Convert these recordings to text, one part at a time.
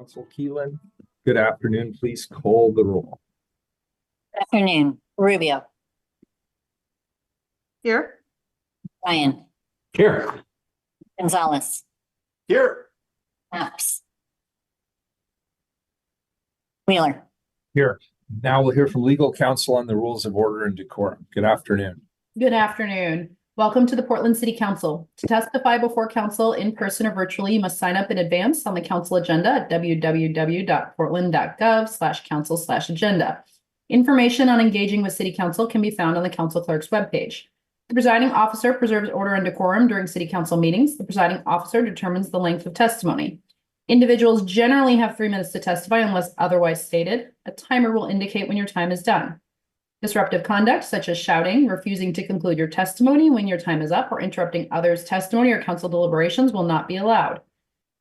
Council Keelan. Good afternoon. Please call the roll. Afternoon. Rubio. Here. Ryan. Here. Gonzalez, Here. Apps, Wheeler. Here. Now we'll hear from legal counsel on the rules of order and decorum. Good afternoon. Good afternoon. Welcome to the Portland City Council. To testify before council in person or virtually, you must sign up in advance on the council agenda at www.portland.gov/council/agenda. Information on engaging with city council can be found on the council clerk's webpage. The presiding officer preserves order and decorum during city council meetings. The presiding officer determines the length of testimony. Individuals generally have 3 minutes to testify unless otherwise stated. A timer will indicate when your time is done. Disruptive conduct, such as shouting, refusing to conclude your testimony when your time is up, or interrupting others' testimony or council deliberations will not be allowed.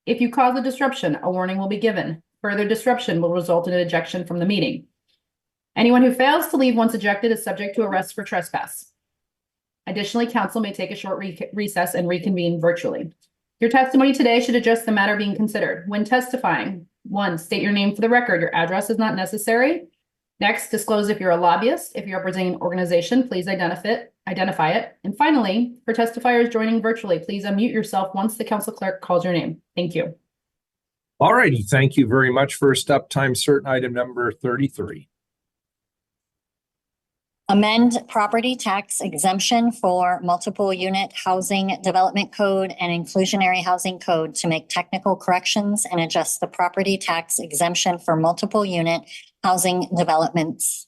If you cause a disruption, a warning will be given. Further disruption will result in an ejection from the meeting. Anyone who fails to leave once ejected is subject to arrest for trespass. Additionally, council may take a short recess and reconvene virtually. Your testimony today should address the matter being considered. When testifying, 1, state your name for the record. Your address is not necessary. Next, disclose if you're a lobbyist. If you're representing an organization, please identify it. And finally, for testifiers joining virtually, please unmute yourself once the council clerk calls your name. Thank you. All righty. Thank you very much. First up, time certain item number 33. Amend property tax exemption for multiple unit housing development code and inclusionary housing code to make technical corrections and adjust the property tax exemption for multiple unit housing developments.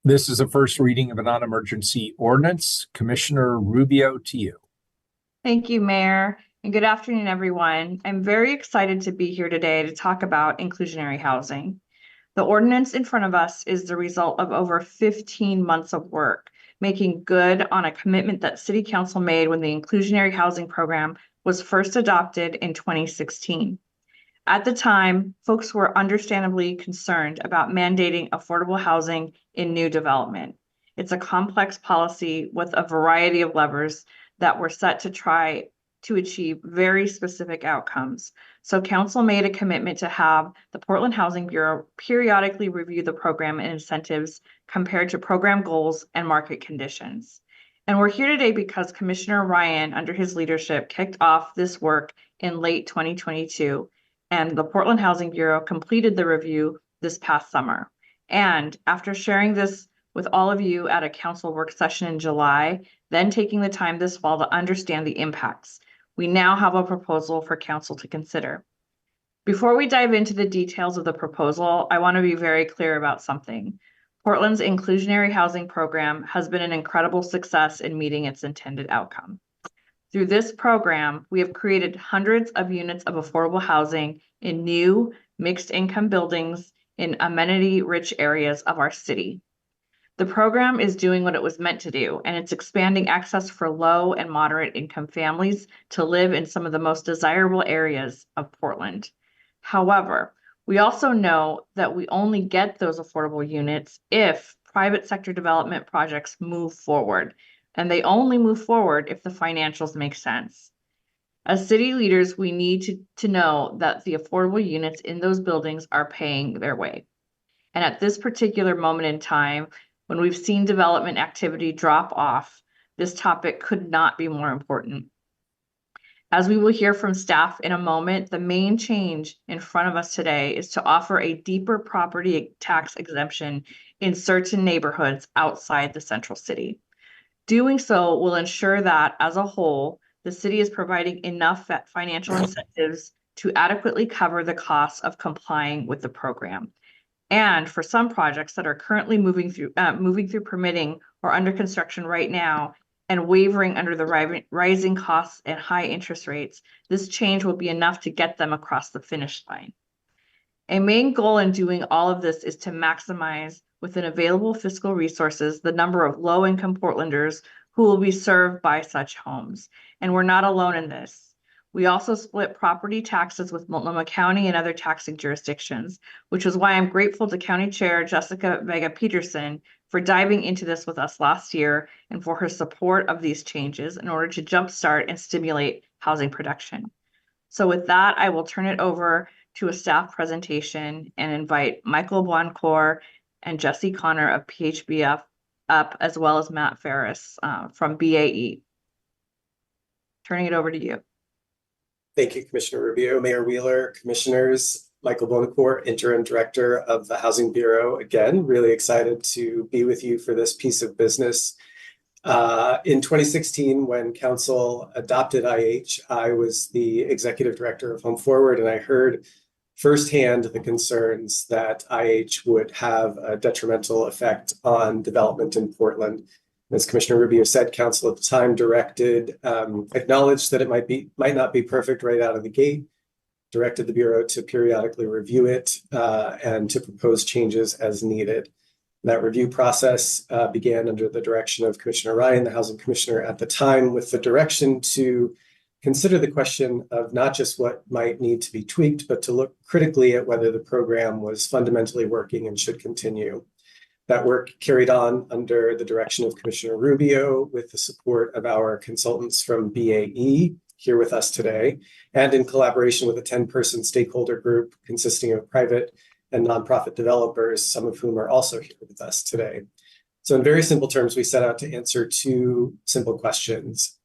This is a first reading of a non-emergency ordinance. Commissioner Rubio, to you. Thank you, Mayor, and good afternoon, everyone. I'm very excited to be here today to talk about inclusionary housing. The ordinance in front of us is the result of over 15 months of work, making good on a commitment that City Council made when the inclusionary housing program was first adopted in 2016. At the time, folks were understandably concerned about mandating affordable housing in new development. It's a complex policy with a variety of levers that were set to try to achieve very specific outcomes. So council made a commitment to have the Portland Housing Bureau periodically review the program and incentives compared to program goals and market conditions. And we're here today because Commissioner Ryan, under his leadership, kicked off this work in late 2022, and the Portland Housing Bureau completed the review this past summer. And after sharing this with all of you at a council work session in July, then taking the time this fall to understand the impacts, we now have a proposal for council to consider. Before we dive into the details of the proposal, I want to be very clear about something. Portland's inclusionary housing program has been an incredible success in meeting its intended outcome. Through this program, we have created hundreds of units of affordable housing in new mixed income buildings in amenity-rich areas of our city. The program is doing what it was meant to do, and it's expanding access for low and moderate income families to live in some of the most desirable areas of Portland. However, we also know that we only get those affordable units if private sector development projects move forward, and they only move forward if the financials make sense. As city leaders, we need to know that the affordable units in those buildings are paying their way. And at this particular moment in time, when we've seen development activity drop off, this topic could not be more important. As we will hear from staff in a moment, the main change in front of us today is to offer a deeper property tax exemption in certain neighborhoods outside the central city. Doing so will ensure that, as a whole, the city is providing enough financial incentives to adequately cover the costs of complying with the program. And for some projects that are currently moving through permitting or under construction right now and wavering under the rising costs and high interest rates, this change will be enough to get them across the finish line. A main goal in doing all of this is to maximize, within available fiscal resources, the number of low-income Portlanders who will be served by such homes. And we're not alone in this. We also split property taxes with Multnomah County and other taxing jurisdictions, which is why I'm grateful to County Chair Jessica Vega Peterson for diving into this with us last year and for her support of these changes in order to jumpstart and stimulate housing production. So with that, I will turn it over to a staff presentation and invite Michael Blancourt and Jesse Connor of PHBF up, as well as Matt Ferris from BAE. turning it over to you. Thank you, Commissioner Rubio, Mayor Wheeler, Commissioners, Michael Bonacore, Interim Director of the Housing Bureau. Again, really excited to be with you for this piece of business. In 2016, when Council adopted IH, I was the Executive Director of Home Forward, and I heard firsthand the concerns that IH would have a detrimental effect on development in Portland. As Commissioner Rubio said, Council at the time acknowledged that it might not be perfect right out of the gate, directed the Bureau to periodically review it and to propose changes as needed. That review process began under the direction of Commissioner Ryan, the Housing Commissioner at the time, with the direction to consider the question of not just what might need to be tweaked, but to look critically at whether the program was fundamentally working and should continue. That work carried on under the direction of Commissioner Rubio with the support of our consultants from BAE here with us today, and in collaboration with a 10-person stakeholder group consisting of private and nonprofit developers, some of whom are also here with us today. So in very simple terms, we set out to answer two simple questions.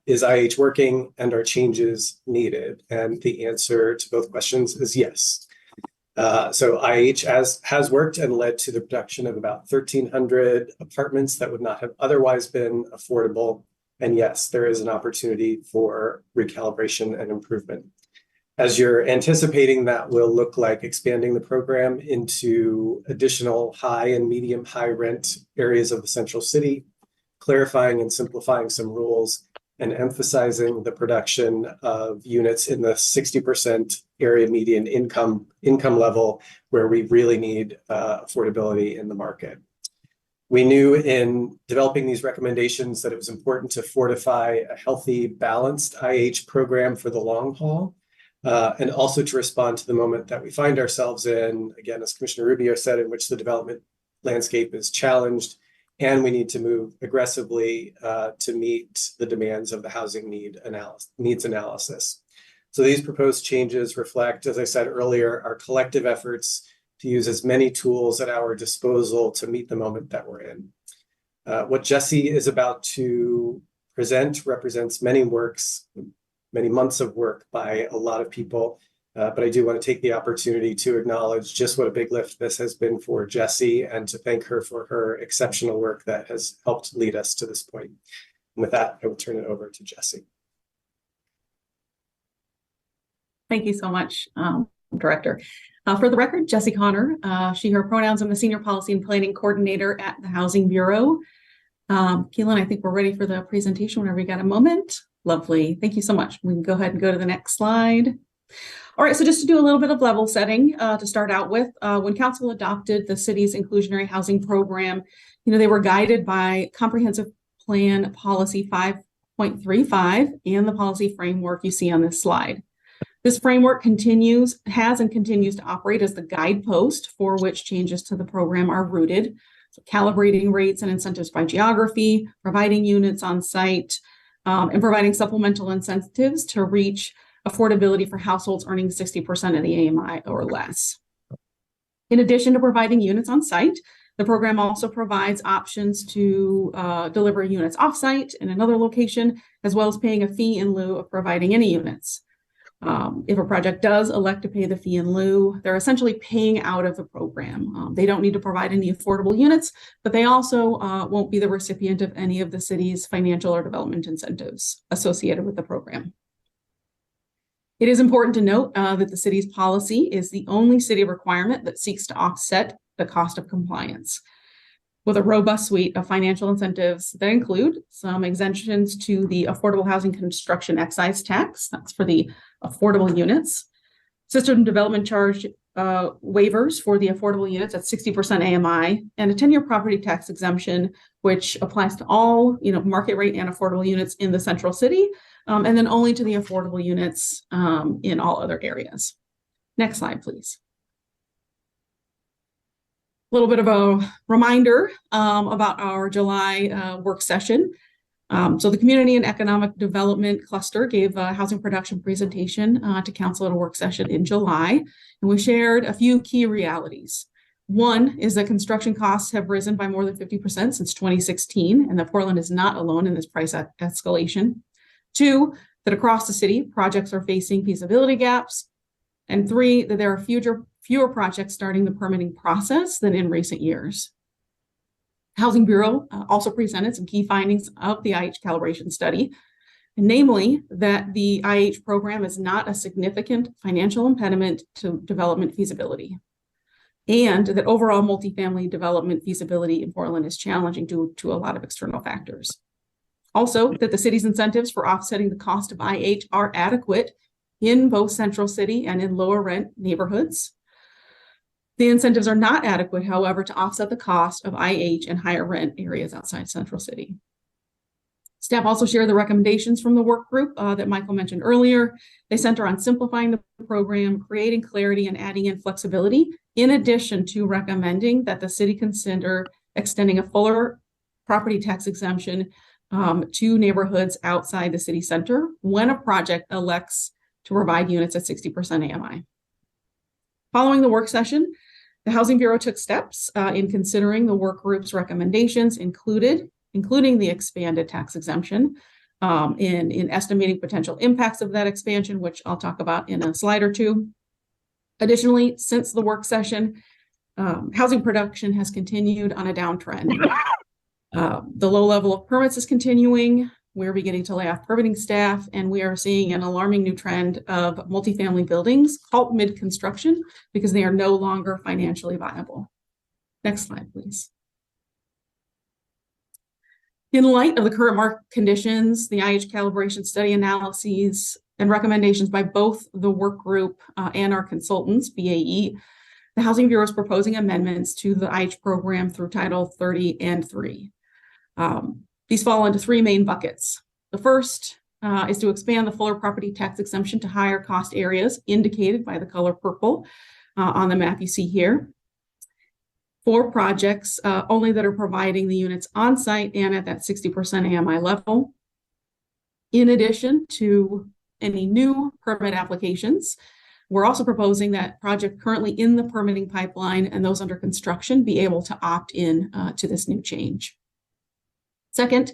Is IH working and are changes needed? And the answer to both questions is yes. So IH has worked and led to the production of about 1,300 apartments that would not have otherwise been affordable. And yes, there is an opportunity for recalibration and improvement. As you're anticipating, that will look like expanding the program into additional high and medium high rent areas of the central city, clarifying and simplifying some rules, and emphasizing the production of units in the 60% area median income level, where we really need affordability in the market. We knew in developing these recommendations that it was important to fortify a healthy, balanced IH program for the long haul, and also to respond to the moment that we find ourselves in, again, as Commissioner Rubio said, in which the development landscape is challenged, and we need to move aggressively to meet the demands of the housing needs analysis. So these proposed changes reflect, as I said earlier, our collective efforts to use as many tools at our disposal to meet the moment that we're in. What Jesse is about to present represents many months of work by a lot of people. But I do want to take the opportunity to acknowledge just what a big lift this has been for Jessie, and to thank her for her exceptional work that has helped lead us to this point. And with that, I will turn it over to Jessie. Thank you so much, Director. For the record, Jessie Connor, she, her pronouns. I'm the Senior Policy and Planning Coordinator at the Housing Bureau. Keelan, I think we're ready for the presentation whenever you got a moment. Lovely. Thank you so much. We can go ahead and go to the next slide. All right, so just to do a little bit of level setting to start out with, when Council adopted the city's inclusionary housing program, they were guided by Comprehensive Plan Policy 5.35 and the policy framework you see on this slide. This framework has and continues to operate as the guidepost for which changes to the program are rooted. So calibrating rates and incentives by geography, providing units on site, and providing supplemental incentives to reach affordability for households earning 60% of the AMI or less. In addition to providing units on site, the program also provides options to deliver units off-site in another location, as well as paying a fee in lieu of providing any units. If a project does elect to pay the fee in lieu, they're essentially paying out of the program. They don't need to provide any affordable units, but they also won't be the recipient of any of the city's financial or development incentives associated with the program. It is important to note that the city's policy is the only city requirement that seeks to offset the cost of compliance, with a robust suite of financial incentives that include some exemptions to the Affordable Housing Construction Excise Tax, that's for the affordable units, system development charge waivers for the affordable units at 60% AMI, and a 10-year property tax exemption, which applies to all market rate and affordable units in the central city, and then only to the affordable units in all other areas. Next slide, please. A little bit of a reminder about our July work session. So the Community and Economic Development Cluster gave a housing production presentation to Council at a work session in July, and we shared a few key realities. One is that construction costs have risen by more than 50% since 2016, and that Portland is not alone in this price escalation. 2, that across the city, projects are facing feasibility gaps. And 3, that there are fewer projects starting the permitting process than in recent years. Housing Bureau also presented some key findings of the IH calibration study, namely that the IH program is not a significant financial impediment to development feasibility, and that overall multifamily development feasibility in Portland is challenging due to a lot of external factors. Also, that the city's incentives for offsetting the cost of IH are adequate in both Central City and in lower rent neighborhoods. The incentives are not adequate, however, to offset the cost of IH in higher rent areas outside Central City. Staff also shared the recommendations from the work group that Michael mentioned earlier. They center on simplifying the program, creating clarity, and adding in flexibility, in addition to recommending that the city consider extending a fuller property tax exemption to neighborhoods outside the city center when a project elects to provide units at 60% AMI. Following the work session, the Housing Bureau took steps in considering the work group's recommendations, including the expanded tax exemption, in estimating potential impacts of that expansion, which I'll talk about in a slide or two. Additionally, since the work session, housing production has continued on a downtrend. The low level of permits is continuing. We're beginning to lay off permitting staff, and we are seeing an alarming new trend of multifamily buildings halt mid-construction because they are no longer financially viable. Next slide, please. In light of the current market conditions, the IH calibration study analyses and recommendations by both the work group and our consultants, BAE, the Housing Bureau is proposing amendments to the IH program through Title 30 and 3. These fall into 3 main buckets. The first is to expand the fuller property tax exemption to higher cost areas indicated by the color purple on the map you see here, for projects only that are providing the units on site and at that 60% AMI level. In addition to any new permit applications, we're also proposing that projects currently in the permitting pipeline and those under construction be able to opt in to this new change. Second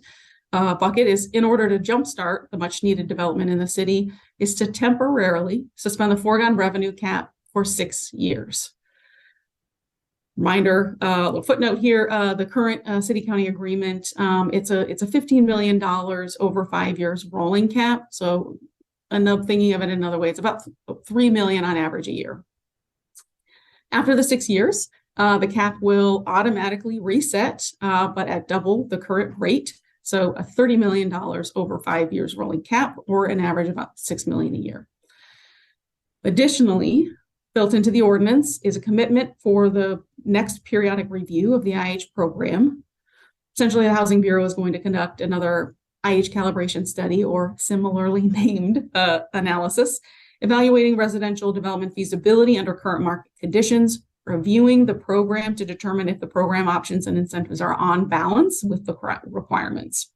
bucket is, in order to jumpstart the much needed development in the city, is to temporarily suspend the foregone revenue cap for 6 years. Reminder, a footnote here, the current city-county agreement, it's a $15 million over 5 years rolling cap. So thinking of it another way, it's about $3 million on average a year. After the 6 years, the cap will automatically reset, but at double the current rate. So a $30 million over 5 years rolling cap, or an average of about $6 million a year. Additionally, built into the ordinance is a commitment for the next periodic review of the IH program. Essentially, the Housing Bureau is going to conduct another IH calibration study, or similarly named analysis, evaluating residential development feasibility under current market conditions, reviewing the program to determine if the program options and incentives are on balance with the requirements.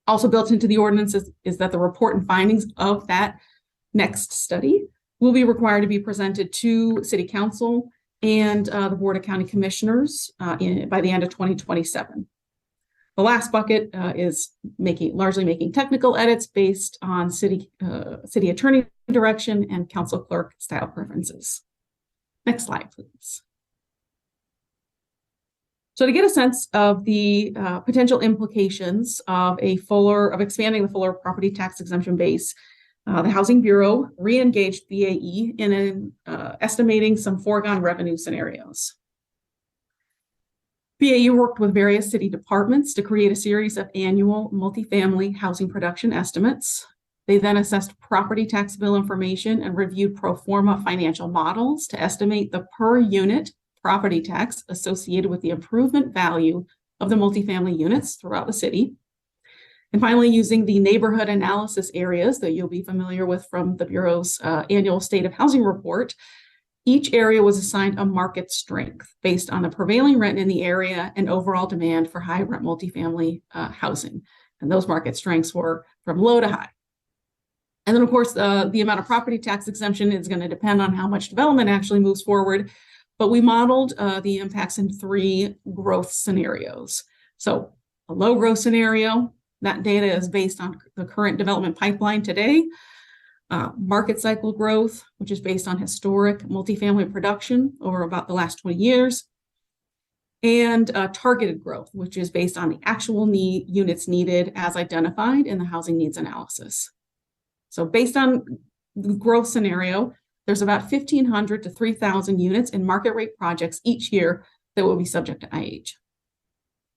Also built into the ordinance is that the report and findings of that next study will be required to be presented to City Council and the Board of County Commissioners by the end of 2027. The last bucket is largely making technical edits based on city attorney direction and council clerk style preferences. Next slide, please. So to get a sense of the potential implications of expanding the fuller property tax exemption base, the Housing Bureau re-engaged BAE in estimating some foregone revenue scenarios. BAE worked with various city departments to create a series of annual multifamily housing production estimates. They then assessed property tax bill information and reviewed pro forma financial models to estimate the per unit property tax associated with the improvement value of the multifamily units throughout the city. And finally, using the neighborhood analysis areas that you'll be familiar with from the Bureau's annual State of Housing report, each area was assigned a market strength based on the prevailing rent in the area and overall demand for high rent multifamily housing. And those market strengths were from low to high. And then, of course, the amount of property tax exemption is going to depend on how much development actually moves forward. But we modeled the impacts in 3 growth scenarios. So a low growth scenario, That data is based on the current development pipeline today, market cycle growth, which is based on historic multifamily production over about the last 20 years, and targeted growth, which is based on the actual units needed as identified in the housing needs analysis. So based on the growth scenario, there's about 1,500 to 3,000 units in market rate projects each year that will be subject to IH.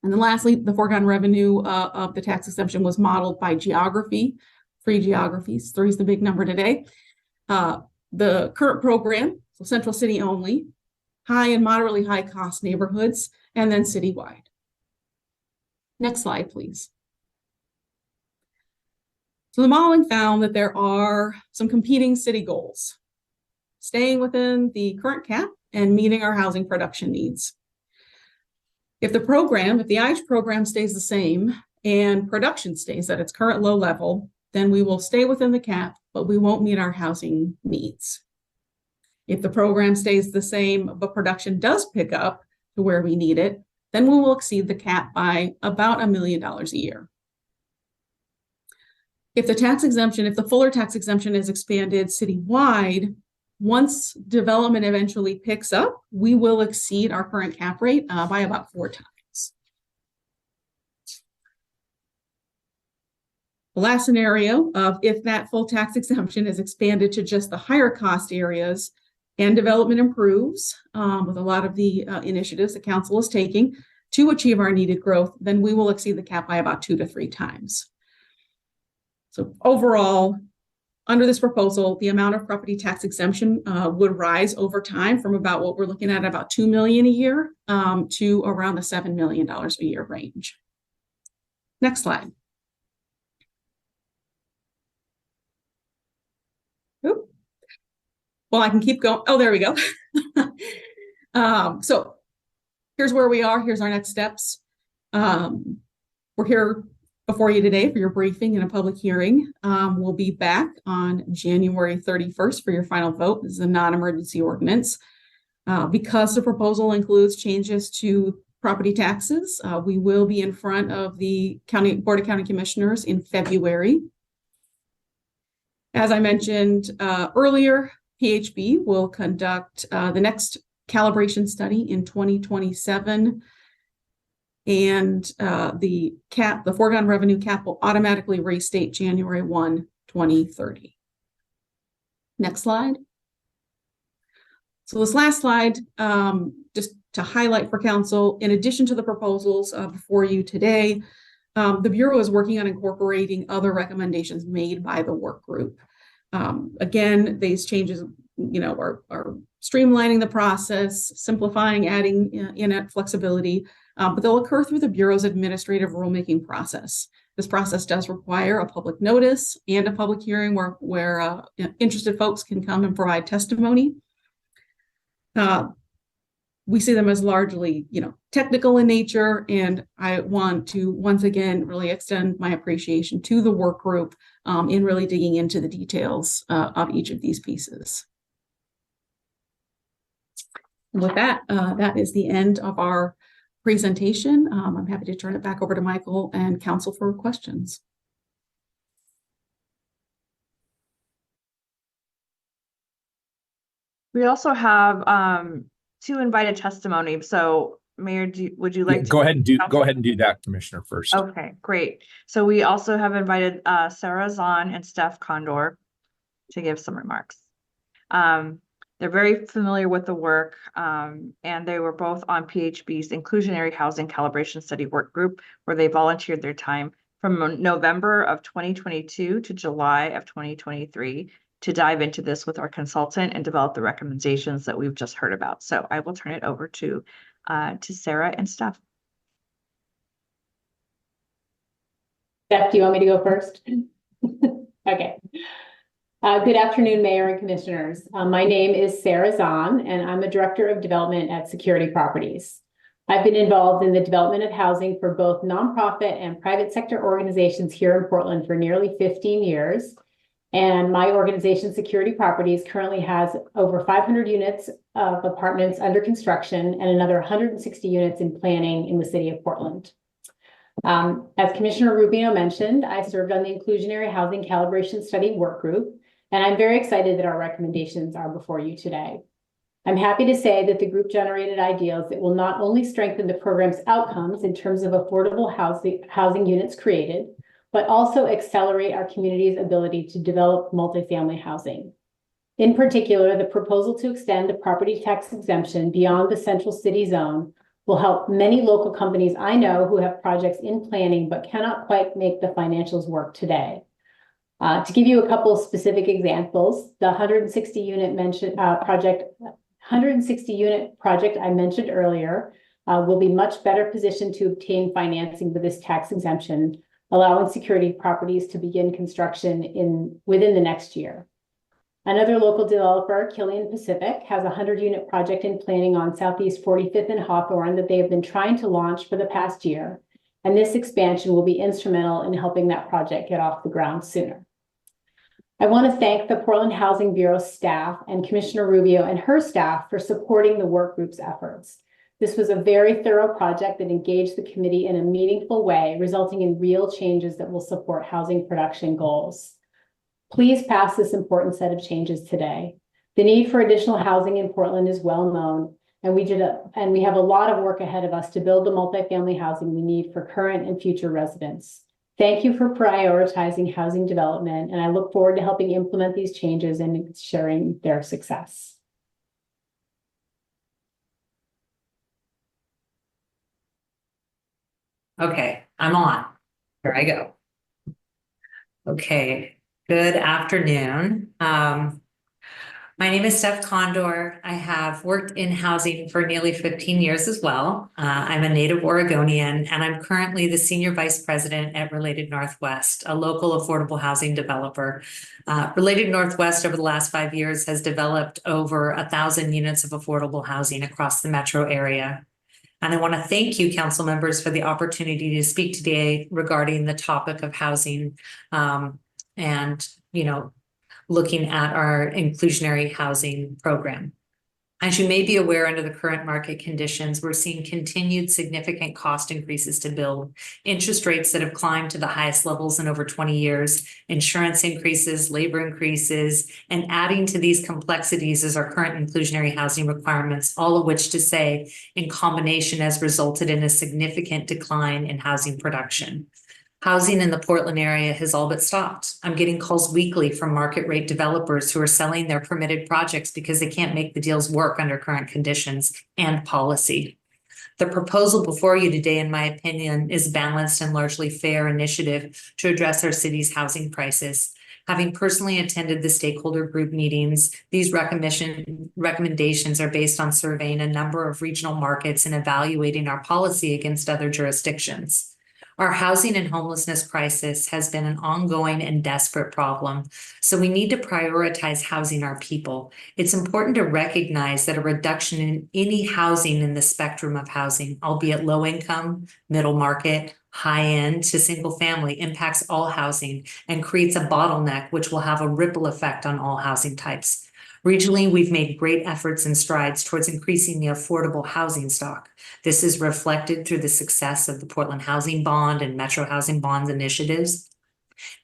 And then lastly, the foregone revenue of the tax exemption was modeled by geography, 3 geographies. 3 is the big number today. The current program, so Central City only, high and moderately high cost neighborhoods, and then citywide. Next slide, please. So the modeling found that there are some competing city goals: staying within the current cap and meeting our housing production needs. If the IH program stays the same and production stays at its current low level, then we will stay within the cap, but we won't meet our housing needs. If the program stays the same, but production does pick up to where we need it, then we will exceed the cap by about $1 million a year. If the fuller tax exemption is expanded citywide, once development eventually picks up, we will exceed our current cap rate by about 4 times. The last scenario of if that full tax exemption is expanded to just the higher cost areas and development improves with a lot of the initiatives the council is taking to achieve our needed growth, then we will exceed the cap by about 2 to 3 times. So overall, under this proposal, the amount of property tax exemption would rise over time from about what we're looking at about $2 million a year to around the $7 million a year range. Next slide. Oop. Well, I can keep going. Oh, there we go. So here's where we are. Here's our next steps. We're here before you today for your briefing and a public hearing. We'll be back on January 31st for your final vote. This is a non-emergency ordinance. Because the proposal includes changes to property taxes, we will be in front of the Board of County Commissioners in February. As I mentioned earlier, PHB will conduct the next calibration study in 2027. And the foregone revenue cap will automatically restate January 1, 2030. Next slide. So this last slide, just to highlight for council, in addition to the proposals before you today, the Bureau is working on incorporating other recommendations made by the work group. Again, these changes, are streamlining the process, simplifying, adding in flexibility, but they'll occur through the Bureau's administrative rulemaking process. This process does require a public notice and a public hearing where interested folks can come and provide testimony. We see them as largely, technical in nature, and I want to once again really extend my appreciation to the work group in really digging into the details of each of these pieces. With that, that is the end of our presentation. I'm happy to turn it back over to Michael and council for questions. We also have 2 invited testimony. So Mayor, would you like to go ahead and do that, Commissioner, first. Okay, great. So we also have invited Sarah Zahn and Steph Condor to give some remarks. They're very familiar with the work, and they were both on PHB's Inclusionary Housing Calibration Study Work Group, where they volunteered their time from November of 2022 to July of 2023 to dive into this with our consultant and develop the recommendations that we've just heard about. So I will turn it over to Sarah and Steph. Steph, do you want me to go first? Okay. Good afternoon, Mayor and Commissioners. My name is Sarah Zahn, and I'm a Director of Development at Security Properties. I've been involved in the development of housing for both nonprofit and private sector organizations here in Portland for nearly 15 years. And my organization, Security Properties, currently has over 500 units of apartments under construction and another 160 units in planning in the city of Portland. As Commissioner Rubio mentioned, I served on the Inclusionary Housing Calibration Study Work Group, and I'm very excited that our recommendations are before you today. I'm happy to say that the group generated ideas that will not only strengthen the program's outcomes in terms of affordable housing units created, but also accelerate our community's ability to develop multifamily housing. In particular, the proposal to extend the property tax exemption beyond the central city zone will help many local companies I know who have projects in planning but cannot quite make the financials work today. To give you a couple of specific examples, the 160 unit project I mentioned earlier will be much better positioned to obtain financing with this tax exemption, allowing security properties to begin construction within the next year. Another local developer, Killian Pacific, has a 100-unit project in planning on Southeast 45th and Hawthorne that they have been trying to launch for the past year, and this expansion will be instrumental in helping that project get off the ground sooner. I want to thank the Portland Housing Bureau staff and Commissioner Rubio and her staff for supporting the work group's efforts. This was a very thorough project that engaged the committee in a meaningful way, resulting in real changes that will support housing production goals. Please pass this important set of changes today. The need for additional housing in Portland is well known, and we have a lot of work ahead of us to build the multifamily housing we need for current and future residents. Thank you for prioritizing housing development, and I look forward to helping implement these changes and ensuring their success. Okay, I'm on. Here I go. Okay, good afternoon. My name is Steph Condor. I have worked in housing for nearly 15 years as well. I'm a native Oregonian, and I'm currently the Senior Vice President at Related Northwest, a local affordable housing developer. Related Northwest over the last 5 years has developed over 1,000 units of affordable housing across the metro area. And I want to thank you, council members, for the opportunity to speak today regarding the topic of housing and, looking at our inclusionary housing program. As you may be aware, under the current market conditions, we're seeing continued significant cost increases to build, interest rates that have climbed to the highest levels in over 20 years, insurance increases, labor increases, and adding to these complexities is our current inclusionary housing requirements, all of which to say in combination has resulted in a significant decline in housing production. Housing in the Portland area has all but stopped. I'm getting calls weekly from market rate developers who are selling their permitted projects because they can't make the deals work under current conditions and policy. The proposal before you today, in my opinion, is a balanced and largely fair initiative to address our city's housing crisis. Having personally attended the stakeholder group meetings, these recommendations are based on surveying a number of regional markets and evaluating our policy against other jurisdictions. Our housing and homelessness crisis has been an ongoing and desperate problem, so we need to prioritize housing our people. It's important to recognize that a reduction in any housing in the spectrum of housing, albeit low income, middle market, high end to single family, impacts all housing and creates a bottleneck which will have a ripple effect on all housing types. Regionally, we've made great efforts and strides towards increasing the affordable housing stock. This is reflected through the success of the Portland Housing Bond and Metro Housing Bonds initiatives.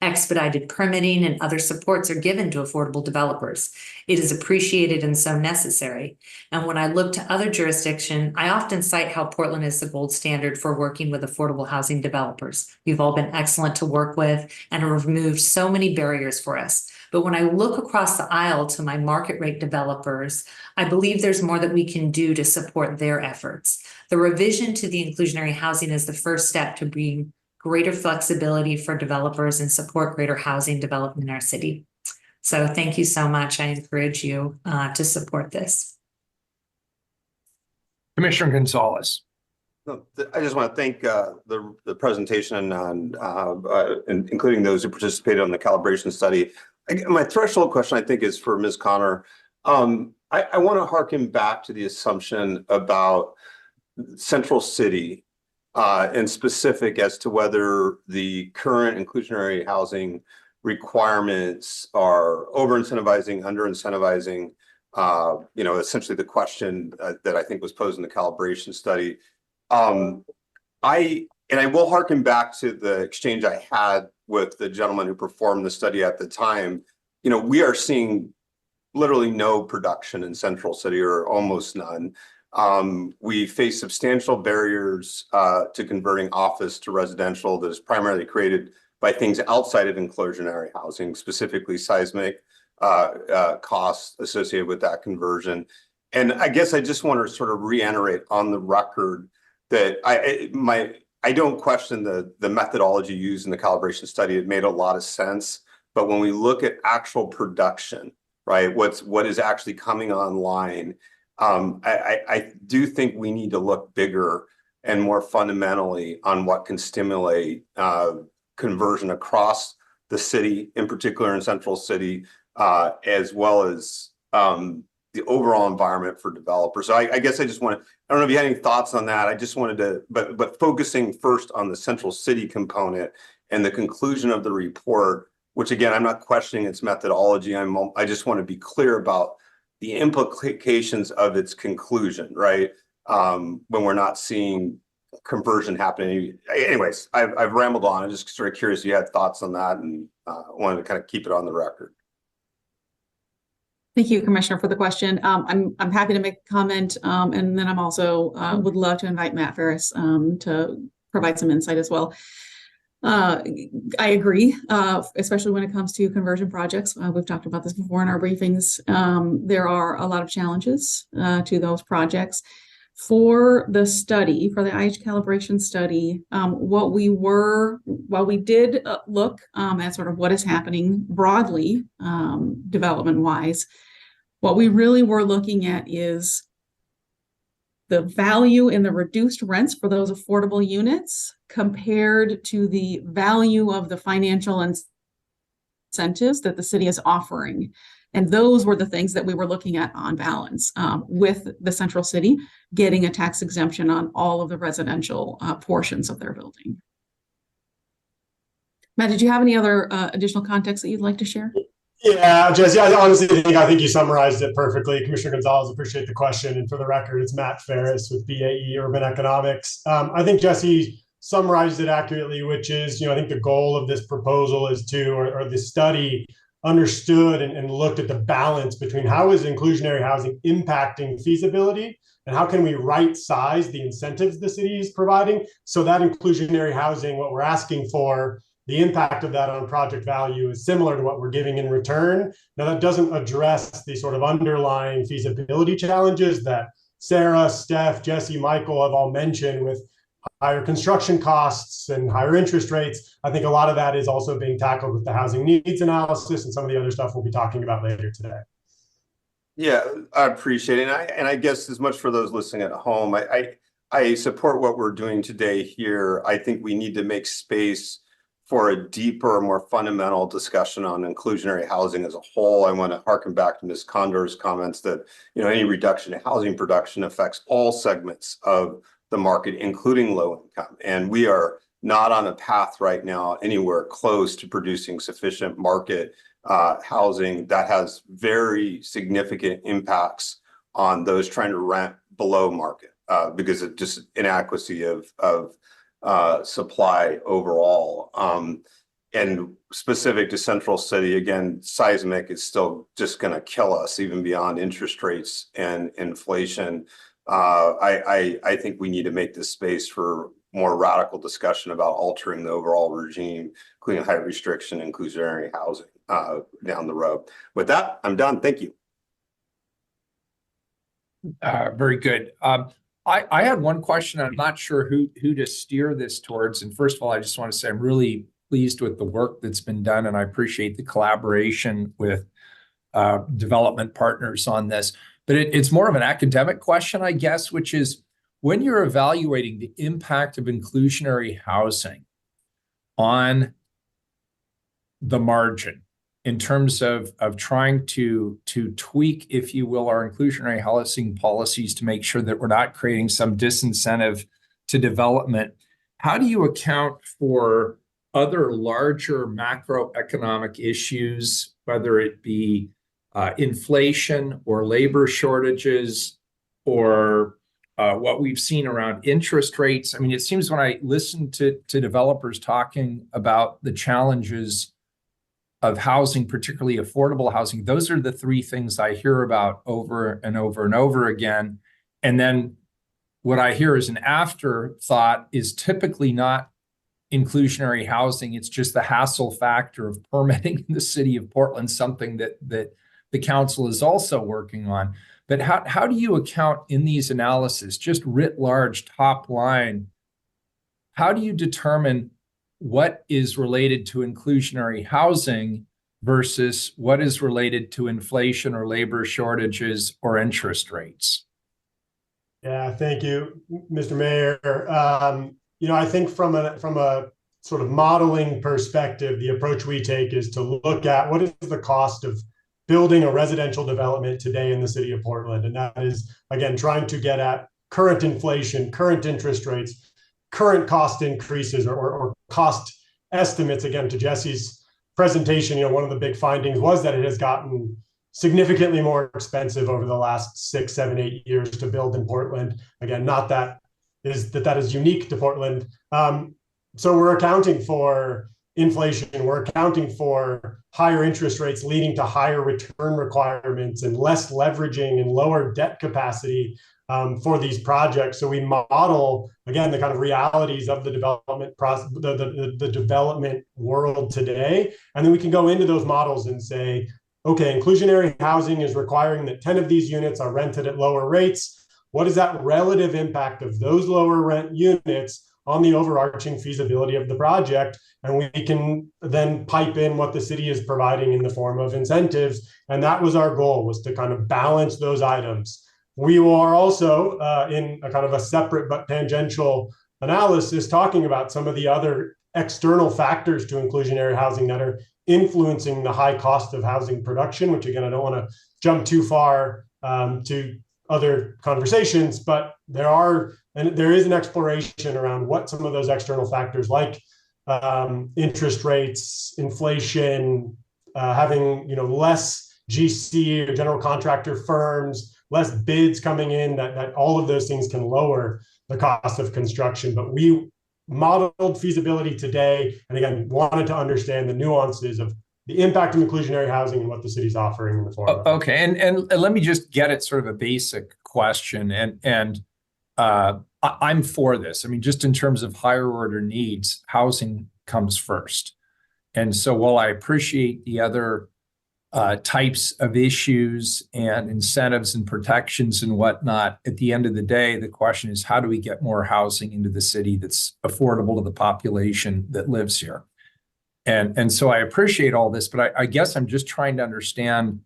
Expedited permitting and other supports are given to affordable developers. It is appreciated and so necessary. And when I look to other jurisdictions, I often cite how Portland is the gold standard for working with affordable housing developers. You've all been excellent to work with and have removed so many barriers for us. But when I look across the aisle to my market rate developers, I believe there's more that we can do to support their efforts. The revision to the inclusionary housing is the first step to bring greater flexibility for developers and support greater housing development in our city. So thank you so much. I encourage you to support this. Commissioner Gonzalez. I just want to thank the presentation on including those who participated on the calibration study. My threshold question, I think, is for Ms. Connor. I want to harken back to the assumption about Central City and specific as to whether the current inclusionary housing requirements are over-incentivizing, under-incentivizing, essentially the question that I think was posed in the calibration study. I And I will harken back to the exchange I had with the gentleman who performed the study at the time. You know, we are seeing literally no production in Central City, or almost none. We face substantial barriers to converting office to residential that is primarily created by things outside of inclusionary housing, specifically seismic costs associated with that conversion. And I guess I just want to sort of reiterate on the record that I don't question the methodology used in the calibration study. It made a lot of sense. But when we look at actual production, right, what is actually coming online, I do think we need to look bigger and more fundamentally on what can stimulate conversion across the city, in particular in Central City, as well as the overall environment for developers. So I guess I just want to, I don't know if you had any thoughts on that. I just wanted to, but focusing first on the Central City component and the conclusion of the report, which again, I'm not questioning its methodology. I just want to be clear about the implications of its conclusion, right? When we're not seeing conversion happening. Anyways, I've rambled on. I'm just sort of curious if you had thoughts on that, and wanted to kind of keep it on the record. Thank you, Commissioner, for the question. I'm happy to make a comment, and then I'm also would love to invite Matt Ferris to provide some insight as well. I agree, especially when it comes to conversion projects. We've talked about this before in our briefings. There are a lot of challenges to those projects. For the study, for the IH calibration study, while we did look at sort of what is happening broadly, development-wise, what we really were looking at is the value in the reduced rents for those affordable units compared to the value of the financial incentives that the city is offering. And those were the things that we were looking at on balance, with the Central City getting a tax exemption on all of the residential portions of their building. Matt, did you have any other additional context that you'd like to share? Yeah, Jesse, I honestly think you summarized it perfectly. Commissioner Gonzalez, appreciate the question. And for the record, it's Matt Ferris with BAE Urban Economics. I think Jesse summarized it accurately, which is, I think the goal of this proposal is to, or the study understood and looked at the balance between how is inclusionary housing impacting feasibility and how can we right size the incentives the city is providing so that inclusionary housing, what we're asking for, the impact of that on project value is similar to what we're giving in return. Now, that doesn't address the sort of underlying feasibility challenges that Sarah, Steph, Jesse, Michael have all mentioned with higher construction costs and higher interest rates. I think a lot of that is also being tackled with the housing needs analysis and some of the other stuff we'll be talking about later today. Yeah, I appreciate it. And I guess as much for those listening at home, I support what we're doing today here. I think we need to make space for a deeper, more fundamental discussion on inclusionary housing as a whole. I want to harken back to Ms. Condor's comments that, any reduction in housing production affects all segments of the market, including low income. And we are not on a path right now anywhere close to producing sufficient market housing that has very significant impacts on those trying to rent below market because of just inadequacy of supply overall. And specific to Central City, again, seismic is still just going to kill us even beyond interest rates and inflation. I think we need to make this space for more radical discussion about altering the overall regime, including height restriction, inclusionary housing down the road. With that, I'm done. Thank you. Very good. I had one question. I'm not sure who to steer this towards. And first of all, I just want to say I'm really pleased with the work that's been done, and I appreciate the collaboration with development partners on this. But it's more of an academic question, I guess, which is when you're evaluating the impact of inclusionary housing on the margin in terms of trying to tweak, if you will, our inclusionary housing policies to make sure that we're not creating some disincentive to development, how do you account for other larger macroeconomic issues, whether it be inflation or labor shortages or what we've seen around interest rates. I mean, it seems when I listen to developers talking about the challenges of housing, particularly affordable housing, those are the three things I hear about over and over and over again. And then what I hear as an afterthought is typically not inclusionary housing. It's just the hassle factor of permitting in the city of Portland, something that the council is also working on. But how do you account in these analyses, just writ large, top line, how do you determine what is related to inclusionary housing versus what is related to inflation or labor shortages or interest rates? Yeah, thank you, Mr. Mayor. I think from a sort of modeling perspective, the approach we take is to look at what is the cost of building a residential development today in the city of Portland. And that is, again, trying to get at current inflation, current interest rates, current cost increases or cost estimates. Again, to Jesse's presentation, one of the big findings was that it has gotten significantly more expensive over the last 6, 7, 8 years to build in Portland. Again, not that is unique to Portland. So we're accounting for inflation, we're accounting for higher interest rates leading to higher return requirements and less leveraging and lower debt capacity for these projects. So we model, again, the kind of realities of the development process, the development world today. And then we can go into those models and say, okay, inclusionary housing is requiring that 10 of these units are rented at lower rates. What is that relative impact of those lower rent units on the overarching feasibility of the project? And we can then pipe in what the city is providing in the form of incentives. And that was our goal, was to kind of balance those items. We are also in a kind of a separate but tangential analysis talking about some of the other external factors to inclusionary housing that are influencing the high cost of housing production, which again, I don't want to jump too far to other conversations, but there is an exploration around what some of those external factors like interest rates, inflation, having less GC or general contractor firms, less bids coming in, that all of those things can lower the cost of construction. But we modeled feasibility today, and again, wanted to understand the nuances of the impact of inclusionary housing and what the city's offering in the form of. Okay, and let me just get at sort of a basic question, and I'm for this. I mean, just in terms of higher order needs, housing comes first. And so while I appreciate the other types of issues and incentives and protections and whatnot, at the end of the day, the question is, how do we get more housing into the city that's affordable to the population that lives here? And so I appreciate all this, but I guess I'm just trying to understand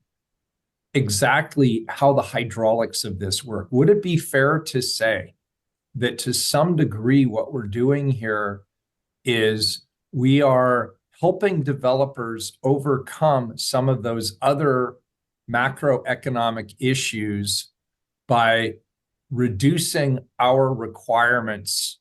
exactly how the hydraulics of this work. Would it be fair to say that to some degree what we're doing here is we are helping developers overcome some of those other macroeconomic issues by reducing our requirements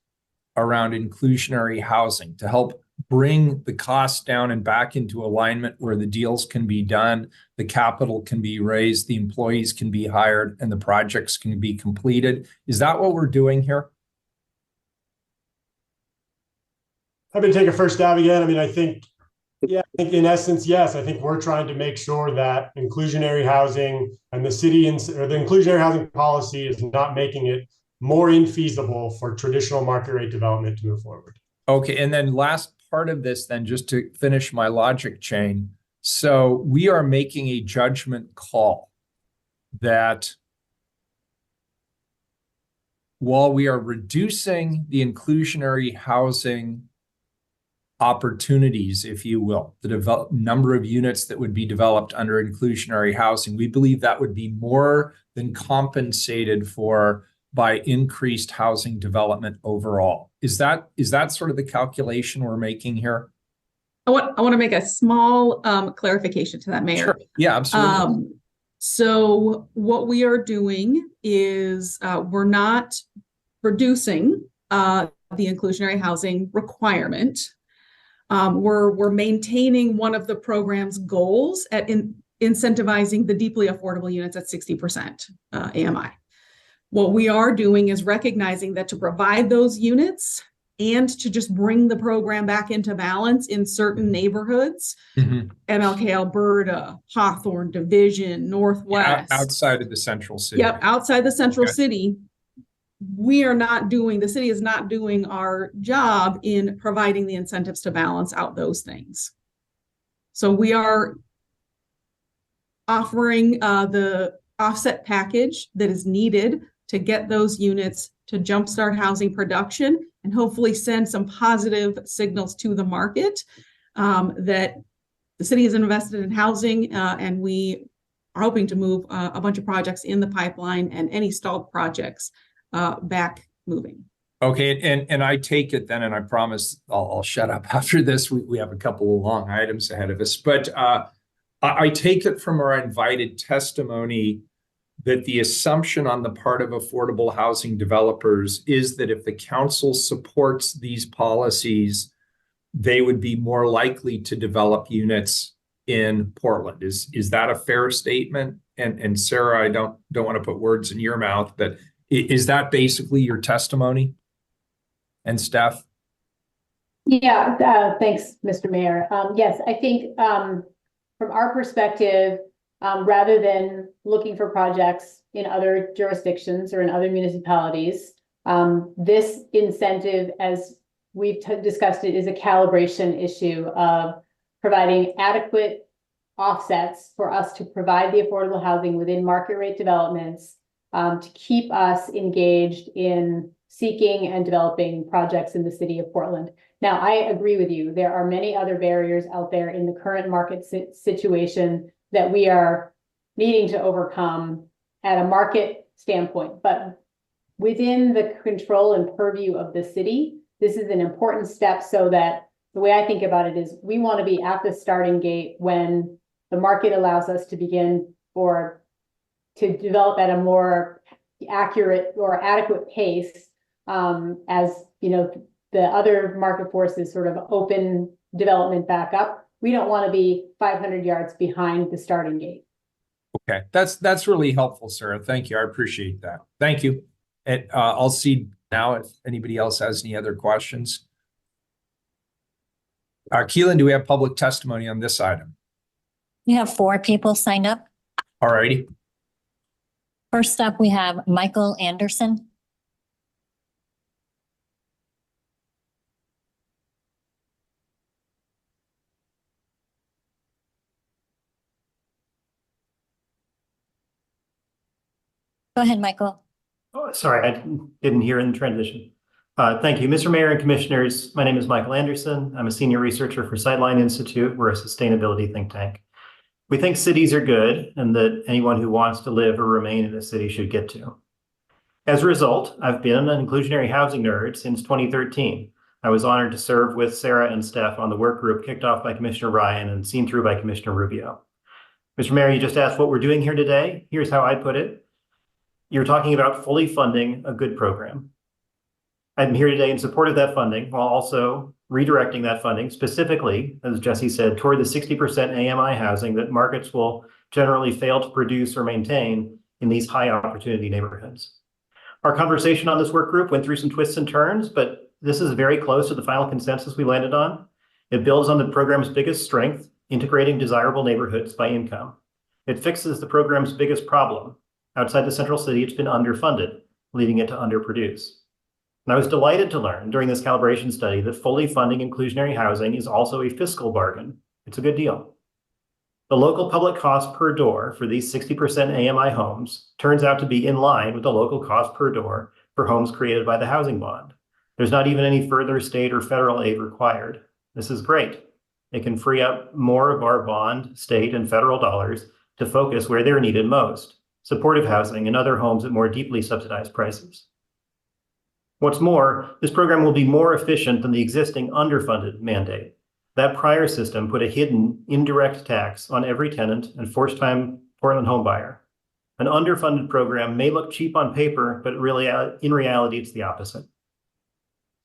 around inclusionary housing to help bring the costs down and back into alignment where the deals can be done, the capital can be raised, the employees can be hired, and the projects can be completed? Is that what we're doing here? Happy to take a first stab again. I mean, I think in essence, yes. I think we're trying to make sure that inclusionary housing and the city or the inclusionary housing policy is not making it more infeasible for traditional market rate development to move forward. Okay, and then last part of this then, just to finish my logic chain. So we are making a judgment call that while we are reducing the inclusionary housing opportunities, if you will, the number of units that would be developed under inclusionary housing, we believe that would be more than compensated for by increased housing development overall. Is that sort of the calculation we're making here? I want to make a small clarification to that, Mayor. Sure. Yeah, absolutely. So what we are doing is we're not reducing the inclusionary housing requirement. We're maintaining one of the program's goals at incentivizing the deeply affordable units at 60% AMI. What we are doing is recognizing that to provide those units and to just bring the program back into balance in certain neighborhoods, MLK Alberta, Hawthorne Division, Northwest. Outside of the central city. Yep, outside the central Okay. city, the city is not doing our job in providing the incentives to balance out those things. So we are offering the offset package that is needed to get those units to jumpstart housing production and hopefully send some positive signals to the market that the city is invested in housing and we are hoping to move a bunch of projects in the pipeline and any stalled projects back moving. Okay, and I take it then, and I promise I'll shut up after this. We have a couple of long items ahead of us, but I take it from our invited testimony that the assumption on the part of affordable housing developers is that if the council supports these policies, they would be more likely to develop units in Portland. Is that a fair statement? And Sarah, I don't want to put words in your mouth, but is that basically your testimony? And Steph? Yeah, thanks, Mr. Mayor. Yes, I think from our perspective, rather than looking for projects in other jurisdictions or in other municipalities, this incentive, as we've discussed it, is a calibration issue of providing adequate offsets for us to provide the affordable housing within market rate developments to keep us engaged in seeking and developing projects in the city of Portland. Now, I agree with you. There are many other barriers out there in the current market situation that we are needing to overcome at a market standpoint. But within the control and purview of the city, this is an important step so that the way I think about it is we want to be at the starting gate when the market allows us to begin or to develop at a more accurate or adequate pace as, you know, the other market forces sort of open development back up. We don't want to be 500 yards behind the starting gate. Okay, that's really helpful, Sarah. Thank you. I appreciate that. Thank you. And I'll see now if anybody else has any other questions. Keelan, do we have public testimony on this item? We have 4 people signed up. All righty. First up, we have Michael Anderson. Go ahead, Michael. Oh, sorry, I didn't hear in the transition. Thank you, Mr. Mayor and Commissioners. My name is Michael Anderson. I'm a senior researcher for Sightline Institute. We're a sustainability think tank. We think cities are good and that anyone who wants to live or remain in a city should get to. As a result, I've been an inclusionary housing nerd since 2013. I was honored to serve with Sarah and Steph on the work group kicked off by Commissioner Ryan and seen through by Commissioner Rubio. Mr. Mayor, you just asked what we're doing here today. Here's how I put it. You're talking about fully funding a good program. I'm here today in support of that funding while also redirecting that funding specifically, as Jesse said, toward the 60% AMI housing that markets will generally fail to produce or maintain in these high opportunity neighborhoods. Our conversation on this work group went through some twists and turns, but this is very close to the final consensus we landed on. It builds on the program's biggest strength, integrating desirable neighborhoods by income. It fixes the program's biggest problem. Outside the central city, it's been underfunded, leading it to underproduce. And I was delighted to learn during this calibration study that fully funding inclusionary housing is also a fiscal bargain. It's a good deal. The local public cost per door for these 60% AMI homes turns out to be in line with the local cost per door for homes created by the housing bond. There's not even any further state or federal aid required. This is great. It can free up more of our bond, state, and federal dollars to focus where they're needed most: supportive housing and other homes at more deeply subsidized prices. What's more, this program will be more efficient than the existing underfunded mandate. That prior system put a hidden indirect tax on every tenant and first-time Portland homebuyer. An underfunded program may look cheap on paper, but really, in reality, it's the opposite.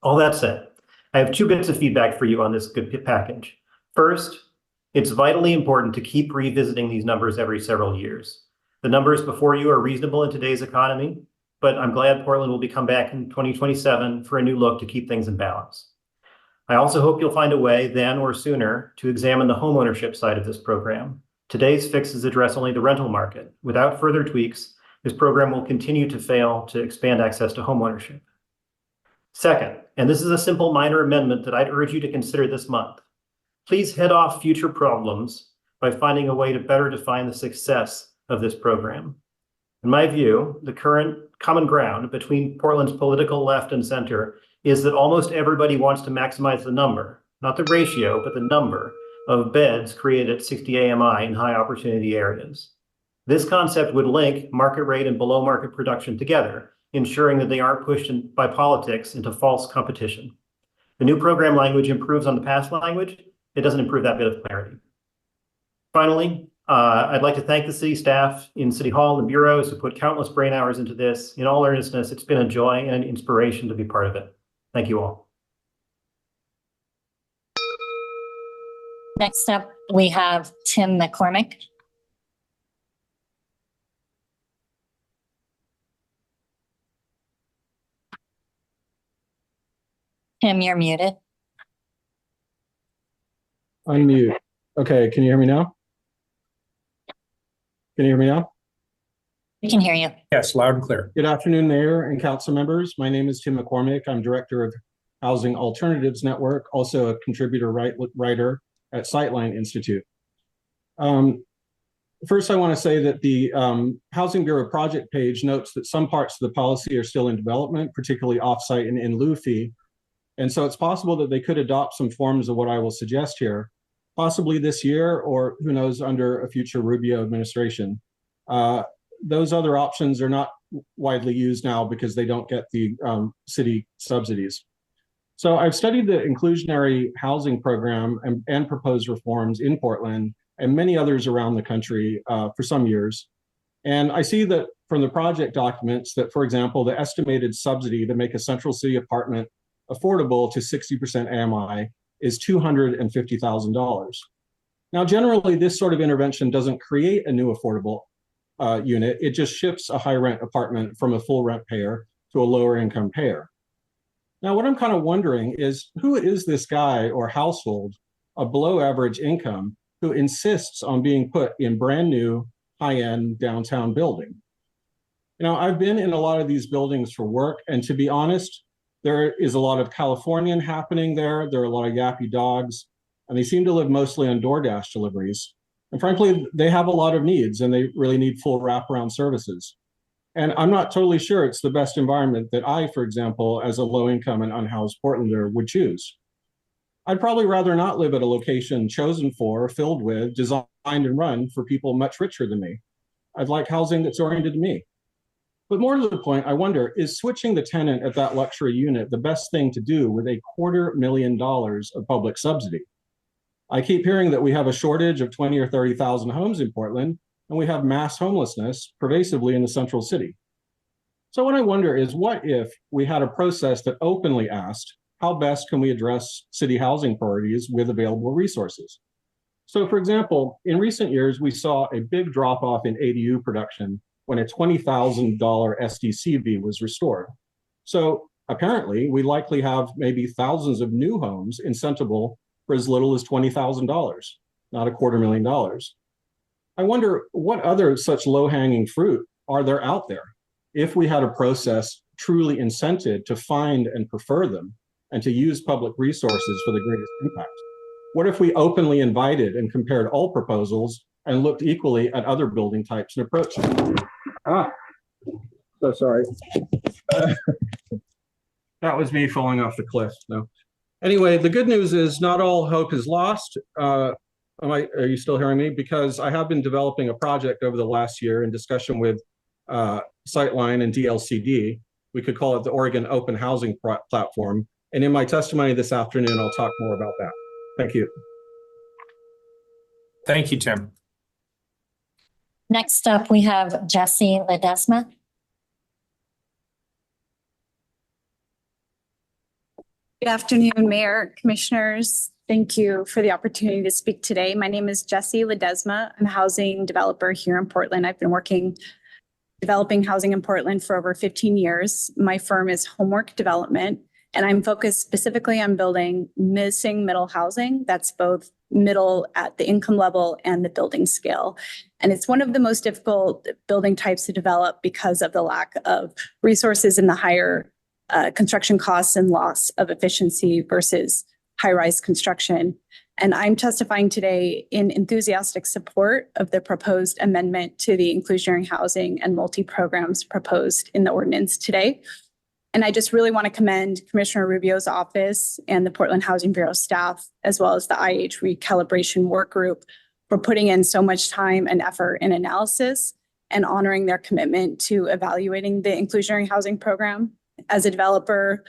All that said, I have 2 bits of feedback for you on this good package. First, it's vitally important to keep revisiting these numbers every several years. The numbers before you are reasonable in today's economy, but I'm glad Portland will be come back in 2027 for a new look to keep things in balance. I also hope you'll find a way then or sooner to examine the homeownership side of this program. Today's fixes address only the rental market. Without further tweaks, this program will continue to fail to expand access to homeownership. Second, and this is a simple minor amendment that I'd urge you to consider this month, please head off future problems by finding a way to better define the success of this program. In my view, the current common ground between Portland's political left and center is that almost everybody wants to maximize the number, not the ratio, but the number of beds created at 60 AMI in high opportunity areas. This concept would link market rate and below market production together, ensuring that they aren't pushed by politics into false competition. The new program language improves on the past language. It doesn't improve that bit of clarity. Finally, I'd like to thank the city staff in City Hall and bureaus who put countless brain hours into this. In all earnestness, it's been a joy and an inspiration to be part of it. Thank you all. Next up, we have Tim McCormick. Tim, you're muted. Unmute. Okay, can you hear me now? Can you hear me now? We can hear you. Yes, loud and clear. Good afternoon, Mayor and Council members. My name is Tim McCormick. I'm Director of Housing Alternatives Network, also a contributor writer at Sightline Institute. First, I want to say that the Housing Bureau project page notes that some parts of the policy are still in development, particularly offsite and in lieu fee. And so it's possible that they could adopt some forms of what I will suggest here, possibly this year, or who knows, under a future Rubio administration. Those other options are not widely used now because they don't get the city subsidies. So I've studied the inclusionary housing program and proposed reforms in Portland and many others around the country for some years. And I see that from the project documents that, for example, the estimated subsidy to make a central city apartment affordable to 60% AMI is $250,000. Now, generally, this sort of intervention doesn't create a new affordable unit. It just shifts a high rent apartment from a full rent payer to a lower income payer. Now, what I'm kind of wondering is, who is this guy or household of below average income who insists on being put in brand new high-end downtown building? You know, I've been in a lot of these buildings for work, and to be honest, there is a lot of Californian happening there. There are a lot of yappy dogs, and they seem to live mostly on DoorDash deliveries. And frankly, they have a lot of needs, and they really need full wraparound services. And I'm not totally sure it's the best environment that I, for example, as a low-income and unhoused Portlander would choose. I'd probably rather not live at a location chosen for, filled with, designed and run for people much richer than me. I'd like housing that's oriented to me. But more to the point, I wonder, is switching the tenant at that luxury unit the best thing to do with $250,000 of public subsidy? I keep hearing that we have a shortage of 20 or 30,000 homes in Portland, and we have mass homelessness pervasively in the central city. So what I wonder is, what if we had a process that openly asked, how best can we address city housing priorities with available resources? So for example, in recent years, we saw a big drop off in ADU production when a $20,000 SDCV was restored. So apparently, we likely have maybe thousands of new homes incentible for as little as $20,000, not $250,000. I wonder what other such low-hanging fruit are there out there if we had a process truly incented to find and prefer them and to use public resources for the greatest impact? What if we openly invited and compared all proposals and looked equally at other building types and approaches? So sorry. That was me falling off the cliff. No. Anyway, the good news is not all hope is lost. Are you still hearing me? Because I have been developing a project over the last year in discussion with Sightline and DLCD. We could call it the Oregon Open Housing Platform. And in my testimony this afternoon, I'll talk more about that. Thank you. Thank you, Tim. Next up, we have Jesse Ledesma. Good afternoon, Mayor, Commissioners. Thank you for the opportunity to speak today. My name is Jesse Ledesma. I'm a housing developer here in Portland. I've been working developing housing in Portland for over 15 years. My firm is Homework Development, and I'm focused specifically on building missing middle housing that's both middle at the income level and the building scale. And it's one of the most difficult building types to develop because of the lack of resources and the higher construction costs and loss of efficiency versus high-rise construction. And I'm testifying today in enthusiastic support of the proposed amendment to the inclusionary housing and multi-programs proposed in the ordinance today. And I just really want to commend Commissioner Rubio's office and the Portland Housing Bureau staff, as well as the IH recalibration work group, for putting in so much time and effort and analysis and honoring their commitment to evaluating the inclusionary housing program. As a developer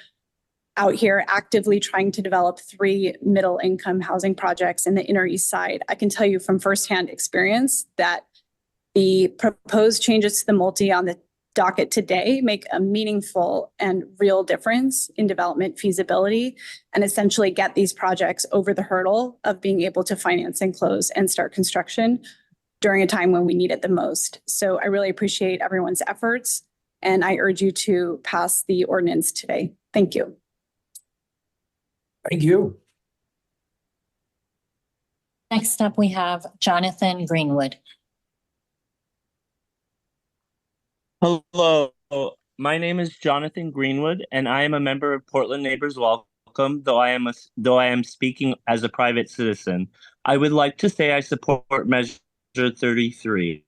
out here actively trying to develop 3 middle income housing projects in the Inner East Side, I can tell you from firsthand experience that the proposed changes to the multi on the docket today make a meaningful and real difference in development feasibility and essentially get these projects over the hurdle of being able to finance and close and start construction during a time when we need it the most. So I really appreciate everyone's efforts, and I urge you to pass the ordinance today. Thank you. Thank you. Next up, we have Jonathan Greenwood. Hello, my name is Jonathan Greenwood, and I am a member of Portland Neighbors Welcome, though I am speaking as a private citizen. I would like to say I support Measure 33.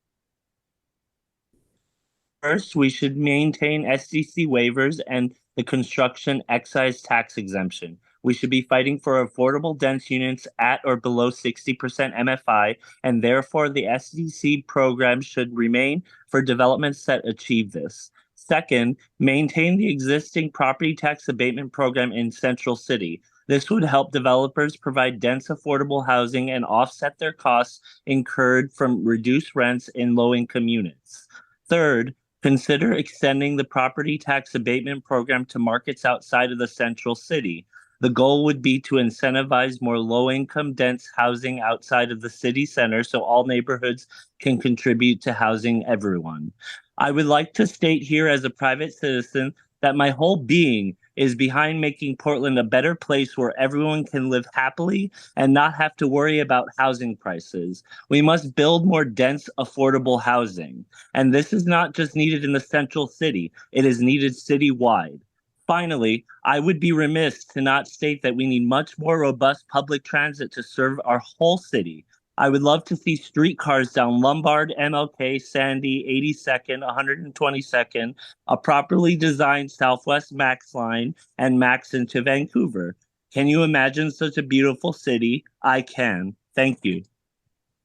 First, we should maintain SDC waivers and the construction excise tax exemption. We should be fighting for affordable dense units at or below 60% MFI, and therefore the SDC program should remain for developments that achieve this. Second, maintain the existing property tax abatement program in Central City. This would help developers provide dense, affordable housing and offset their costs incurred from reduced rents in low-income units. Third, consider extending the property tax abatement program to markets outside of the Central City. The goal would be to incentivize more low-income dense housing outside of the city center so all neighborhoods can contribute to housing everyone. I would like to state here as a private citizen that my whole being is behind making Portland a better place where everyone can live happily and not have to worry about housing prices. We must build more dense, affordable housing. And this is not just needed in the Central City, it is needed citywide. Finally, I would be remiss to not state that we need much more robust public transit to serve our whole city. I would love to see streetcars down Lombard, MLK, Sandy, 82nd, 122nd, a properly designed Southwest Max line, and Max into Vancouver. Can you imagine such a beautiful city? I can. Thank you.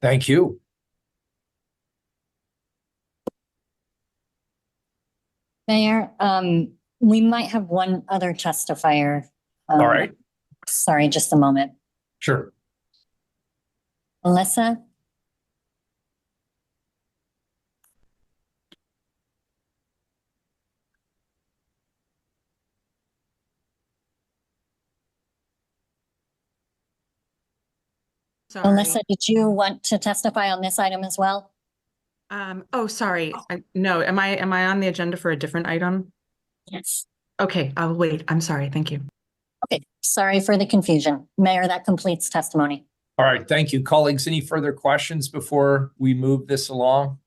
Thank you. Mayor, we might have one other testifier. All right. Sorry, just a moment. Sure. Melissa? Sorry. Melissa, did you want to testify on this item as well? Oh, sorry. No, am I on the agenda for a different item? Yes. Okay, I'll wait. I'm sorry. Thank you. Okay, sorry for the confusion. Mayor, that completes testimony. All right, thank you. Colleagues, any further questions before we move this along?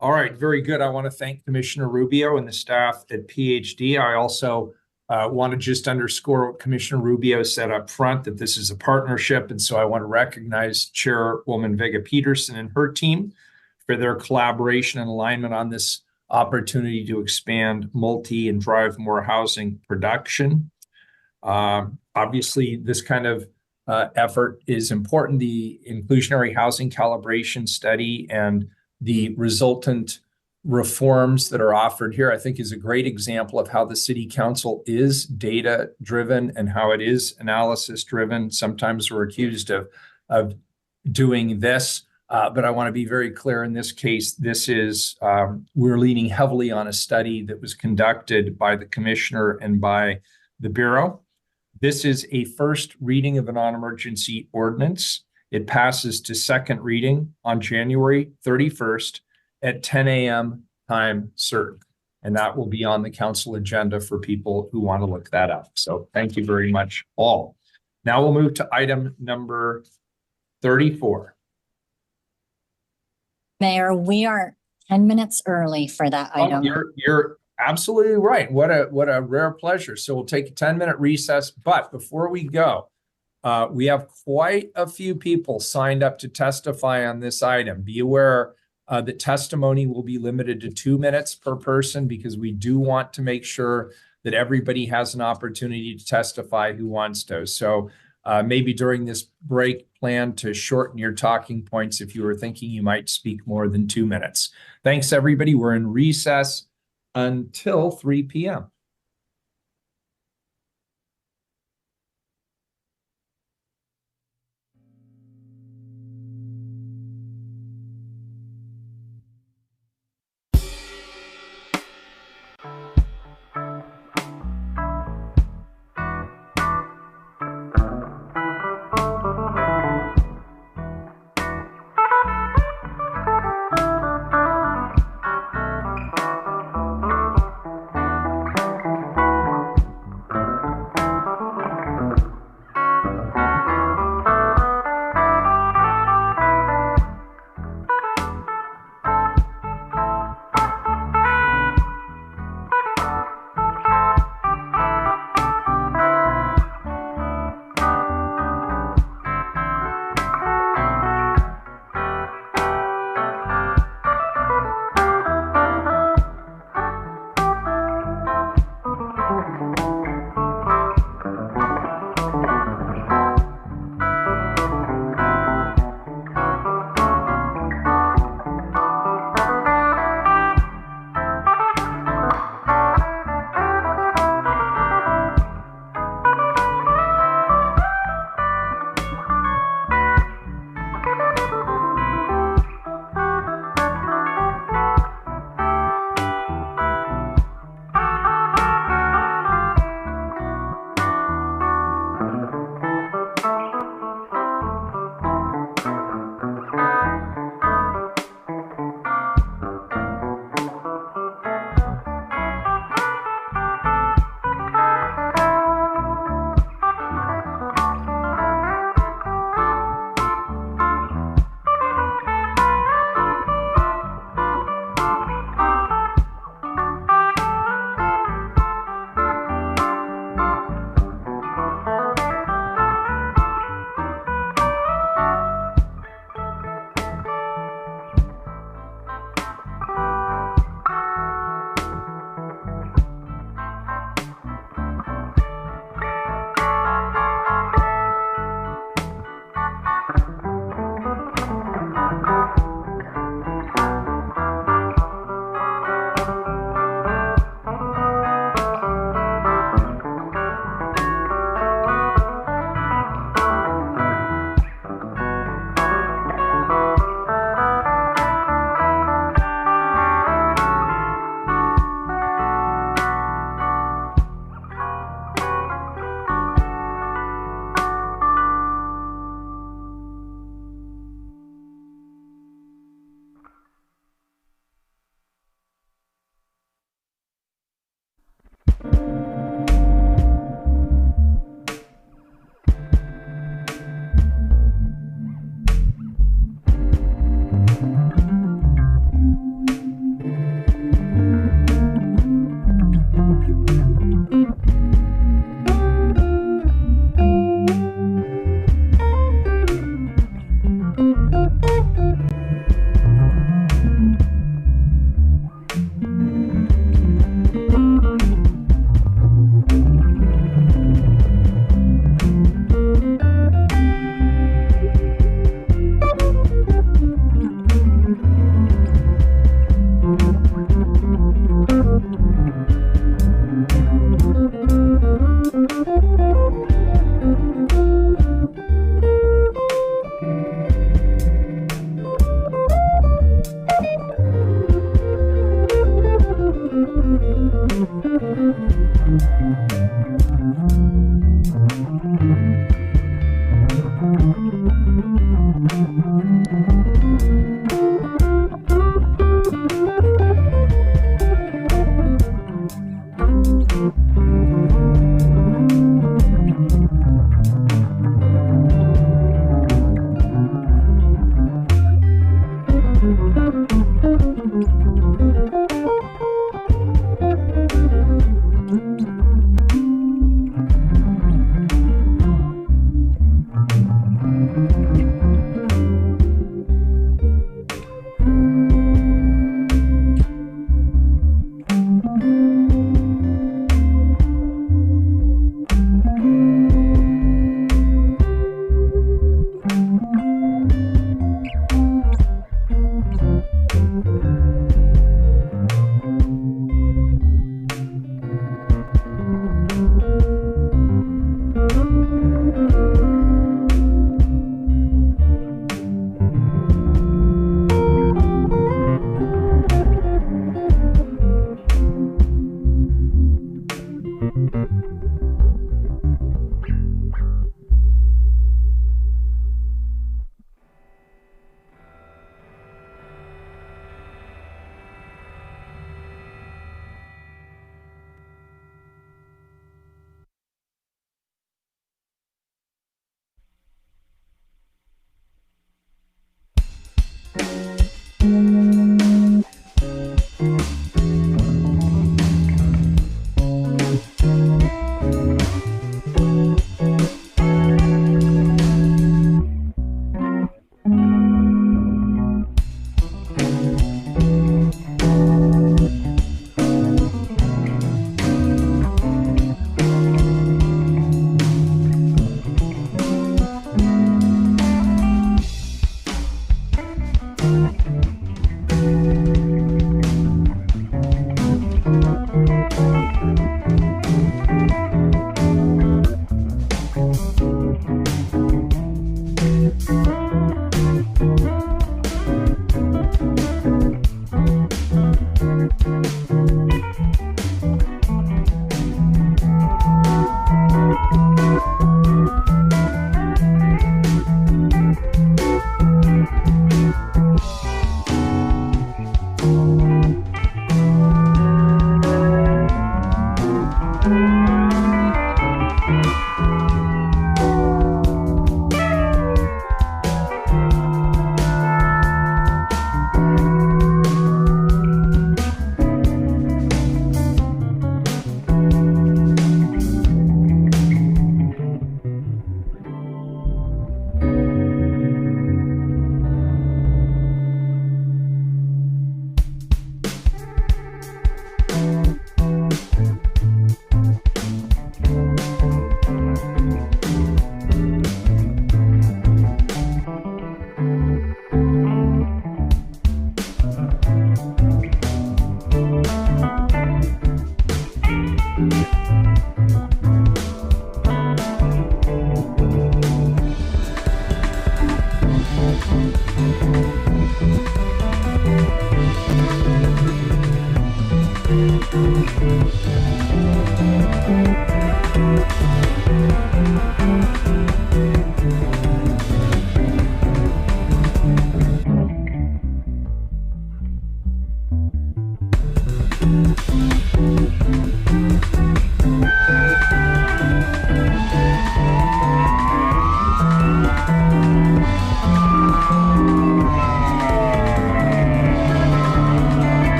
All right, very good. I want to thank Commissioner Rubio and the staff at PhD. I also want to just underscore what Commissioner Rubio said up front, that this is a partnership. And so I want to recognize Chairwoman Vega Peterson and her team for their collaboration and alignment on this opportunity to expand multi and drive more housing production. Obviously, this kind of effort is important. The inclusionary housing calibration study and the resultant reforms that are offered here, I think, is a great example of how the city council is data driven and how it is analysis driven. Sometimes we're accused of doing this, but I want to be very clear in this case. This is, we're leaning heavily on a study that was conducted by the commissioner and by the Bureau. This is a first reading of a non-emergency ordinance. It passes to second reading on January 31st. at 10 a.m. time certain. And that will be on the council agenda for people who want to look that up. So thank you very much all. Now we'll move to item number 34. Mayor, we are 10 minutes early for that Oh, item. you're absolutely right. What a rare pleasure. So we'll take a 10-minute recess. But before we go, we have quite a few people signed up to testify on this item. Be aware that testimony will be limited to 2 minutes per person because we do want to make sure that everybody has an opportunity to testify who wants to. So maybe during this break, plan to shorten your talking points if you were thinking you might speak more than 2 minutes. Thanks, everybody. We're in recess until 3 p.m.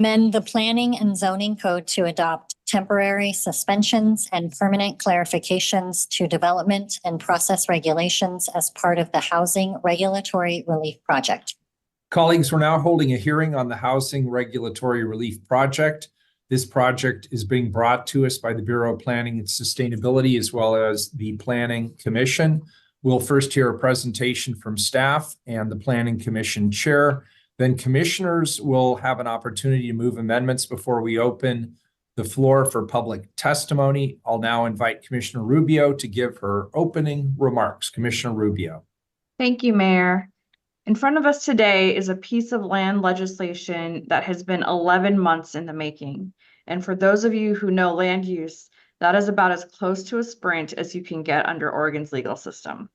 Amend the planning and zoning code to adopt temporary suspensions and permanent clarifications to development and process regulations as part of the Housing Regulatory Relief Project. Colleagues, we're now holding a hearing on the Housing Regulatory Relief Project. This project is being brought to us by the Bureau of Planning and Sustainability as well as the Planning Commission. We'll first hear a presentation from staff and the Planning Commission Chair. Then commissioners will have an opportunity to move amendments before we open the floor for public testimony. I'll now invite Commissioner Rubio to give her opening remarks. Commissioner Rubio. Thank you, Mayor. In front of us today is a piece of land legislation that has been 11 months in the making. And for those of you who know land use, that is about as close to a sprint as you can get under Oregon's legal system.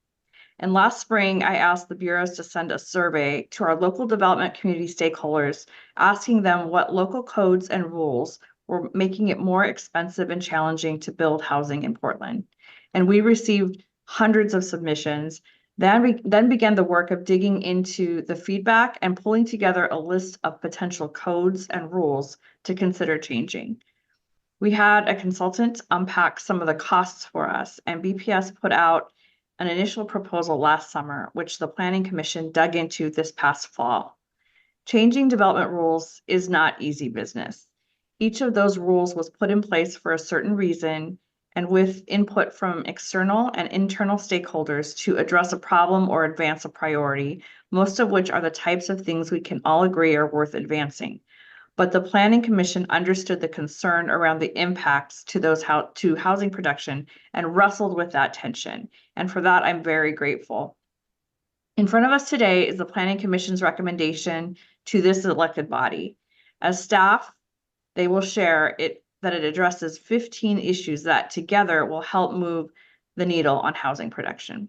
And last spring, I asked the bureaus to send a survey to our local development community stakeholders, asking them what local codes and rules were making it more expensive and challenging to build housing in Portland. And we received hundreds of submissions. Then began the work of digging into the feedback and pulling together a list of potential codes and rules to consider changing. We had a consultant unpack some of the costs for us, and BPS put out an initial proposal last summer, which the Planning Commission dug into this past fall. Changing development rules is not easy business. Each of those rules was put in place for a certain reason and with input from external and internal stakeholders to address a problem or advance a priority, most of which are the types of things we can all agree are worth advancing. but the Planning Commission understood the concern around the impacts to those to housing production and wrestled with that tension. And for that, I'm very grateful. In front of us today is the Planning Commission's recommendation to this elected body. As staff, they will share that it addresses 15 issues that together will help move the needle on housing production.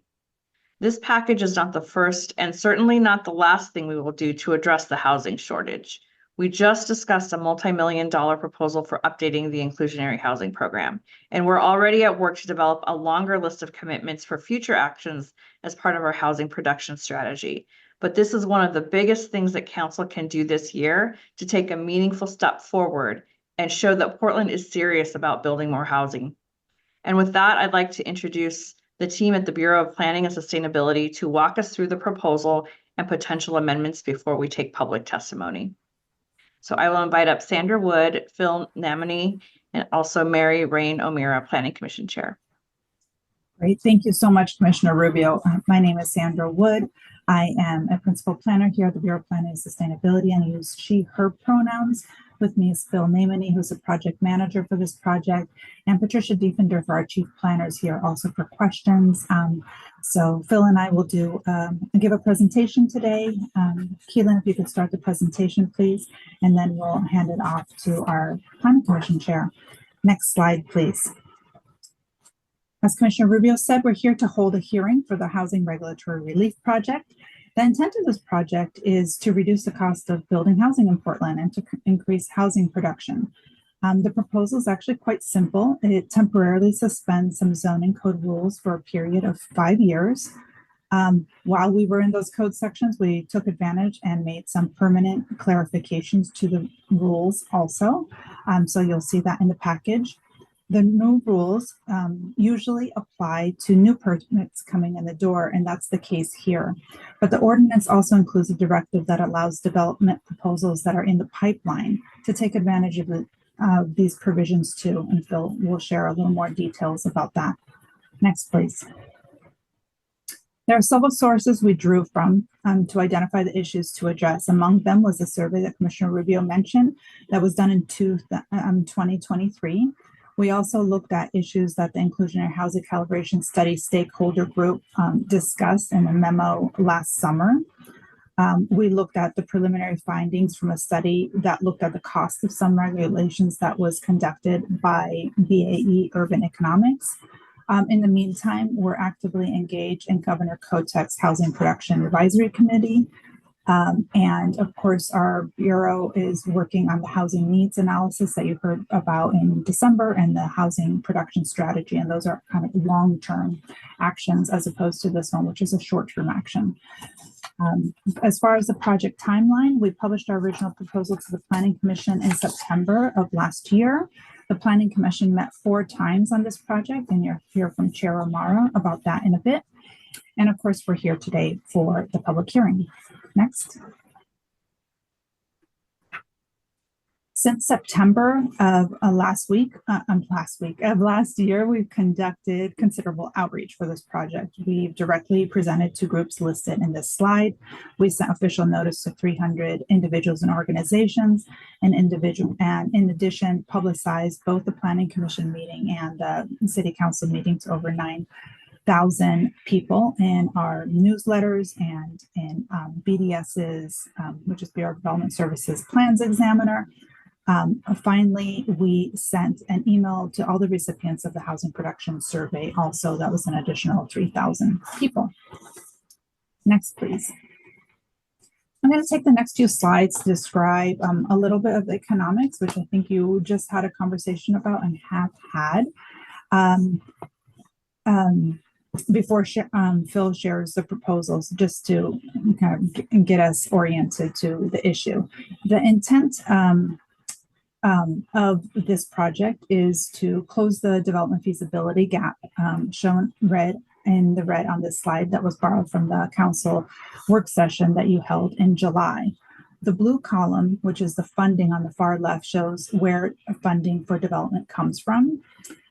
This package is not the first and certainly not the last thing we will do to address the housing shortage. We just discussed a multi-million-dollar proposal for updating the inclusionary housing program, and we're already at work to develop a longer list of commitments for future actions as part of our housing production strategy. But this is one of the biggest things that council can do this year to take a meaningful step forward and show that Portland is serious about building more housing. And with that, I'd like to introduce the team at the Bureau of Planning and Sustainability to walk us through the proposal and potential amendments before we take public testimony. So I will invite up Sandra Wood, Phil Namany, and also Mary Rain O'Meara, Planning Commission Chair. Great. Thank you so much, Commissioner Rubio. My name is Sandra Wood. I am a principal planner here at the Bureau of Planning and Sustainability, and I use she, her pronouns. With me is Phil Namany, who's a project manager for this project, and Patricia Diefender for our chief planners here also for questions. So Phil and I will give a presentation today. Keelan, if you could start the presentation, please, and then we'll hand it off to our Planning Commission Chair. Next slide, please. As Commissioner Rubio said, we're here to hold a hearing for the Housing Regulatory Relief Project. The intent of this project is to reduce the cost of building housing in Portland and to increase housing production. The proposal is actually quite simple. It temporarily suspends some zoning code rules for a period of 5 years. While we were in those code sections, we took advantage and made some permanent clarifications to the rules also. So you'll see that in the package. The new rules usually apply to new permits coming in the door, and that's the case here. But the ordinance also includes a directive that allows development proposals that are in the pipeline to take advantage of these provisions too. And Phil will share a little more details about that. Next, please. There are several sources we drew from to identify the issues to address. Among them was a survey that Commissioner Rubio mentioned that was done in 2023. We also looked at issues that the Inclusionary Housing Calibration Study Stakeholder Group discussed in a memo last summer. We looked at the preliminary findings from a study that looked at the cost of some regulations that was conducted by BAE Urban Economics. In the meantime, we're actively engaged in Governor Kotek's Housing Production Advisory Committee. And of course, our Bureau is working on the housing needs analysis that you heard about in December and the housing production strategy. And those are kind of long-term actions as opposed to this one, which is a short-term action. As far as the project timeline, we published our original proposal to the Planning Commission in September of last year. The Planning Commission met 4 times on this project, and you'll hear from Chair O'Mara about that in a bit. And of course, we're here today for the public hearing. Next. Since September of last year, we've conducted considerable outreach for this project. We've directly presented to groups listed in this slide. We sent official notice to 300 individuals and organizations, and in addition, publicized both the Planning Commission meeting and the City Council meeting to over 9,000 people in our newsletters and in BDS's, which is Bureau of Development Services Plans Examiner. Finally, we sent an email to all the recipients of the Housing Production Survey. Also, that was an additional 3,000 people. Next, please. I'm going to take the next few slides to describe a little bit of the economics, which I think you just had a conversation about and have had. Before Phil shares the proposals, just to kind of get us oriented to the issue. The intent of this project is to close the development feasibility gap shown in the red on this slide that was borrowed from the council work session that you held in July. The blue column, which is the funding on the far left, shows where funding for development comes from.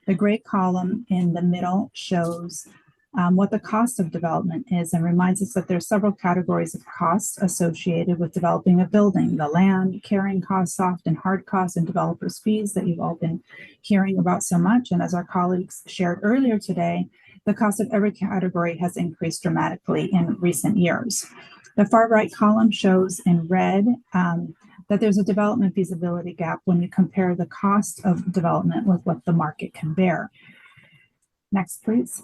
The gray column in the middle shows what the cost of development is, and reminds us that there are several categories of costs associated with developing a building: the land, carrying costs, soft and hard costs, and developers' fees that you've all been hearing about so much. And as our colleagues shared earlier today, the cost of every category has increased dramatically in recent years. The far right column shows in red that there's a development feasibility gap when you compare the cost of development with what the market can bear. Next, please.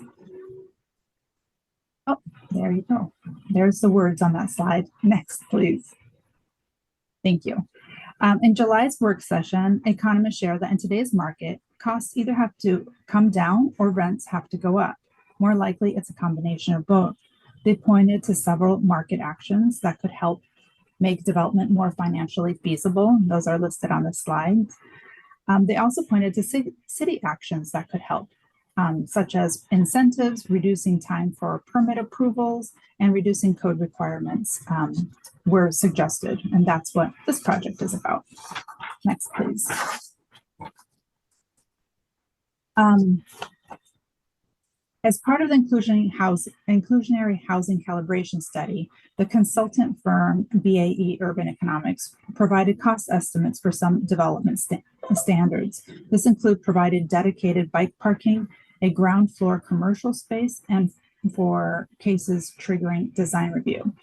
Oh, there you go. There's the words on that slide. Next, please. Thank you. In July's work session, economists share that in today's market, costs either have to come down or rents have to go up. More likely, it's a combination of both. They pointed to several market actions that could help make development more financially feasible. Those are listed on the slide. They also pointed to city actions that could help, such as incentives, reducing time for permit approvals, and reducing code requirements were suggested. And that's what this project is about. Next, please. As part of the inclusionary housing calibration study, the consultant firm BAE Urban Economics provided cost estimates for some development standards. This include provided dedicated bike parking, a ground floor commercial space, and for cases triggering design review.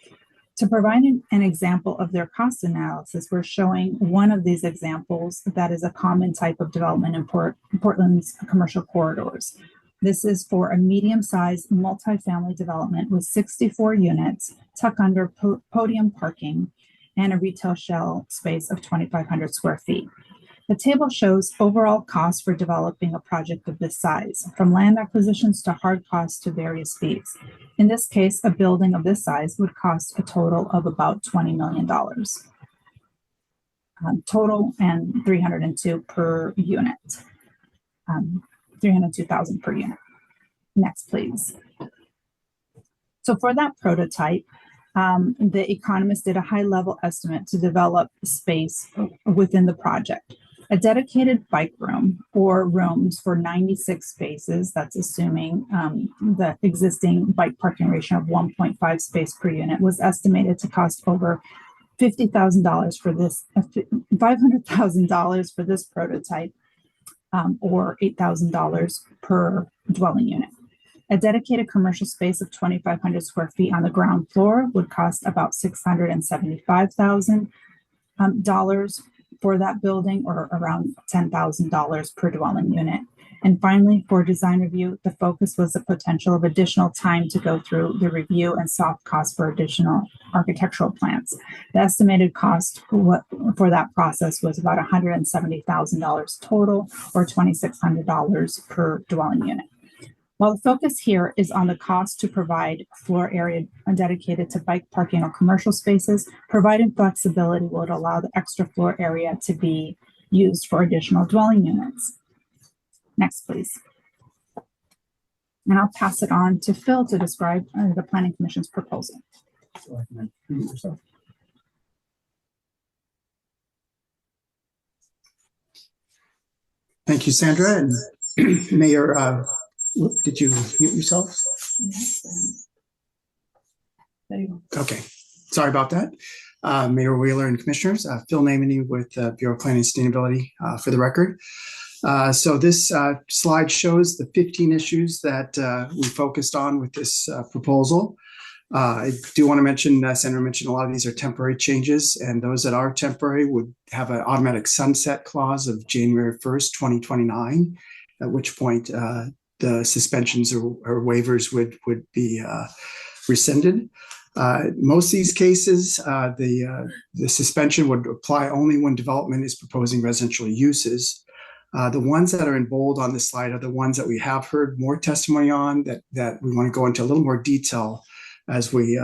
To provide an example of their cost analysis, we're showing one of these examples that is a common type of development in Portland's commercial corridors. This is for a medium-sized multifamily development with 64 units, tucked under podium parking, and a retail shell space of 2,500 square feet. The table shows overall costs for developing a project of this size, from land acquisitions to hard costs to various fees. In this case, a building of this size would cost a total of about $20 million. Total, and 302 per unit. 302,000 per unit. Next, please. So for that prototype, the economist did a high-level estimate to develop space within the project. A dedicated bike room or rooms for 96 spaces, that's assuming the existing bike parking ratio of 1.5 space per unit, was estimated to cost over $50,000 for this, $500,000 for this prototype, or $8,000 per dwelling unit. A dedicated commercial space of 2,500 square feet on the ground floor would cost about $675,000 for that building, or around $10,000 per dwelling unit. And finally, for design review, the focus was the potential of additional time to go through the review and soft costs for additional architectural plans. The estimated cost for that process was about $170,000 total, or $2,600 per dwelling unit. While the focus here is on the cost to provide floor area dedicated to bike parking or commercial spaces, providing flexibility would allow the extra floor area to be used for additional dwelling units. Next, please. And I'll pass it on to Phil to describe the Planning Commission's proposal. Thank you, Sandra. And Mayor, did you mute yourself? There you go. Okay, sorry about that. Mayor Wheeler and Commissioners, Phil Namany with Bureau of Planning and Sustainability for the record. So this slide shows the 15 issues that we focused on with this proposal. I do want to mention, Sandra mentioned, a lot of these are temporary changes, and those that are temporary would have an automatic sunset clause of January 1st, 2029, at which point the suspensions or waivers would be rescinded. Most of these cases, the suspension would apply only when development is proposing residential uses. The ones that are in bold on this slide are the ones that we have heard more testimony on, that we want to go into a little more detail as we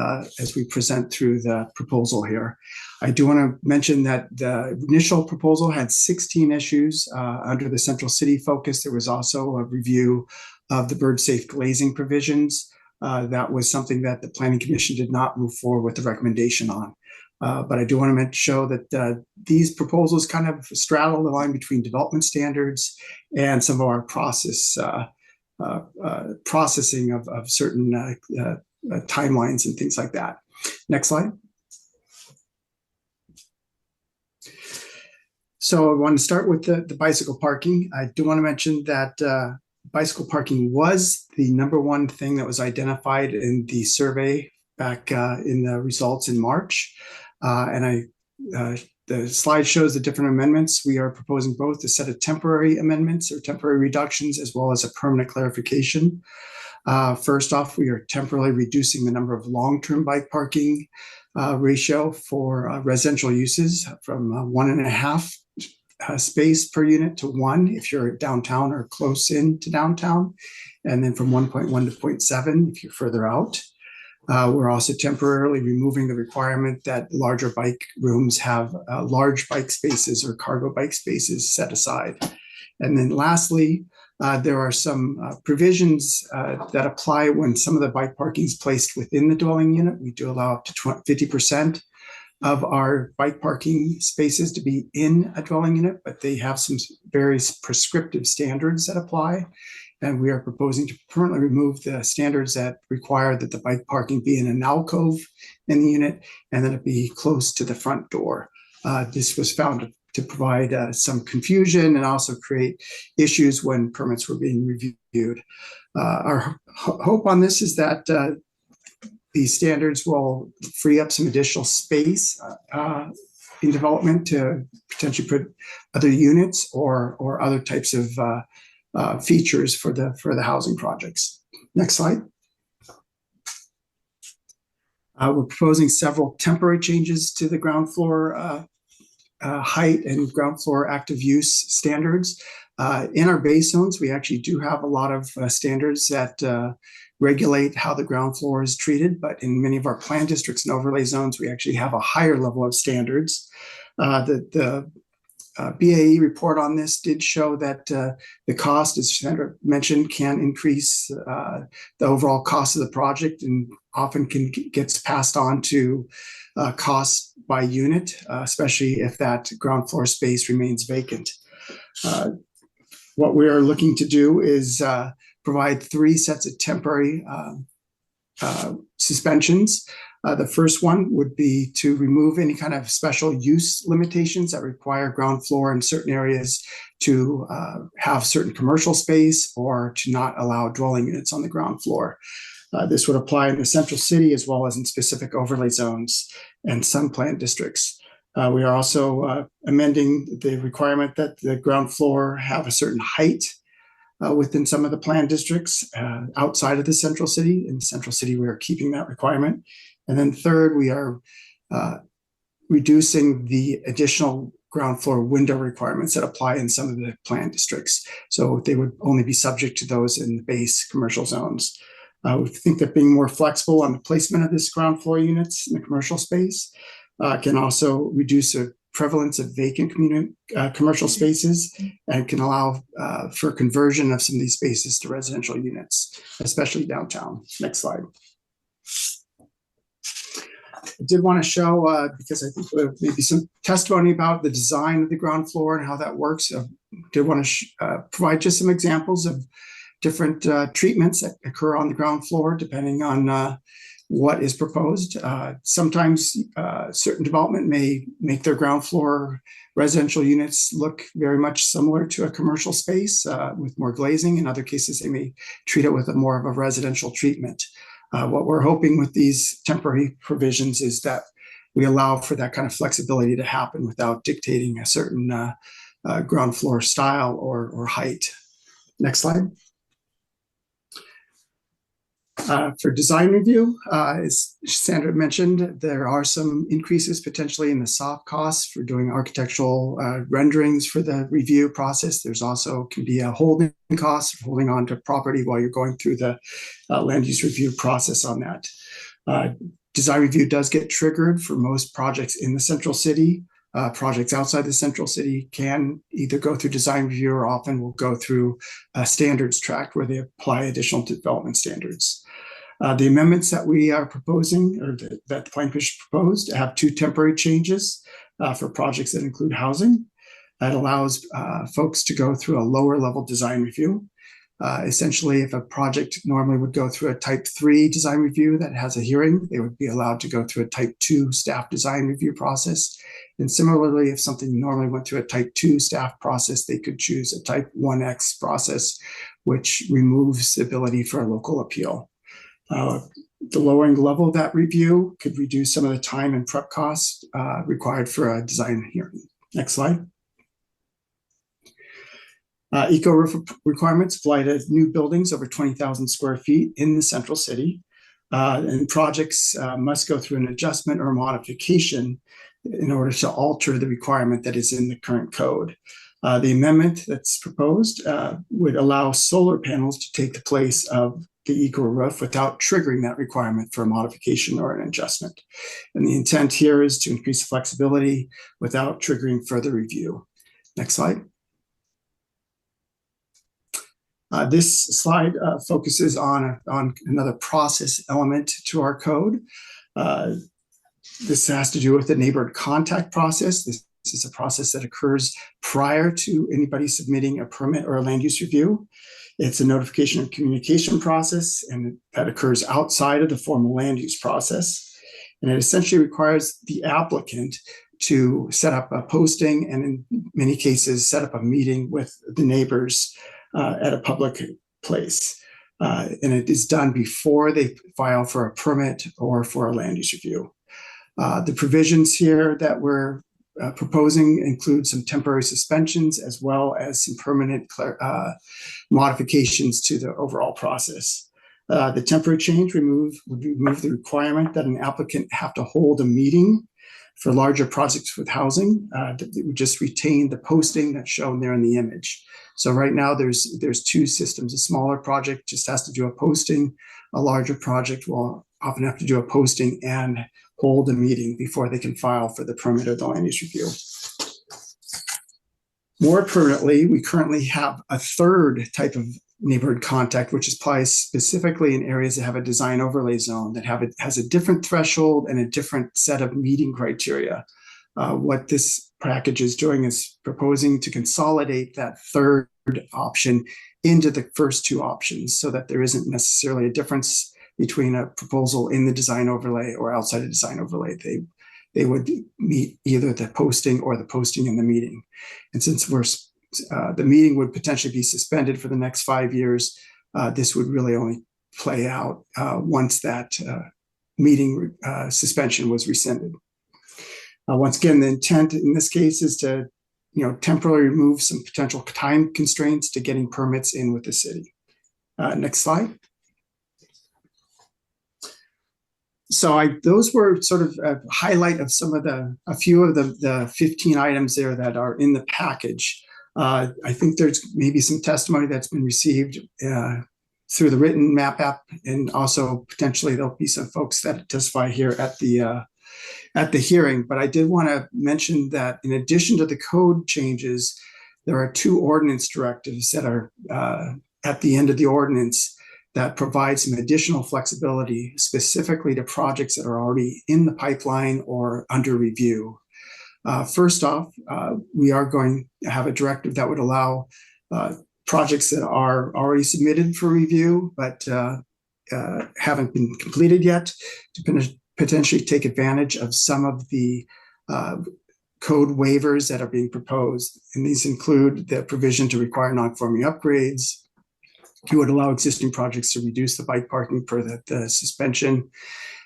present through the proposal here. I do want to mention that the initial proposal had 16 issues under the Central City focus. There was also a review of the bird safe glazing provisions. That was something that the Planning Commission did not move forward with the recommendation on. But I do want to show that these proposals kind of straddle the line between development standards and some of our process processing of certain timelines and things like that. Next slide. So I want to start with the bicycle parking. I do want to mention that bicycle parking was the #1 thing that was identified in the survey back in the results in March. The slide shows the different amendments. We are proposing both a set of temporary amendments or temporary reductions as well as a permanent clarification. First off, we are temporarily reducing the number of long-term bike parking ratio for residential uses from 1.5 space per unit to 1 if you're downtown or close in to downtown, and then from 1.1 to 0.7 if you're further out. We're also temporarily removing the requirement that larger bike rooms have large bike spaces or cargo bike spaces set aside. And then lastly, there are some provisions that apply when some of the bike parking is placed within the dwelling unit. We do allow up to 50% of our bike parking spaces to be in a dwelling unit, but they have some very prescriptive standards that apply. And we are proposing to permanently remove the standards that require that the bike parking be in an alcove in the unit and that it be close to the front door. This was found to provide some confusion and also create issues when permits were being reviewed. Our hope on this is that these standards will free up some additional space in development to potentially put other units or other types of features for the housing projects. Next slide. We're proposing several temporary changes to the ground floor height and ground floor active use standards. In our base zones, we actually do have a lot of standards that regulate how the ground floor is treated, but in many of our plan districts and overlay zones, we actually have a higher level of standards. The BAE report on this did show that the cost, as Sandra mentioned, can increase the overall cost of the project and often gets passed on to costs by unit, especially if that ground floor space remains vacant. What we are looking to do is provide 3 sets of temporary suspensions. The first one would be to remove any kind of special use limitations that require ground floor in certain areas to have certain commercial space or to not allow dwelling units on the ground floor. This would apply in the central city as well as in specific overlay zones and some plan districts. We are also amending the requirement that the ground floor have a certain height within some of the plan districts outside of the central city. In the central city, we are keeping that requirement. And then third, we are reducing the additional ground floor window requirements that apply in some of the plan districts. So they would only be subject to those in the base commercial zones. We think that being more flexible on the placement of this ground floor units in the commercial space can also reduce the prevalence of vacant commercial spaces and can allow for conversion of some of these spaces to residential units, especially downtown. Next slide. I did want to show, because I think there may be some testimony about the design of the ground floor and how that works. I did want to provide just some examples of different treatments that occur on the ground floor depending on what is proposed. Sometimes certain development may make their ground floor residential units look very much similar to a commercial space with more glazing. In other cases, they may treat it with more of a residential treatment. What we're hoping with these temporary provisions is that we allow for that kind of flexibility to happen without dictating a certain ground floor style or height. Next slide. For design review, as Sandra mentioned, there are some increases potentially in the soft costs for doing architectural renderings for the review process. There's also can be a holding cost of holding on to property while you're going through the land use review process on that. Design review does get triggered for most projects in the central city. Projects outside the central city can either go through design review or often will go through a standards track where they apply additional development standards. The amendments that we are proposing, or that the Plan Commission proposed, have 2 temporary changes for projects that include housing. That allows folks to go through a lower level design review. Essentially, if a project normally would go through a type 3 design review that has a hearing, they would be allowed to go through a type 2 staff design review process. And similarly, if something normally went through a type 2 staff process, they could choose a type 1X process, which removes the ability for a local appeal. The lowering level of that review could reduce some of the time and prep costs required for a design hearing. Next slide. Eco roof requirements apply to new buildings over 20,000 square feet in the central city. And projects must go through an adjustment or modification in order to alter the requirement that is in the current code. The amendment that's proposed would allow solar panels to take the place of the eco roof without triggering that requirement for a modification or an adjustment. And the intent here is to increase flexibility without triggering further review. Next slide. This slide focuses on another process element to our code. This has to do with the neighborhood contact process. This is a process that occurs prior to anybody submitting a permit or a land use review. It's a notification and communication process, and that occurs outside of the formal land use process. And it essentially requires the applicant to set up a posting and in many cases set up a meeting with the neighbors at a public place. And it is done before they file for a permit or for a land use review. The provisions here that we're proposing include some temporary suspensions as well as some permanent modifications to the overall process. The temporary change would remove the requirement that an applicant have to hold a meeting for larger projects with housing. It would just retain the posting that's shown there in the image. So right now there's two systems. A smaller project just has to do a posting. A larger project will often have to do a posting and hold a meeting before they can file for the permit or the land use review. More permanently, we currently have a third type of neighborhood contact, which applies specifically in areas that have a design overlay zone that has a different threshold and a different set of meeting criteria. What this package is doing is proposing to consolidate that third option into the first two options so that there isn't necessarily a difference between a proposal in the design overlay or outside of design overlay. They would meet either the posting or the posting in the meeting. And since the meeting would potentially be suspended for the next 5 years, this would really only play out once that meeting suspension was rescinded. Once again, the intent in this case is to temporarily remove some potential time constraints to getting permits in with the city. Next slide. So those were sort of a highlight of a few of the 15 items there that are in the package. I think there's maybe some testimony that's been received through the written map app, and also potentially there'll be some folks that testify here at the hearing. But I did want to mention that in addition to the code changes, there are two ordinance directives that are at the end of the ordinance that provide some additional flexibility specifically to projects that are already in the pipeline or under review. First off, we are going to have a directive that would allow projects that are already submitted for review but haven't been completed yet to potentially take advantage of some of the code waivers that are being proposed. And these include the provision to require non-conforming upgrades. It would allow existing projects to reduce the bike parking per the suspension.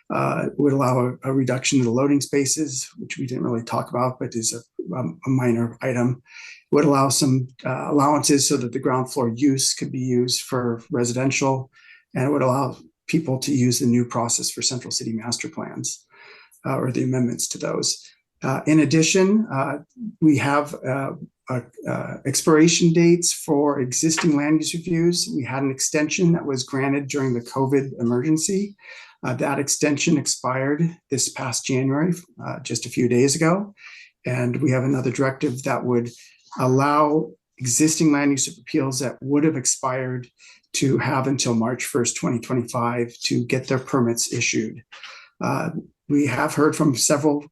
It would allow a reduction in the loading spaces, which we didn't really talk about, but is a minor item. It would allow some allowances so that the ground floor use could be used for residential, and it would allow people to use the new process for central city master plans or the amendments to those. In addition, we have expiration dates for existing land use reviews. We had an extension that was granted during the COVID emergency. That extension expired this past January, just a few days ago. And we have another directive that would allow existing land use appeals that would have expired to have until March 1st, 2025 to get their permits issued. We have heard from several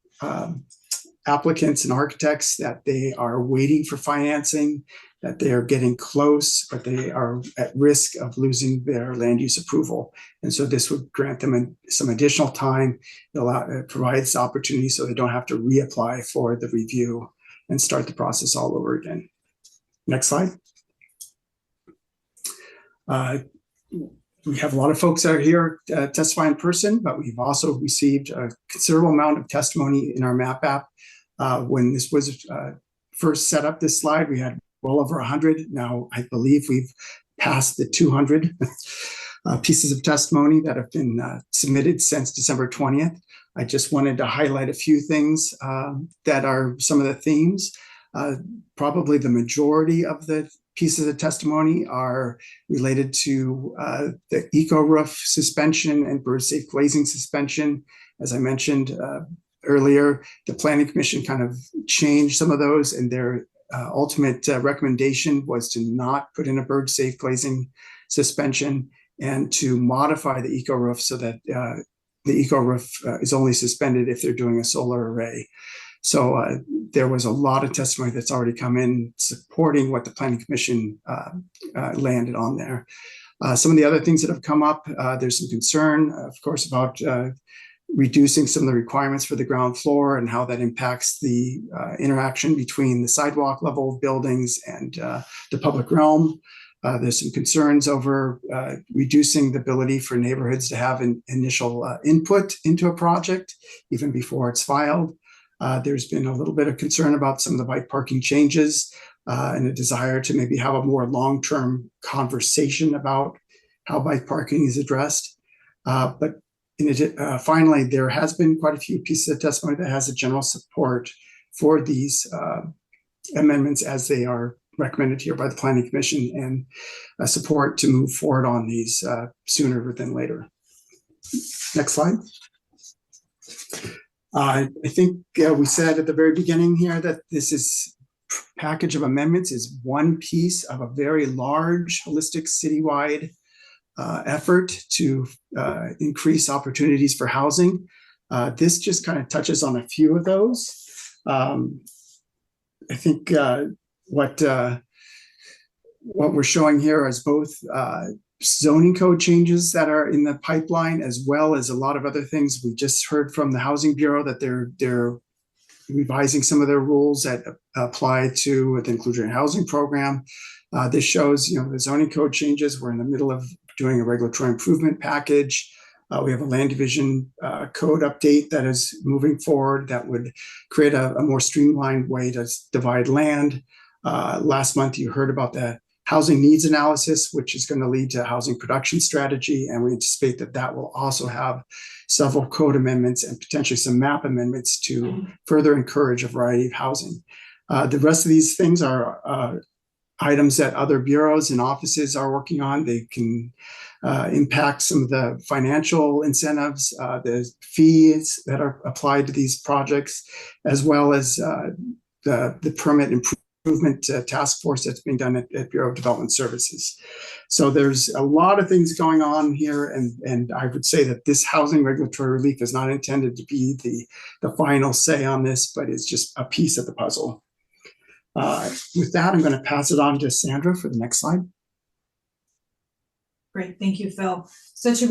applicants and architects that they are waiting for financing that they are getting close, but they are at risk of losing their land use approval. And so this would grant them some additional time. It provides opportunity so they don't have to reapply for the review and start the process all over again. Next slide. We have a lot of folks that are here testify in person, but we've also received a considerable amount of testimony in our map app. When this was first set up, this slide, we had well over 100. Now, I believe we've passed the 200 pieces of testimony that have been submitted since December 20th. I just wanted to highlight a few things that are some of the themes. Probably the majority of the pieces of testimony are related to the eco-roof suspension and bird safe glazing suspension. As I mentioned earlier, the Planning Commission kind of changed some of those, and their ultimate recommendation was to not put in a bird safe glazing suspension and to modify the eco-roof so that the eco-roof is only suspended if they're doing a solar array. So there was a lot of testimony that's already come in supporting what the Planning Commission landed on there. Some of the other things that have come up, there's some concern, of course, about reducing some of the requirements for the ground floor and how that impacts the interaction between the sidewalk level of buildings and the public realm. There's some concerns over reducing the ability for neighborhoods to have an initial input into a project even before it's filed. There's been a little bit of concern about some of the bike parking changes and a desire to maybe have a more long-term conversation about how bike parking is addressed. But finally, there has been quite a few pieces of testimony that has a general support for these amendments as they are recommended here by the Planning Commission, and support to move forward on these sooner than later. Next slide. I think we said at the very beginning here that this package of amendments is one piece of a very large, holistic, citywide effort to increase opportunities for housing. This just kind of touches on a few of those. I think what we're showing here is both zoning code changes that are in the pipeline, as well as a lot of other things. We just heard from the Housing Bureau that they're revising some of their rules that apply to the inclusionary housing program. This shows, the zoning code changes. We're in the middle of doing a regulatory improvement package. We have a land division code update that is moving forward that would create a more streamlined way to divide land. Last month, you heard about the housing needs analysis, which is going to lead to a housing production strategy. And we anticipate that that will also have several code amendments and potentially some map amendments to further encourage a variety of housing. The rest of these things are items that other bureaus and offices are working on. They can impact some of the financial incentives, the fees that are applied to these projects, as well as the permit improvement task force that's being done at Bureau of Development Services. So there's a lot of things going on here, and I would say that this housing regulatory relief is not intended to be the final say on this, but it's just a piece of the puzzle. With that, I'm going to pass it on to Sandra for the next slide. Great, thank you, Phil. So to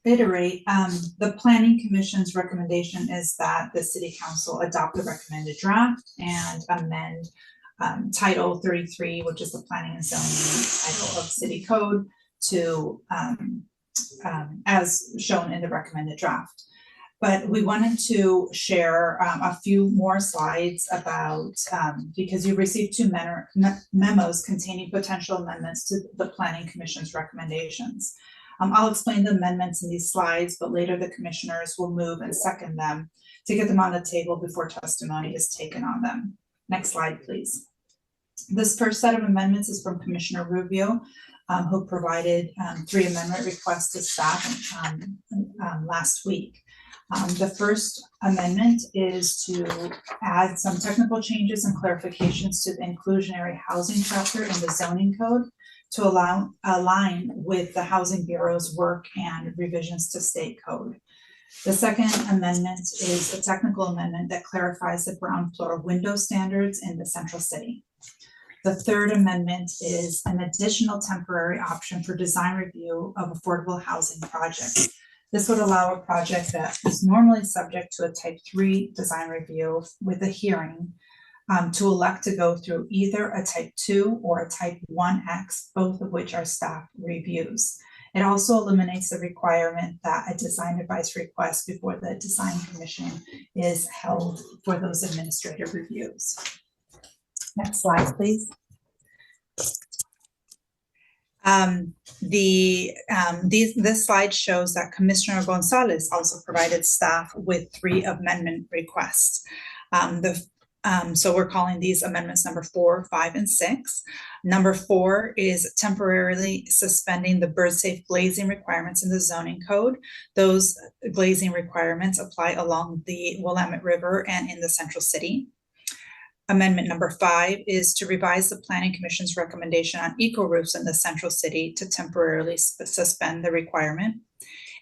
reiterate, the Planning Commission's recommendation is that the City Council adopt the recommended draft and amend Title 33, which is the Planning and Zoning title of City Code, to as shown in the recommended draft. But we wanted to share a few more slides about, because you received two memos containing potential amendments to the Planning Commission's recommendations. I'll explain the amendments in these slides, but later the commissioners will move and second them to get them on the table before testimony is taken on them. Next slide, please. This first set of amendments is from Commissioner Rubio, who provided 3 amendment requests to staff last week. The first amendment is to add some technical changes and clarifications to the inclusionary housing chapter in the zoning code to align with the Housing Bureau's work and revisions to state code. The second amendment is a technical amendment that clarifies the ground floor window standards in the central city. The third amendment is an additional temporary option for design review of affordable housing projects. This would allow a project that is normally subject to a type 3 design review with a hearing to elect to go through either a type 2 or a type 1X, both of which are staff reviews. It also eliminates the requirement that a design advice request before the design commission is held for those administrative reviews. Next slide, please. This slide shows that Commissioner Gonzalez also provided staff with 3 amendment requests. So we're calling these amendments number 4, 5, and 6. Number 4 is temporarily suspending the bird safe glazing requirements in the zoning code. Those glazing requirements apply along the Willamette River and in the central city. Amendment number 5 is to revise the Planning Commission's recommendation on eco roofs in the central city to temporarily suspend the requirement.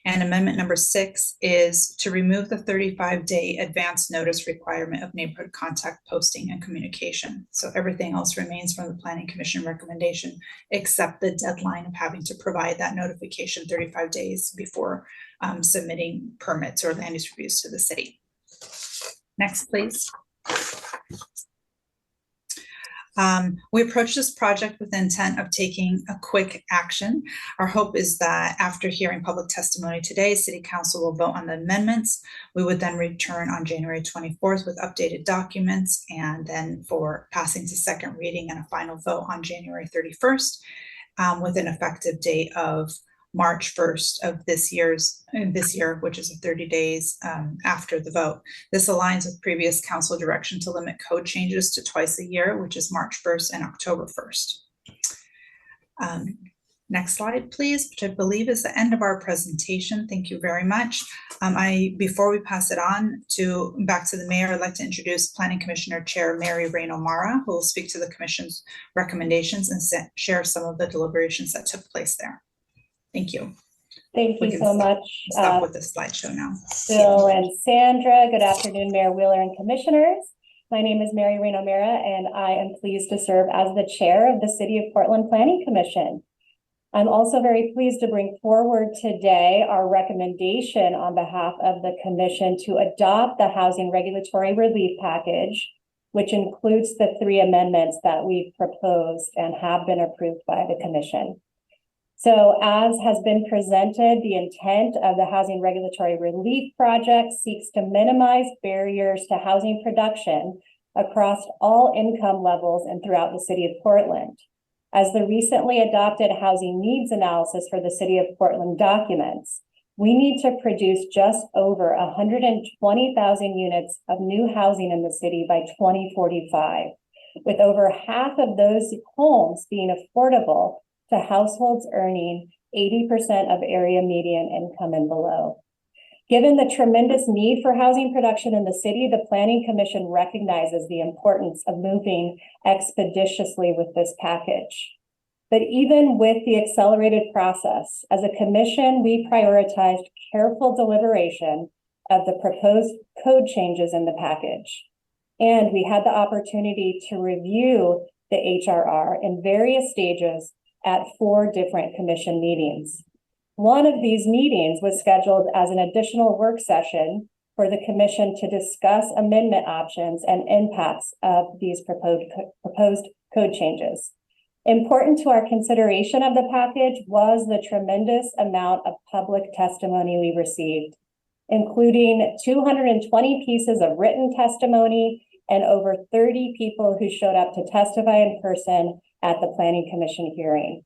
And amendment number 6 is to remove the 35-day advance notice requirement of neighborhood contact posting and communication. So everything else remains from the Planning Commission recommendation, except the deadline of having to provide that notification 35 days before submitting permits or land use reviews to the city. Next, please. We approach this project with the intent of taking a quick action. Our hope is that after hearing public testimony today, City Council will vote on the amendments. We would then return on January 24th with updated documents, and then for passing to second reading and a final vote on January 31st with an effective date of March 1st of this year, which is 30 days after the vote. This aligns with previous council direction to limit code changes to twice a year, which is March 1st and October 1st. Next slide, please, which I believe is the end of our presentation. Thank you very much. Before we pass it on back to the mayor, I'd like to introduce Planning Commissioner Chair Mary Reyno Mara, who will speak to the commission's recommendations and share some of the deliberations that took place there. Thank you. Thank you so much. Stop with the slideshow now. Bill and Sandra, good afternoon, Mayor Wheeler and commissioners. My name is Mary Reyno Mara, and I am pleased to serve as the chair of the City of Portland Planning Commission. I'm also very pleased to bring forward today our recommendation on behalf of the commission to adopt the Housing Regulatory Relief Package, which includes the 3 amendments that we've proposed and have been approved by the commission. So as has been presented, the intent of the Housing Regulatory Relief Project seeks to minimize barriers to housing production across all income levels and throughout the city of Portland. As the recently adopted housing needs analysis for the city of Portland documents, we need to produce just over 120,000 units of new housing in the city by 2045, with over half of those homes being affordable to households earning 80% of area median income and below. Given the tremendous need for housing production in the city, the Planning Commission recognizes the importance of moving expeditiously with this package. But even with the accelerated process, as a commission, we prioritized careful deliberation of the proposed code changes in the package. And we had the opportunity to review the HRR in various stages at 4 different commission meetings. One of these meetings was scheduled as an additional work session for the commission to discuss amendment options and impacts of these proposed code changes. Important to our consideration of the package was the tremendous amount of public testimony we received, including 220 pieces of written testimony and over 30 people who showed up to testify in person at the Planning Commission hearing.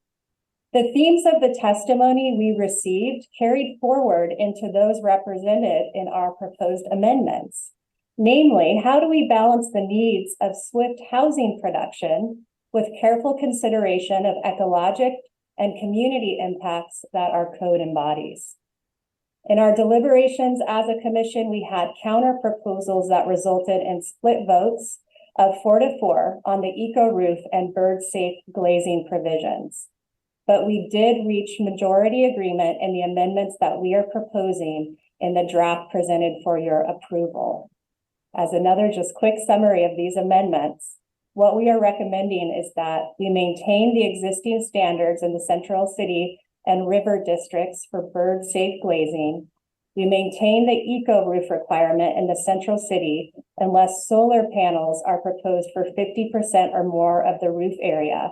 The themes of the testimony we received carried forward into those represented in our proposed amendments. Namely, how do we balance the needs of swift housing production with careful consideration of ecologic and community impacts that our code embodies? In our deliberations as a commission, we had counter proposals that resulted in split votes of 4-4 on the eco roof and bird safe glazing provisions. But we did reach majority agreement in the amendments that we are proposing in the draft presented for your approval. As another just quick summary of these amendments, what we are recommending is that we maintain the existing standards in the central city and river districts for bird safe glazing. We maintain the eco roof requirement in the central city unless solar panels are proposed for 50% or more of the roof area.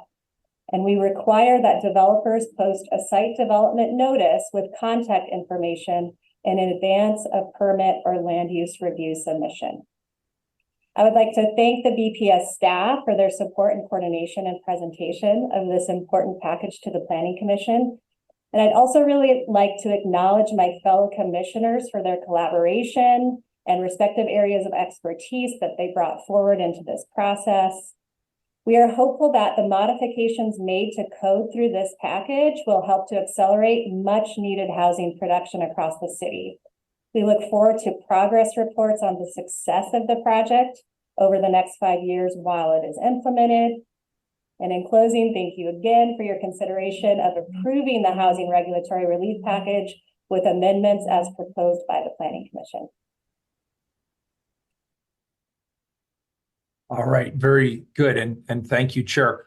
And we require that developers post a site development notice with contact information in advance of permit or land use review submission. I would like to thank the BPS staff for their support and coordination and presentation of this important package to the Planning Commission. And I'd also really like to acknowledge my fellow commissioners for their collaboration and respective areas of expertise that they brought forward into this process. We are hopeful that the modifications made to code through this package will help to accelerate much needed housing production across the city. We look forward to progress reports on the success of the project over the next 5 years while it is implemented. And in closing, thank you again for your consideration of approving the housing regulatory relief package with amendments as proposed by the Planning Commission. All right, very good. And thank you, Chair.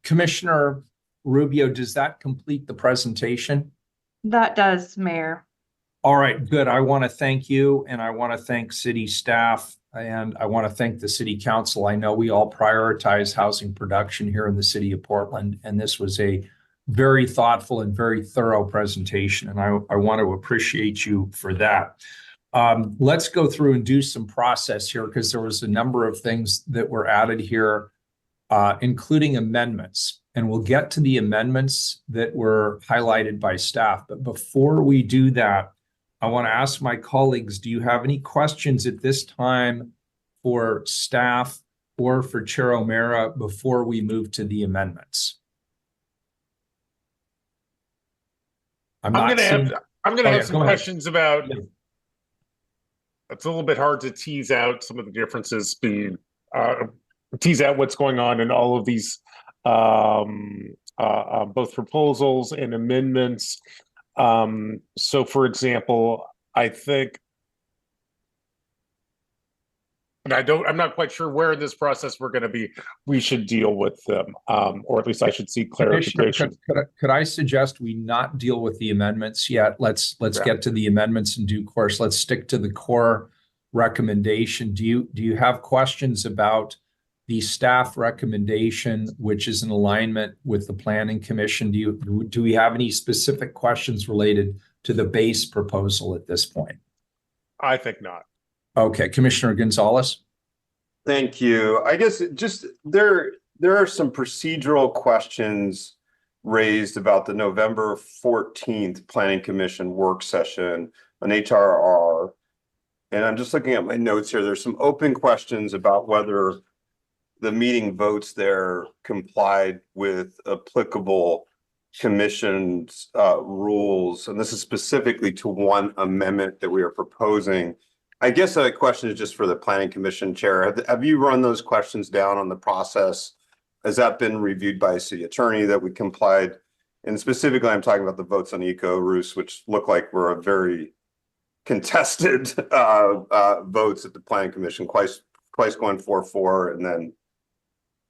Commissioner Rubio, does that complete the presentation? That does, Mayor. All right, good. I want to thank you, and I want to thank city staff, and I want to thank the city council. I know we all prioritize housing production here in the city of Portland, and this was a very thoughtful and very thorough presentation, and I want to appreciate you for that. Let's go through and do some process here because there was a number of things that were added here, including amendments. And we'll get to the amendments that were highlighted by staff. But before we do that, I want to ask my colleagues, do you have any questions at this time for staff or for Chair O'Meara before we move to the amendments? I'm going to have some questions about. Yeah. It's a little bit hard to tease out some of the differences, tease out what's going on in all of these, both proposals and amendments. So, for example, I think, and I'm not quite sure where in this process we should deal with them, or at least I should see clarification. Could I suggest we not deal with the amendments yet? Let's get to the amendments in due course. Let's stick to the core recommendation. Do you have questions about the staff recommendation, which is in alignment with the Planning Commission? Do we have any specific questions related to the base proposal at this point? I think not. Okay, Commissioner Gonzalez. Thank you. I guess just there are some procedural questions raised about the November 14th Planning Commission work session on HRR. And I'm just looking at my notes here. There's some open questions about whether the meeting votes there complied with applicable commission's rules. And this is specifically to one amendment that we are proposing. I guess the question is just for the Planning Commission Chair. Have you run those questions down on the process? Has that been reviewed by a city attorney that we complied? And specifically, I'm talking about the votes on eco roofs, which look like were a very contested votes at the Planning Commission, twice going 4-4, and then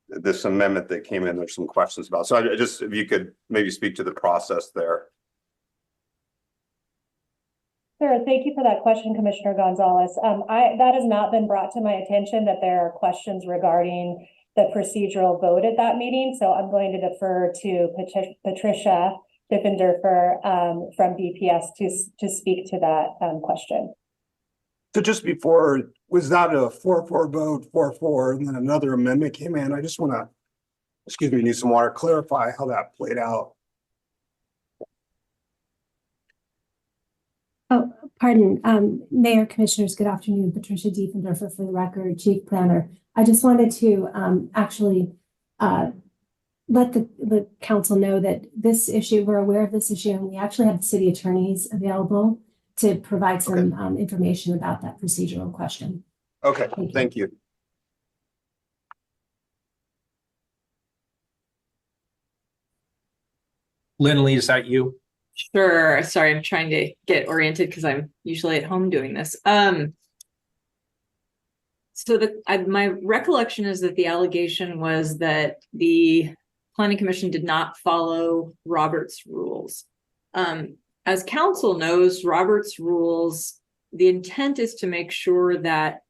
this amendment that came in, there's some questions about. So if you could maybe speak to the process there. Sure. Thank you for that question, Commissioner Gonzalez. That has not been brought to my attention that there are questions regarding the procedural vote at that meeting. So I'm going to defer to Patricia Diffenderfer from BPS to speak to that question. So just before, was that a 4-4 vote, 4-4, and then another amendment came in? I just want to, need some water, clarify how that played out. Oh, pardon. Mayor, Commissioners, good afternoon. Patricia Diffenderfer for the record, Chief Planner. I just wanted to actually let the council know that this issue, we're aware of this issue, and we actually have city attorneys available to provide some information about that procedural question. Okay, thank you. Lindley, is that you? Sure. Sorry, I'm trying to get oriented because I'm usually at home doing this. So my recollection is that the allegation was that the planning commission did not follow Robert's rules. As council knows, Robert's rules, the intent is to make sure that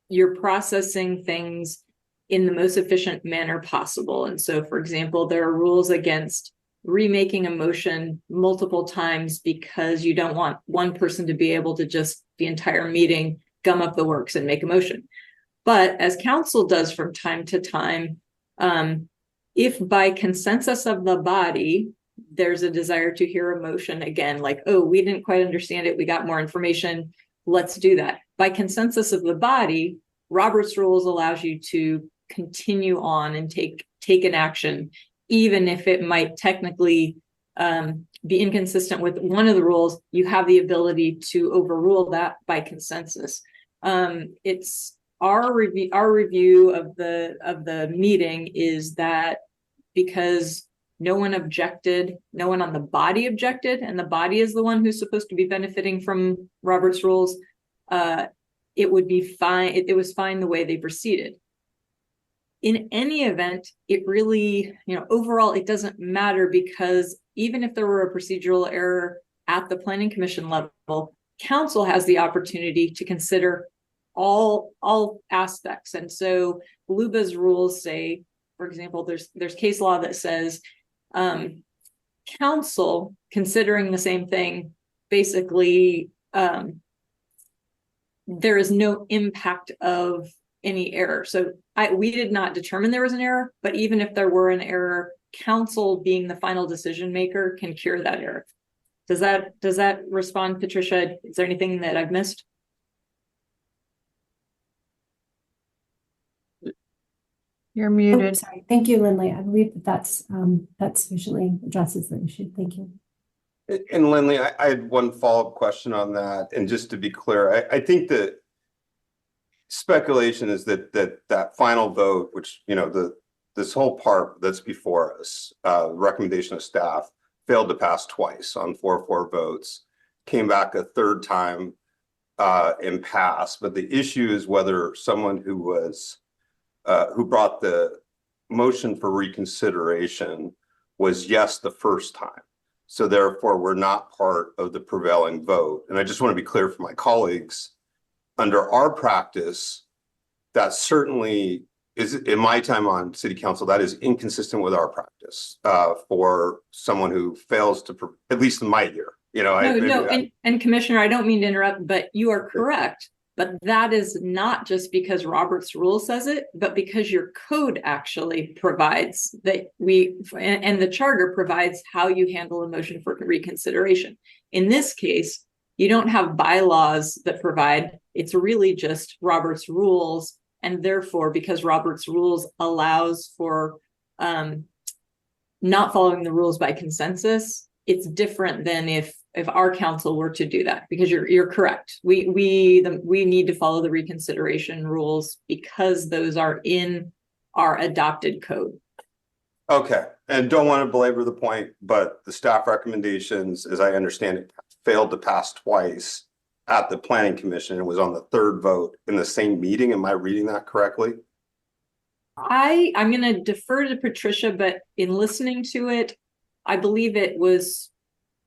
you're processing things in the most efficient manner possible. And so, for example, there are rules against remaking a motion multiple times because you don't want one person to be able to just the entire meeting gum up the works and make a motion. But as council does from time to time, if by consensus of the body, there's a desire to hear a motion again, like, oh, we didn't quite understand it, we got more information, let's do that. By consensus of the body, Robert's rules allows you to continue on and take an action, even if it might technically be inconsistent with one of the rules. You have the ability to overrule that by consensus. It's our review of the meeting is that because no one objected, no one on the body objected, and the body is the one who's supposed to be benefiting from Robert's rules, it would be fine. It was fine the way they proceeded. In any event, it really, overall, it doesn't matter, because even if there were a procedural error at the planning commission level, council has the opportunity to consider all aspects. And so LUBA's rules say, for example, there's case law that says council considering the same thing, basically there is no impact of any error. So we did not determine there was an error, but even if there were an error, council being the final decision maker can cure that error. Does that respond, Patricia? Is there anything that I've missed? You're muted. Oh, sorry. Thank you, Lindley. I believe that sufficiently addresses the issue. Thank you. And Lindley, I had one follow-up question on that. And just to be clear, I think that speculation is that final vote, which, this whole part that's before us, recommendation of staff, failed to pass twice on 4-4 votes, came back a third time and passed. But the issue is whether someone who brought the motion for reconsideration was yes the first time. So therefore, we're not part of the prevailing vote. And I just want to be clear for my colleagues, under our practice, that certainly is, in my time on city council, that is inconsistent with our practice for someone who fails to, at least in my year. And Commissioner, I don't mean to interrupt, but you are correct. But that is not just because Robert's rule says it, but because your code actually provides that and the charter provides how you handle a motion for reconsideration. In this case, you don't have bylaws that provide, it's really just Robert's rules. And therefore, because Robert's rules allows for not following the rules by consensus, it's different than if our council were to do that, because you're correct. We need to follow the reconsideration rules because those are in our adopted code. Okay, and don't want to belabor the point, but the staff recommendations, as I understand it, failed to pass twice at the planning commission. It was on the third vote in the same meeting. Am I reading that correctly? I'm going to defer to Patricia, but in listening to it, I believe it was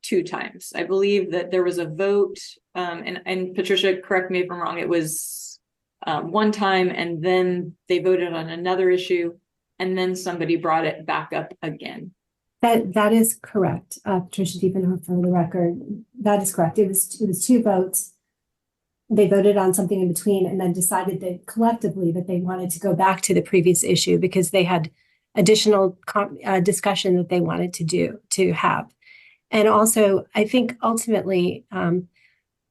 2 times. I believe that there was a vote, and Patricia, correct me if I'm wrong, it was 1 time, and then they voted on another issue, and then somebody brought it back up again. That is correct, Patricia Diefenhofer, for the record. That is correct. It was 2 votes. They voted on something in between and then decided that collectively that they wanted to go back to the previous issue because they had additional discussion that they wanted to have. And also, I think ultimately, I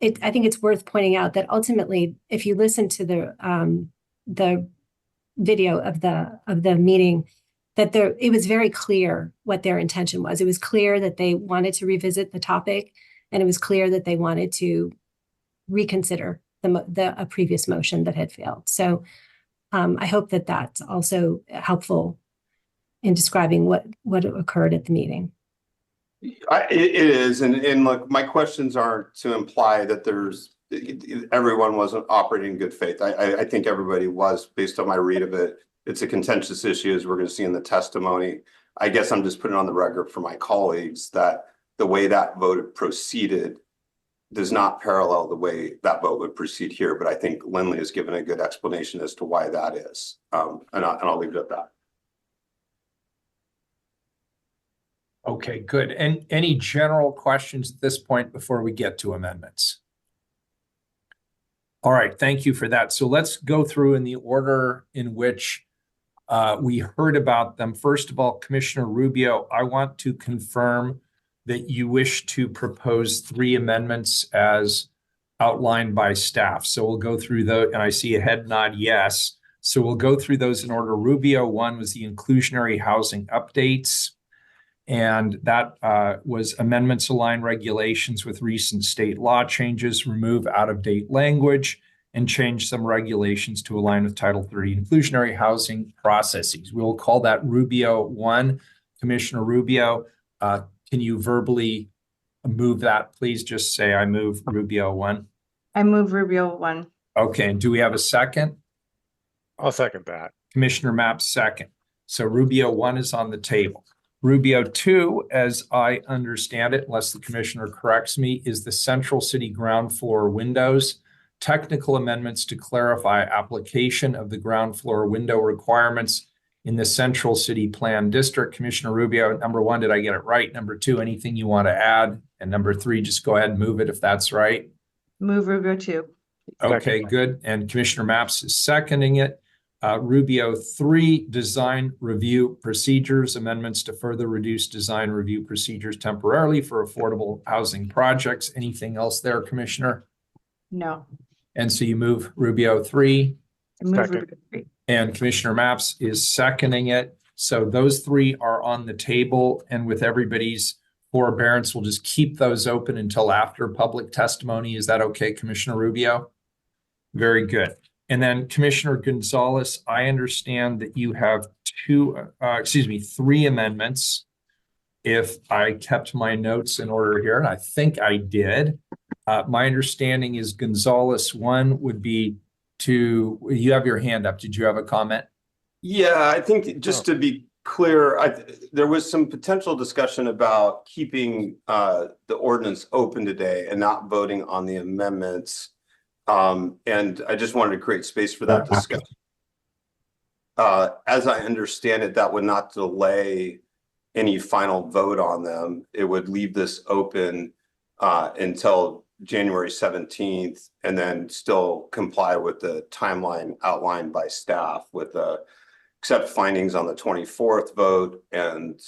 think it's worth pointing out that ultimately, if you listen to the video of the meeting, that it was very clear what their intention was. It was clear that they wanted to revisit the topic, and it was clear that they wanted to reconsider a previous motion that had failed. So I hope that that's also helpful in describing what occurred at the meeting. It is, and look, my questions aren't to imply that there's everyone wasn't operating in good faith. I think everybody was, based on my read of it. It's a contentious issue, as we're going to see in the testimony. I guess I'm just putting on the record for my colleagues that the way that vote proceeded does not parallel the way that vote would proceed here. But I think Lindley has given a good explanation as to why that is. And I'll leave it at that. Okay, good. And any general questions at this point before we get to amendments? All right, thank you for that. So let's go through in the order in which we heard about them. First of all, Commissioner Rubio, I want to confirm that you wish to propose 3 amendments as outlined by staff. So we'll go through those, and I see a head nod, yes. So we'll go through those in order. Rubio 1 was the inclusionary housing updates. And that was amendments align regulations with recent state law changes, remove out-of-date language, and change some regulations to align with Title 30 inclusionary housing processes. We'll call that Rubio 1. Commissioner Rubio, can you verbally move that? Please just say, I move Rubio 1. I move Rubio 1. Okay, and do we have a second? I'll second that. Commissioner Mapp, second. So Rubio 1 is on the table. Rubio 2, as I understand it, unless the commissioner corrects me, is the central city ground floor windows. Technical amendments to clarify application of the ground floor window requirements in the central city plan district. Commissioner Rubio, number 1, did I get it right? Number 2, anything you want to add? And number 3, just go ahead and move it if that's right. Move Rubio 2. Okay, good. And Commissioner Maps is seconding it. Rubio 3, design review procedures, amendments to further reduce design review procedures temporarily for affordable housing projects. Anything else there, Commissioner? No. And so you move Rubio 3. I move Rubio 3. And Commissioner Maps is seconding it. So those 3 are on the table, and with everybody's forbearance, we'll just keep those open until after public testimony. Is that okay, Commissioner Rubio? Very good. And then Commissioner Gonzalez, I understand that you have 3 amendments. If I kept my notes in order here, and I think I did. My understanding is Gonzalez 1 would be you have your hand up. Did you have a comment? Yeah, I think just to be clear, there was some potential discussion about keeping the ordinance open today and not voting on the amendments. And I just wanted to create space for that discussion. As I understand it, that would not delay any final vote on them. It would leave this open until January 17th, and then still comply with the timeline outlined by staff with accept findings on the 24th vote and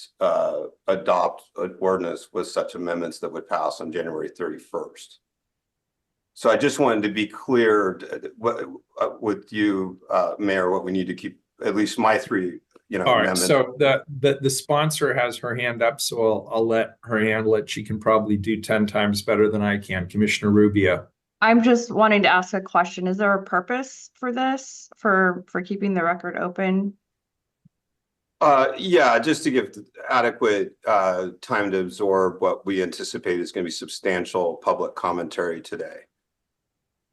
adopt an ordinance with such amendments that would pass on January 31st. So I just wanted to be clear with you, Mayor, what we need to keep, at least my 3, All right, amendments. so the sponsor has her hand up, so I'll let her handle it. She can probably do 10 times better than I can. Commissioner Rubio. I'm just wanting to ask a question. Is there a purpose for this, for keeping the record open? Yeah, just to give adequate time to absorb what we anticipate is going to be substantial public commentary today.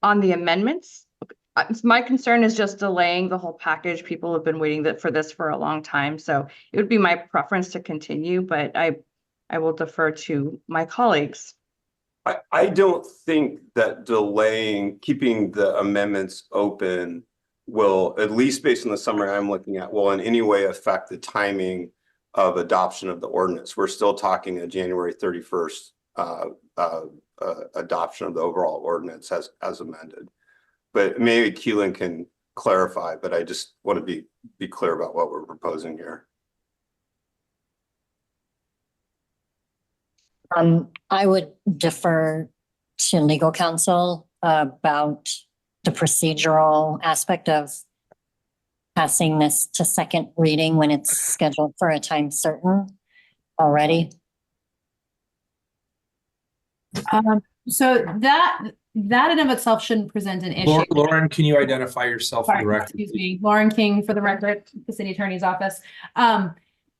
On the amendments? My concern is just delaying the whole package. People have been waiting for this for a long time. So it would be my preference to continue, but I will defer to my colleagues. I don't think that keeping the amendments open will, at least based on the summary I'm looking at, will in any way affect the timing of adoption of the ordinance. We're still talking a January 31st adoption of the overall ordinance as amended. But maybe Keelan can clarify, but I just want to be clear about what we're proposing here. I would defer to legal counsel about the procedural aspect of passing this to second reading when it's scheduled for a time certain already. So that in of itself shouldn't present an issue. Lauren, can you identify yourself for the record? Excuse me, Lauren King for the record, the city attorney's office.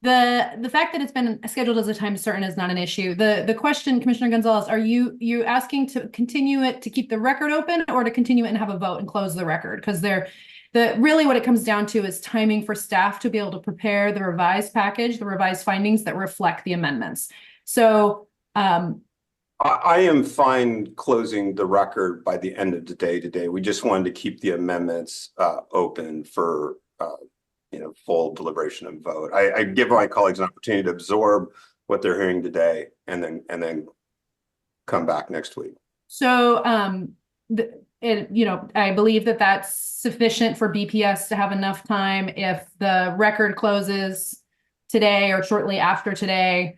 The fact that it's been scheduled as a time certain is not an issue. The question, Commissioner Gonzalez, are you asking to continue it to keep the record open or to continue it and have a vote and close the record? Because really what it comes down to is timing for staff to be able to prepare the revised package, the revised findings that reflect the amendments. So I am fine closing the record by the end of the day today. We just wanted to keep the amendments open for full deliberation and vote. I give my colleagues an opportunity to absorb what they're hearing today and then come back next week. So I believe that that's sufficient for BPS to have enough time if the record closes today or shortly after today.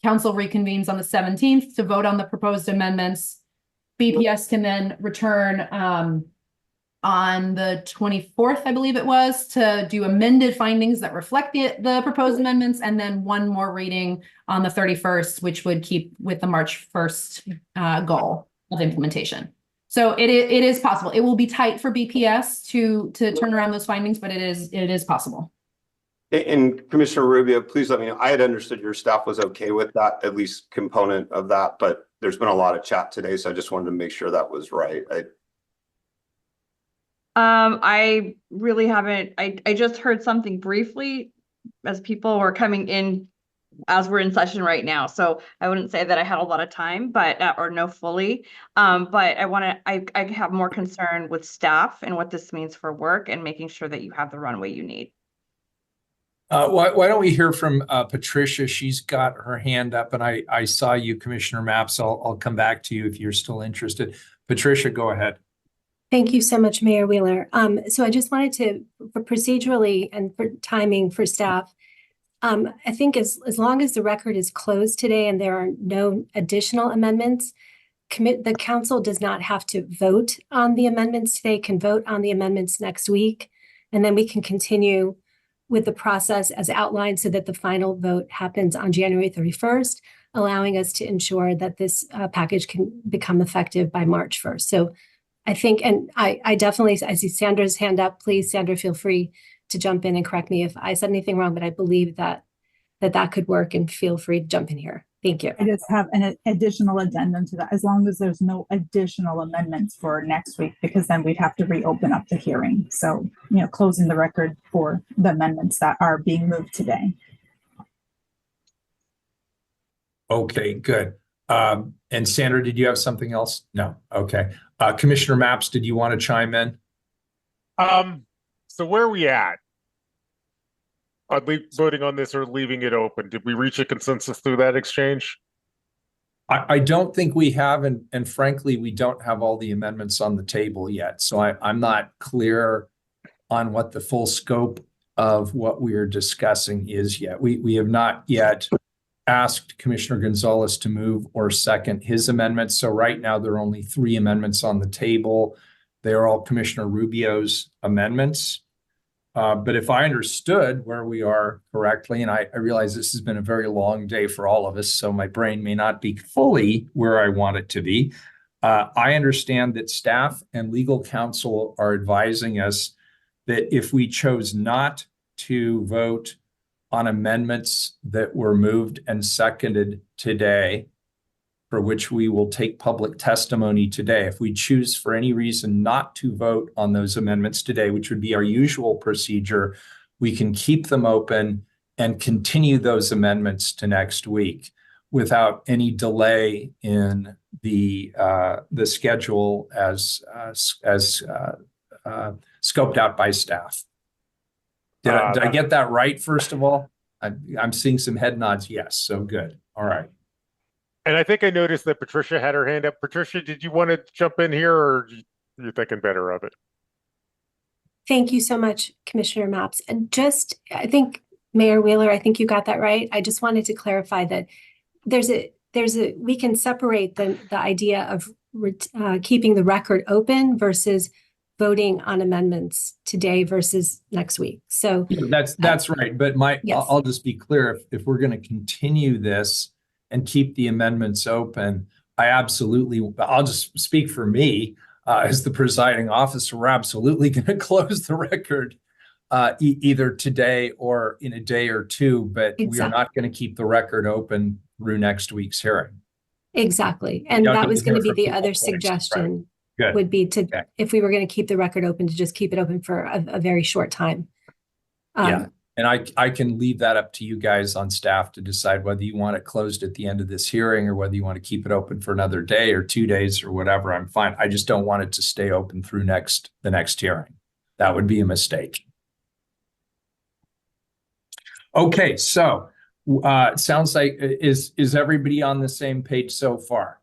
Council reconvenes on the 17th to vote on the proposed amendments. BPS can then return on the 24th, I believe it was, to do amended findings that reflect the proposed amendments, and then one more reading on the 31st, which would keep with the March 1st goal of implementation. So it is possible. It will be tight for BPS to turn around those findings, but it is possible. And Commissioner Rubio, please let me know. I had understood your staff was okay with that, at least component of that, but there's been a lot of chat today, so I just wanted to make sure that was right. I really haven't. I just heard something briefly as people were coming in as we're in session right now. So I wouldn't say that I had a lot of time, but or know fully. But I have more concern with staff and what this means for work and making sure that you have the runway you need. Why don't we hear from Patricia? She's got her hand up, and I saw you, Commissioner Mapps. I'll come back to you if you're still interested. Patricia, go ahead. Thank you so much, Mayor Wheeler. So I just wanted to, for procedurally and for timing for staff, I think as long as the record is closed today and there are no additional amendments, the council does not have to vote on the amendments today, can vote on the amendments next week, and then we can continue with the process as outlined so that the final vote happens on January 31st, allowing us to ensure that this package can become effective by March 1st. So I think, and I definitely, I see Sandra's hand up. Please, Sandra, feel free to jump in and correct me if I said anything wrong, but I believe that could work, and feel free to jump in here. Thank you. I just have an additional addendum to that, as long as there's no additional amendments for next week, because then we'd have to reopen up the hearing. So, closing the record for the amendments that are being moved today. Okay, good. And Sandra, did you have something else? No. Okay. Commissioner Mapps, did you want to chime in? So where are we at? Are we voting on this or leaving it open? Did we reach a consensus through that exchange? I don't think we have, and frankly, we don't have all the amendments on the table yet. So I'm not clear on what the full scope of what we are discussing is yet. We have not yet asked Commissioner Gonzalez to move or second his amendments. So right now, there are only 3 amendments on the table. They are all Commissioner Rubio's amendments. But if I understood where we are correctly, and I realize this has been a very long day for all of us, so my brain may not be fully where I want it to be. I understand that staff and legal counsel are advising us that if we chose not to vote on amendments that were moved and seconded today, for which we will take public testimony today. If we choose for any reason not to vote on those amendments today, which would be our usual procedure, we can keep them open and continue those amendments to next week without any delay in the schedule as scoped out by staff. Did I get that right, first of all? I'm seeing some head nods. Yes, so good. All right. And I think I noticed that Patricia had her hand up. Patricia, did you want to jump in here, or are you thinking better of it? Thank you so much, Commissioner Mapps. And I think, Mayor Wheeler, I think you got that right. I just wanted to clarify that we can separate the idea of keeping the record open versus voting on amendments today versus next week. So that's right. But yes. I'll just be clear. If we're going to continue this and keep the amendments open, I'll just speak for me as the presiding officer. We're absolutely going to close the record either today or in a day or two, but we are Exactly. not going to keep the record open through next week's hearing. Exactly. And don't that need was to going to hear be from the people other twice, right? suggestion Good. would be to, Okay. if we were going to keep the record open, to just keep it open for a very short time. Yeah. And I can leave that up to you guys on staff to decide whether you want it closed at the end of this hearing or whether you want to keep it open for another day or 2 days or whatever. I'm fine. I just don't want it to stay open through the next hearing. That would be a mistake. Okay, so it sounds like is everybody on the same page so far?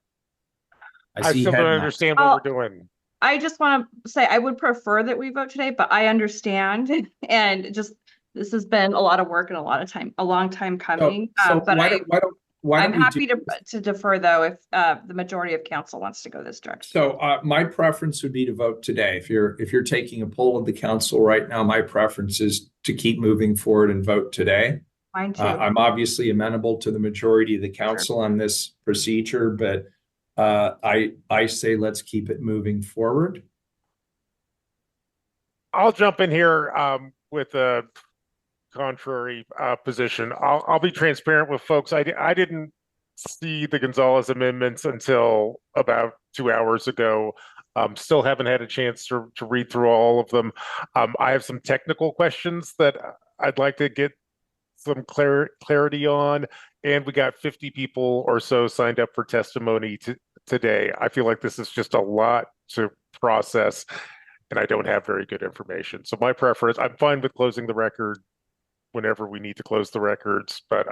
I see still head don't nods. understand what we're doing. I just want to say I would prefer that we vote today, but I understand. And just this has been a lot of work and a long time coming. So But why I'm don't we happy to defer though if the majority of council wants to go this direction. So my preference would be to vote today. If you're taking a poll of the council right now, my preference is to keep moving forward and vote today. Mine too. I'm obviously amenable to the majority of the council on this procedure, but I say let's keep it moving forward. I'll jump in here with a contrary position. I'll be transparent with folks. I didn't see the Gonzalez amendments until about 2 hours ago. Still haven't had a chance to read through all of them. I have some technical questions that I'd like to get some clarity on, and we got 50 people or so signed up for testimony today. I feel like this is just a lot to process, and I don't have very good information. So my preference, I'm fine with closing the record whenever we need to close the records, but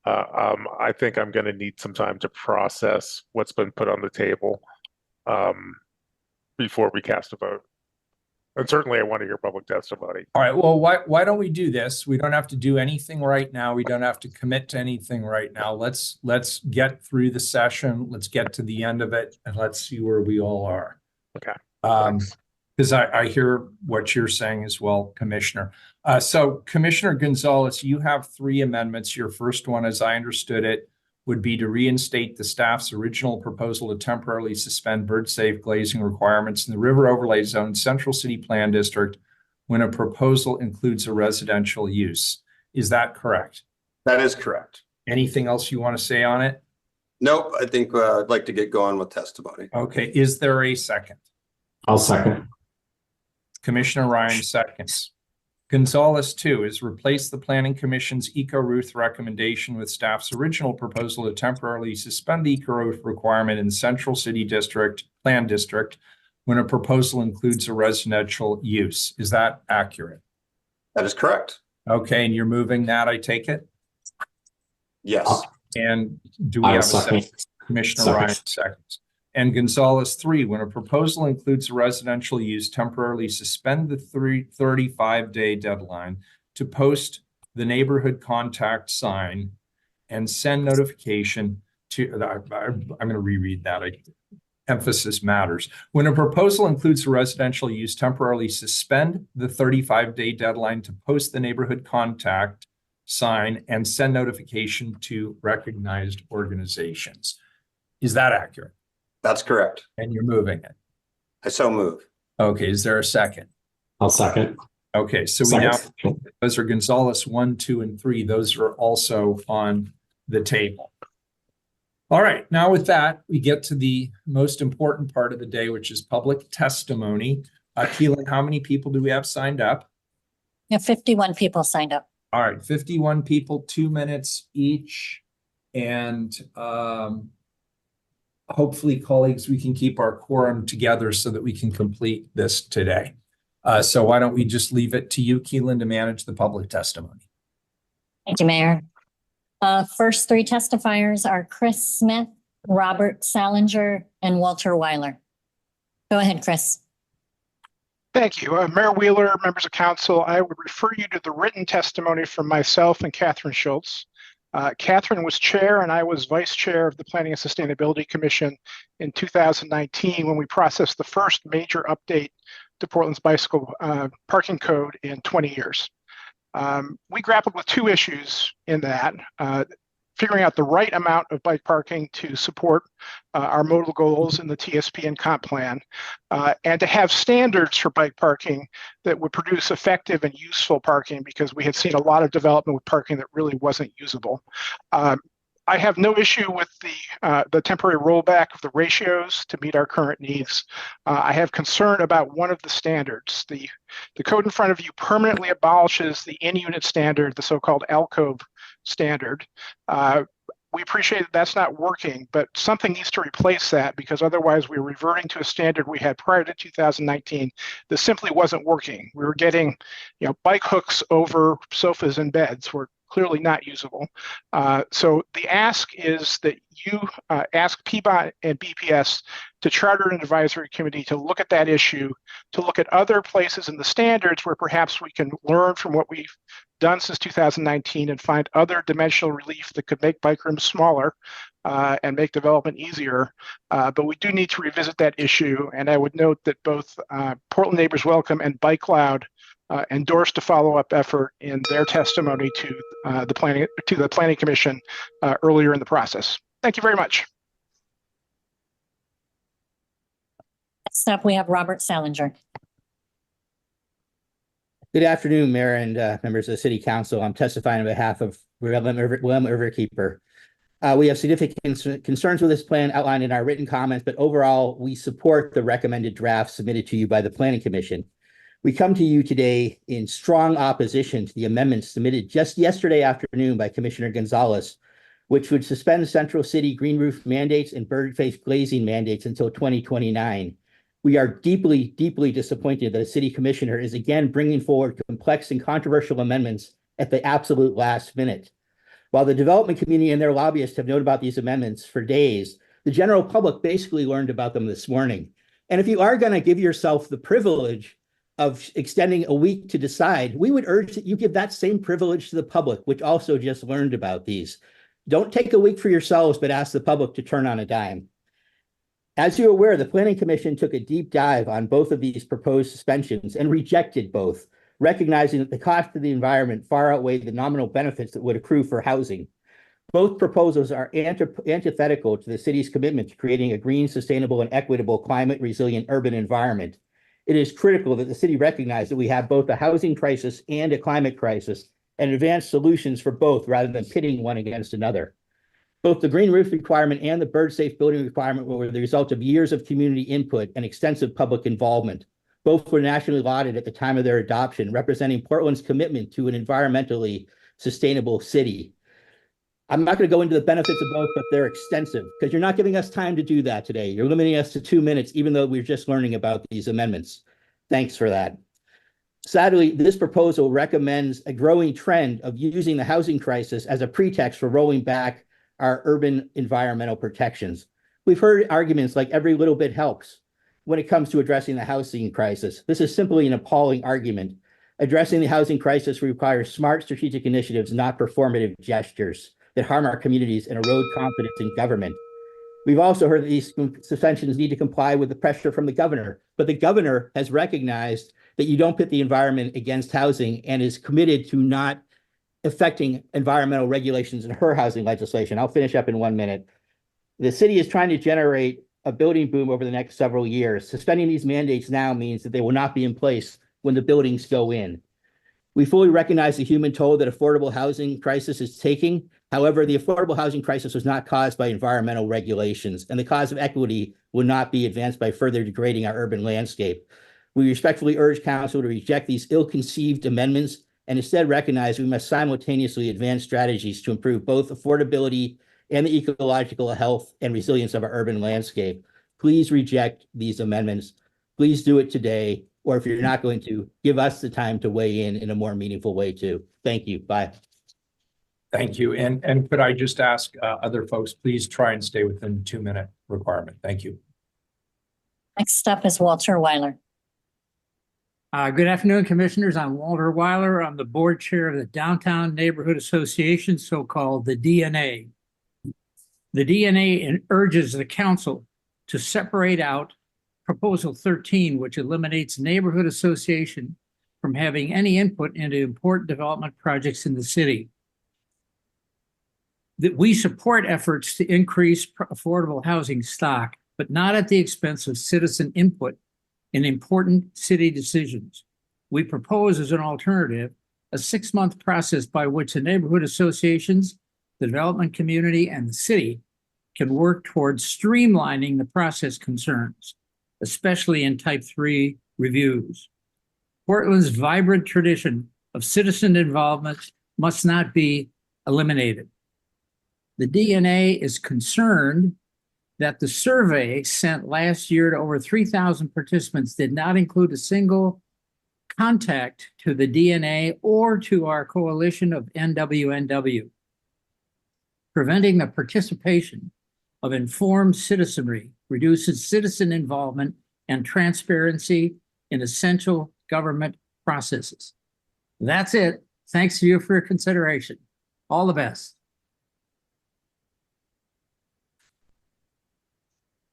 I think I'm going to need some time to process what's been put on the table before we cast a vote. And certainly I want to hear public testimony. All right, well, why don't we do this? We don't have to do anything right now. We don't have to commit to anything right now. Let's get through the session. Let's get to the end of it and let's see where we all are. Okay. Because I hear what you're saying as well, Commissioner. So Commissioner Gonzalez, you have 3 amendments. Your first one, as I understood it, would be to reinstate the staff's original proposal to temporarily suspend bird-safe glazing requirements in the River Overlay Zone Central City Plan District when a proposal includes a residential use. Is that correct? That is correct. Anything else you want to say on it? Nope, I think I'd like to get going with testimony. Okay, is there a second? I'll second. Commissioner Ryan seconds. Gonzalez 2 is replace the Planning Commission's eco-roof recommendation with staff's original proposal to temporarily suspend the eco-roof requirement in the Central City District Plan District when a proposal includes a residential use. Is that accurate? That is correct. Okay, and you're moving that, I take it? Yes. And do we have a second? Commissioner Ryan seconds. And Gonzalez 3, when a proposal includes a residential use, temporarily suspend the 35-day deadline to post the neighborhood contact sign and send notification to, I'm going to reread that. Emphasis matters. When a proposal includes a residential use, temporarily suspend the 35-day deadline to post the neighborhood contact sign and send notification to recognized organizations. Is that accurate? That's correct. And you're moving it. I so move. Okay, is there a second? I'll second. Okay, so we now, those are Gonzalez 1, 2, and 3. Those are also on the table. All right, now with that, we get to the most important part of the day, which is public testimony. Keelan, how many people do we have signed up? Yeah, 51 people signed up. All right, 51 people, 2 minutes each. And hopefully, colleagues, we can keep our quorum together so that we can complete this today. So why don't we just leave it to you, Keelan, to manage the public testimony? Thank you, Mayor. First 3 testifiers are Chris Smith, Robert Salinger, and Walter Weiler. Go ahead, Chris. Thank you. Mayor Wheeler, members of council, I would refer you to the written testimony from myself and Catherine Schultz. Catherine was chair and I was vice chair of the Planning and Sustainability Commission in 2019 when we processed the first major update to Portland's bicycle parking code in 20 years. We grappled with 2 issues in that. figuring out the right amount of bike parking to support our modal goals in the TSP and comp plan, and to have standards for bike parking that would produce effective and useful parking, because we had seen a lot of development with parking that really wasn't usable. I have no issue with the temporary rollback of the ratios to meet our current needs. I have concern about one of the standards. The code in front of you permanently abolishes the in-unit standard, the so-called alcove standard. We appreciate that that's not working, but something needs to replace that, because otherwise we're reverting to a standard we had prior to 2019 that simply wasn't working. We were getting, bike hooks over sofas and beds. We're clearly not usable. So the ask is that you ask PBOT and BPS to charter an advisory committee to look at that issue, to look at other places in the standards where perhaps we can learn from what we've done since 2019 and find other dimensional relief that could make bike rooms smaller and make development easier. But we do need to revisit that issue. And I would note that both Portland Neighbors Welcome and Bike Loud endorsed a follow-up effort in their testimony to the Planning Commission earlier in the process. Thank you very much. Next up, we have Robert Salinger. Good afternoon, Mayor and members of the City Council. I'm testifying on behalf of William Riverkeeper. We have significant concerns with this plan outlined in our written comments, but overall, we support the recommended draft submitted to you by the Planning Commission. We come to you today in strong opposition to the amendments submitted just yesterday afternoon by Commissioner Gonzalez, which would suspend central city green roof mandates and bird face glazing mandates until 2029. We are deeply, deeply disappointed that a city commissioner is again bringing forward complex and controversial amendments at the absolute last minute. While the development community and their lobbyists have known about these amendments for days, the general public basically learned about them this morning. And if you are going to give yourself the privilege of extending a week to decide, we would urge that you give that same privilege to the public, which also just learned about these. Don't take a week for yourselves, but ask the public to turn on a dime. As you're aware, the Planning Commission took a deep dive on both of these proposed suspensions and rejected both, recognizing that the cost of the environment far outweighed the nominal benefits that would accrue for housing. Both proposals are antithetical to the city's commitment to creating a green, sustainable, and equitable climate-resilient urban environment. It is critical that the city recognize that we have both a housing crisis and a climate crisis, and advance solutions for both rather than pitting one against another. Both the green roof requirement and the bird safe building requirement were the result of years of community input and extensive public involvement. Both were nationally lauded at the time of their adoption, representing Portland's commitment to an environmentally sustainable city. I'm not going to go into the benefits of both, but they're extensive, because you're not giving us time to do that today. You're limiting us to 2 minutes, even though we're just learning about these amendments. Thanks for that. Sadly, this proposal recommends a growing trend of using the housing crisis as a pretext for rolling back our urban environmental protections. We've heard arguments like every little bit helps when it comes to addressing the housing crisis. This is simply an appalling argument. Addressing the housing crisis requires smart strategic initiatives, not performative gestures that harm our communities and erode confidence in government. We've also heard that these suspensions need to comply with the pressure from the governor, but the governor has recognized that you don't pit the environment against housing and is committed to not affecting environmental regulations in her housing legislation. I'll finish up in 1 minute. The city is trying to generate a building boom over the next several years. Suspending these mandates now means that they will not be in place when the buildings go in. We fully recognize the human toll that affordable housing crisis is taking. However, the affordable housing crisis was not caused by environmental regulations, and the cause of equity will not be advanced by further degrading our urban landscape. We respectfully urge Council to reject these ill-conceived amendments and instead recognize we must simultaneously advance strategies to improve both affordability and the ecological health and resilience of our urban landscape. Please reject these amendments. Please do it today, or if you're not going to, give us the time to weigh in a more meaningful way too. Thank you. Bye. Thank you. And could I just ask other folks, please try and stay within the 2-minute requirement. Thank you. Next up is Walter Weiler. Good afternoon, Commissioners. I'm Walter Weiler. I'm the board chair of the Downtown Neighborhood Association, so-called the DNA. The DNA urges the council to separate out Proposal 13, which eliminates neighborhood association from having any input into important development projects in the city. that we support efforts to increase affordable housing stock, but not at the expense of citizen input in important city decisions. We propose as an alternative a 6-month process by which the neighborhood associations, the development community, and the city can work towards streamlining the process concerns, especially in type 3 reviews. Portland's vibrant tradition of citizen involvement must not be eliminated. The DNA is concerned that the survey sent last year to over 3,000 participants did not include a single contact to the DNA or to our coalition of NWNW. Preventing the participation of informed citizenry reduces citizen involvement and transparency in essential government processes. That's it. Thanks to you for your consideration. All the best.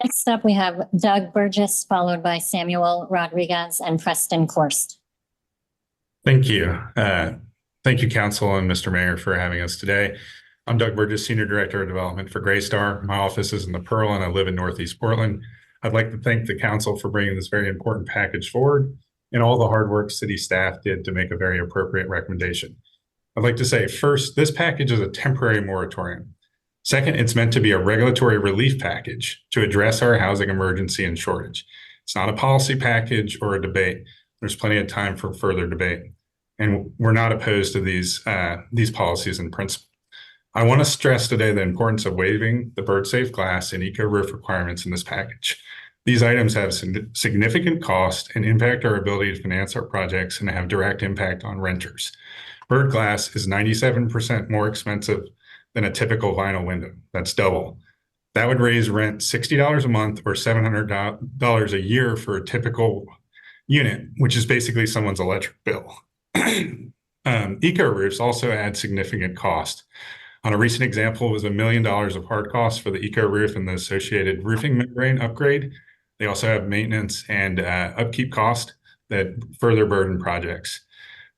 Next up, we have Doug Burgess, followed by Samuel Rodriguez and Preston Korst. Thank you. Thank you, Council and Mr. Mayor, for having us today. I'm Doug Burgess, Senior Director of Development for Greystar. My office is in the Pearl and I live in Northeast Portland. I'd like to thank the Council for bringing this very important package forward and all the hard work city staff did to make a very appropriate recommendation. I'd like to say, first, this package is a temporary moratorium. Second, it's meant to be a regulatory relief package to address our housing emergency and shortage. It's not a policy package or a debate. There's plenty of time for further debate. And we're not opposed to these policies in principle. I want to stress today the importance of waiving the bird-safe glass and eco-roof requirements in this package. These items have significant cost and impact our ability to finance our projects and have direct impact on renters. Bird glass is 97% more expensive than a typical vinyl window. That's double. That would raise rent $60 a month or $700 a year for a typical unit, which is basically someone's electric bill. Eco roofs also add significant cost. On a recent example was $1 million of hard costs for the eco roof and the associated roofing membrane upgrade. They also have maintenance and upkeep cost that further burden projects.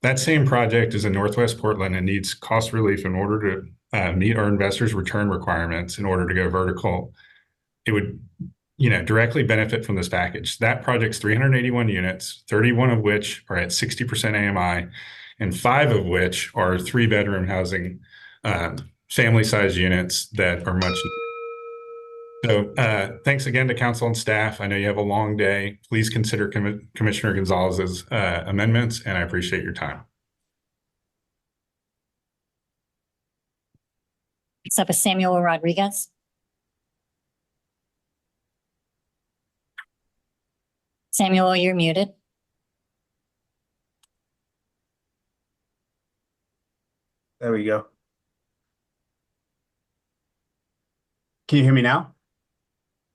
That same project is in Northwest Portland and needs cost relief in order to meet our investors' return requirements in order to go vertical. It would, directly benefit from this package. That project's 381 units, 31 of which are at 60% AMI, and 5 of which are 3-bedroom housing, family-sized units that are much needed. So thanks again to Council and staff. I know you have a long day. Please consider Commissioner Gonzalez's amendments, and I appreciate your time. Next up is Samuel Rodriguez. Samuel, you're muted. There we go. Can you hear me now?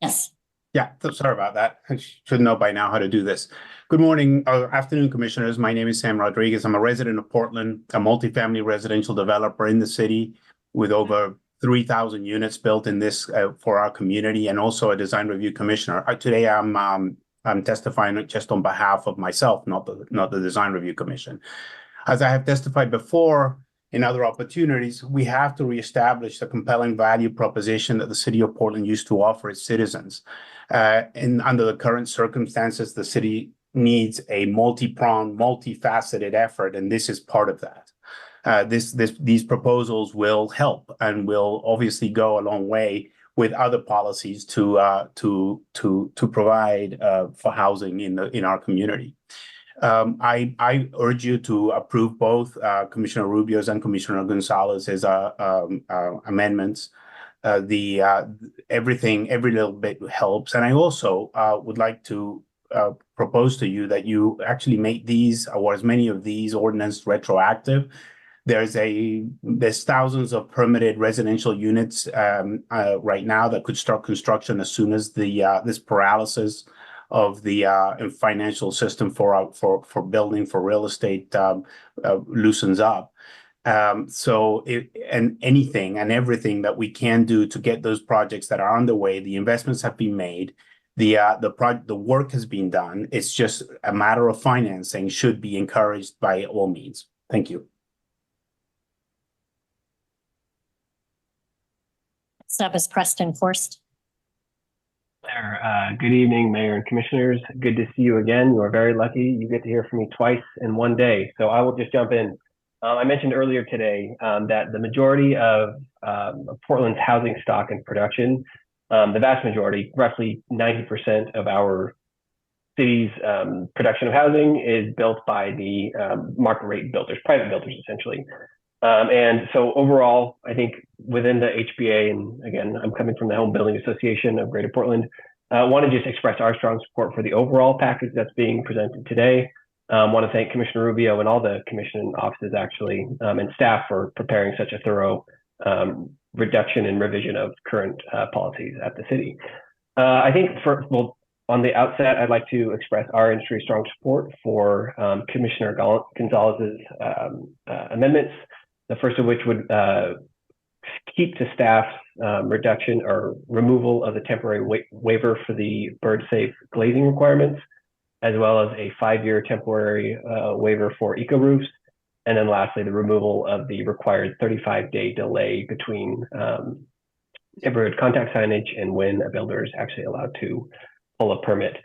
Yes. Yeah, sorry about that. I should know by now how to do this. Good morning or afternoon, commissioners. My name is Sam Rodriguez. I'm a resident of Portland, a multifamily residential developer in the city with over 3,000 units built in this for our community, and also a design review commissioner. Today, I'm testifying just on behalf of myself, not the Design Review Commission. As I have testified before in other opportunities, we have to reestablish the compelling value proposition that the city of Portland used to offer its citizens. And under the current circumstances, the city needs a multi-pronged, multifaceted effort, and this is part of that. These proposals will help and will obviously go a long way with other policies to provide for housing in our community. I urge you to approve both Commissioner Rubio's and Commissioner Gonzalez's amendments. Every little bit helps, and I also would like to propose to you that you actually make these or as many of these ordinances retroactive. There's thousands of permitted residential units right now that could start construction as soon as this paralysis of the financial system for building, for real estate loosens up. And anything and everything that we can do to get those projects that are underway, the investments have been made, the work has been done. It's just a matter of financing should be encouraged by all means. Thank you. Next up is Preston Forst. Good evening, Mayor and Commissioners. Good to see you again. You are very lucky. You get to hear from me twice in one day. So I will just jump in. I mentioned earlier today that the majority of Portland's housing stock and production, the vast majority, roughly 90% of our city's production of housing is built by the market rate builders, private builders, essentially. And so overall, I think within the HBA, and again, I'm coming from the Home Building Association of Greater Portland, want to just express our strong support for the overall package that's being presented today. Want to thank Commissioner Rubio and all the commission offices actually, and staff for preparing such a thorough reduction and revision of current policies at the city. I think on the outset, I'd like to express our industry's strong support for Commissioner Gonzalez's amendments. The first of which would keep to staff reduction or removal of the temporary waiver for the bird safe glazing requirements, as well as a 5-year temporary waiver for eco roofs. And then lastly, the removal of the required 35-day delay between neighborhood contact signage and when a builder is actually allowed to pull a permit.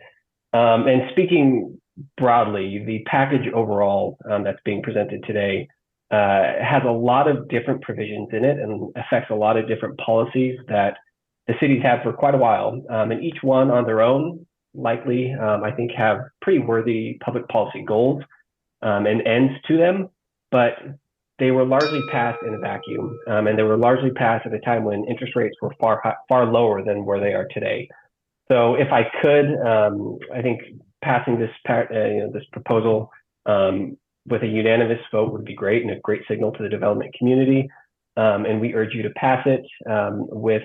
And speaking broadly, the package overall that's being presented today has a lot of different provisions in it and affects a lot of different policies that the cities have for quite a while. And each one on their own likely, I think, have pretty worthy public policy goals and ends to them, but they were largely passed in a vacuum. And they were largely passed at a time when interest rates were far lower than where they are today. So if I could, I think passing this proposal with a unanimous vote would be great and a great signal to the development community. And we urge you to pass it with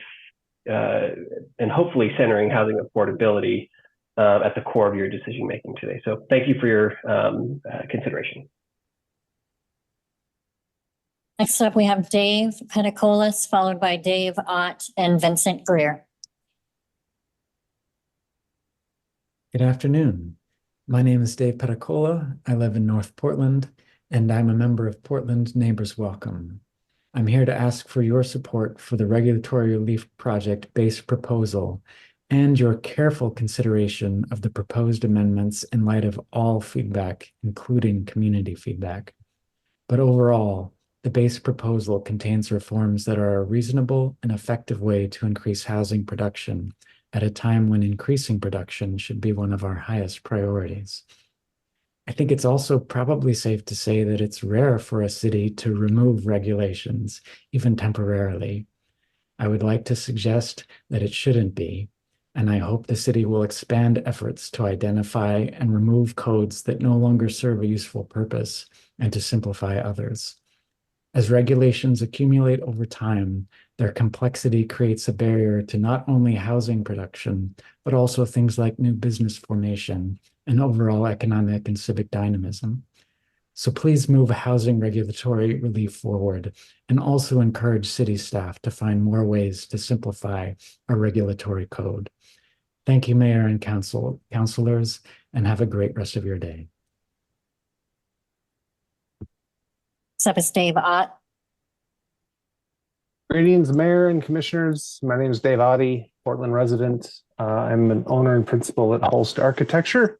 and hopefully centering housing affordability at the core of your decision making today. So thank you for your consideration. Next up, we have Dave Pedicolis, followed by Dave Ott and Vincent Greer. Good afternoon. My name is Dave Pedicola. I live in North Portland, and I'm a member of Portland Neighbors Welcome. I'm here to ask for your support for the Regulatory Relief Project base proposal and your careful consideration of the proposed amendments in light of all feedback, including community feedback. But overall, the base proposal contains reforms that are a reasonable and effective way to increase housing production at a time when increasing production should be one of our highest priorities. I think it's also probably safe to say that it's rare for a city to remove regulations, even temporarily. I would like to suggest that it shouldn't be, and I hope the city will expand efforts to identify and remove codes that no longer serve a useful purpose and to simplify others. As regulations accumulate over time, their complexity creates a barrier to not only housing production, but also things like new business formation and overall economic and civic dynamism. So please move housing regulatory relief forward and also encourage city staff to find more ways to simplify our regulatory code. Thank you, Mayor and councilors, and have a great rest of your day. Next up is Dave Ott. Greetings, Mayor and Commissioners. My name is Dave Oddie, Portland resident. I'm an owner and principal at Holst Architecture,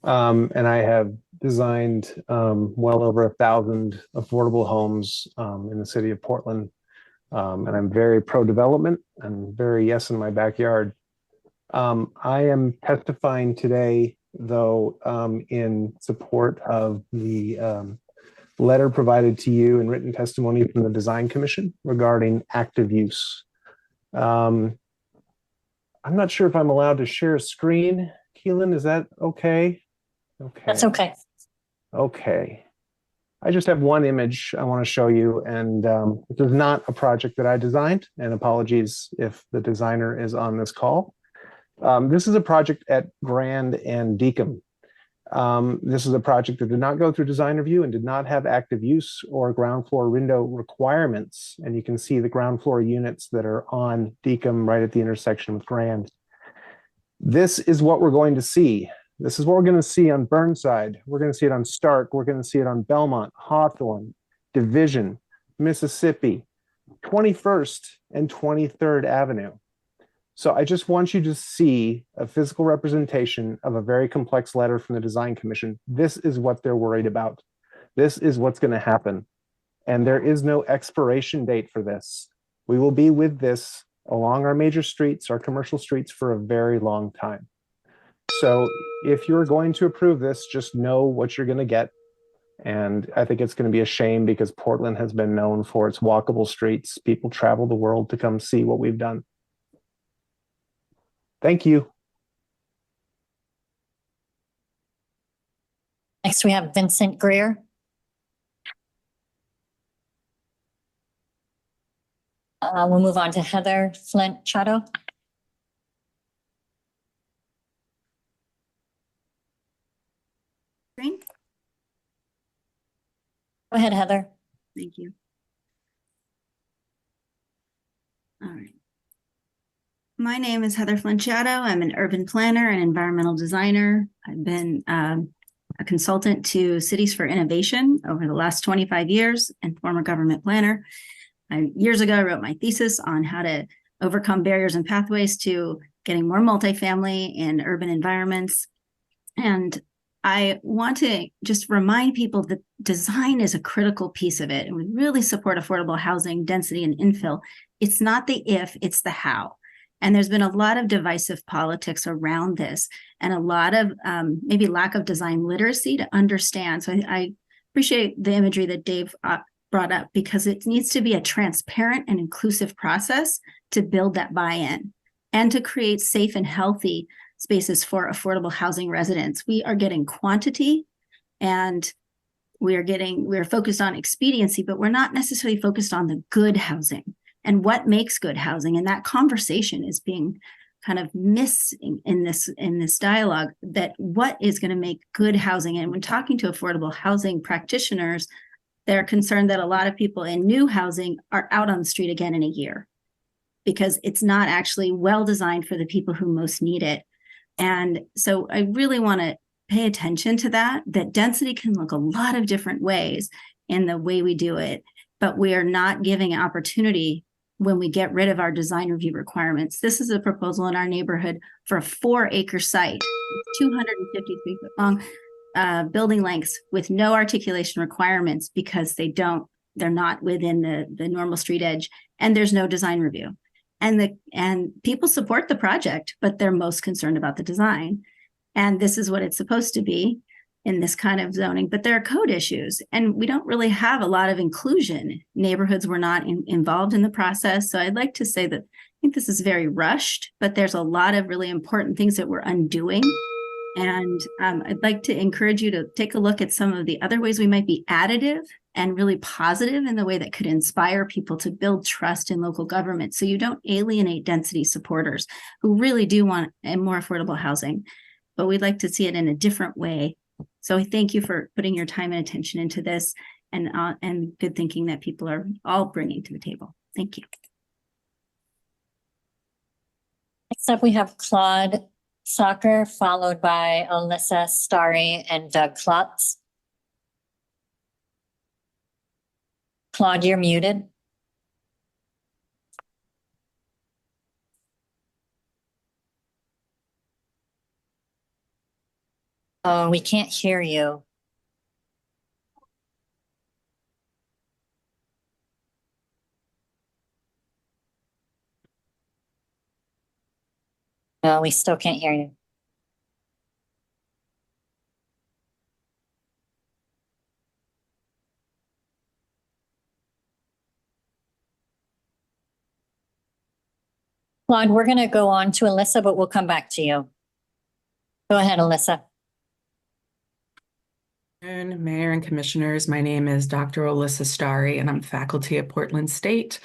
and I have designed well over 1,000 affordable homes in the city of Portland. And I'm very pro-development and very yes in my backyard. I am testifying today, though, in support of the letter provided to you and written testimony from the Design Commission regarding active use. I'm not sure if I'm allowed to share a screen. Keelan, is that okay? Okay. That's okay. Okay. I just have one image I want to show you, and this is not a project that I designed, and apologies if the designer is on this call. This is a project at Grand and Deacon. This is a project that did not go through design review and did not have active use or ground floor window requirements. And you can see the ground floor units that are on Deacon right at the intersection with Grand. This is what we're going to see. This is what we're going to see on Burnside. We're going to see it on Stark. We're going to see it on Belmont, Hawthorne, Division, Mississippi, 21st and 23rd Avenue. So I just want you to see a physical representation of a very complex letter from the Design Commission. This is what they're worried about. This is what's going to happen. And there is no expiration date for this. We will be with this along our major streets, our commercial streets, for a very long time. So if you're going to approve this, just know what you're going to get. And I think it's going to be a shame because Portland has been known for its walkable streets. People travel the world to come see what we've done. Thank you. Next, we have Vincent Greer. We'll move on to Heather Flint Chatto. Go ahead, Heather. Thank you. All right. My name is Heather Flinchato. I'm an urban planner and environmental designer. I've been a consultant to Cities for Innovation over the last 25 years and former government planner. Years ago, I wrote my thesis on how to overcome barriers and pathways to getting more multifamily in urban environments. And I want to just remind people that design is a critical piece of it. And we really support affordable housing, density, and infill. It's not the if, it's the how. And there's been a lot of divisive politics around this and a lot of maybe lack of design literacy to understand. So I appreciate the imagery that Dave brought up because it needs to be a transparent and inclusive process to build that buy-in and to create safe and healthy spaces for affordable housing residents. We are getting quantity and we're focused on expediency, but we're not necessarily focused on the good housing and what makes good housing. And that conversation is being kind of missing in this dialogue, that what is going to make good housing. And when talking to affordable housing practitioners, they're concerned that a lot of people in new housing are out on the street again in a year because it's not actually well designed for the people who most need it. And so I really want to pay attention to that density can look a lot of different ways in the way we do it, but we are not giving an opportunity when we get rid of our design review requirements. This is a proposal in our neighborhood for a 4-acre site, 253 foot long, building lengths with no articulation requirements because they're not within the normal street edge, and there's no design review. And people support the project, but they're most concerned about the design. And this is what it's supposed to be in this kind of zoning, but there are code issues and we don't really have a lot of inclusion. Neighborhoods were not involved in the process. So I'd like to say that I think this is very rushed, but there's a lot of really important things that we're undoing. And I'd like to encourage you to take a look at some of the other ways we might be additive and really positive in the way that could inspire people to build trust in local government so you don't alienate density supporters who really do want more affordable housing. But we'd like to see it in a different way. So I thank you for putting your time and attention into this and good thinking that people are all bringing to the table. Thank you. Next up, we have Claude Soccer, followed by Alyssa Starry and Doug Klotz. Claude, you're muted. Oh, we can't hear you. No, we still can't hear you. Claude, we're going to go on to Alyssa, but we'll come back to you. Go ahead, Alyssa. Mayor and Commissioners, my name is Dr. Alyssa Starry, and I'm faculty at Portland State.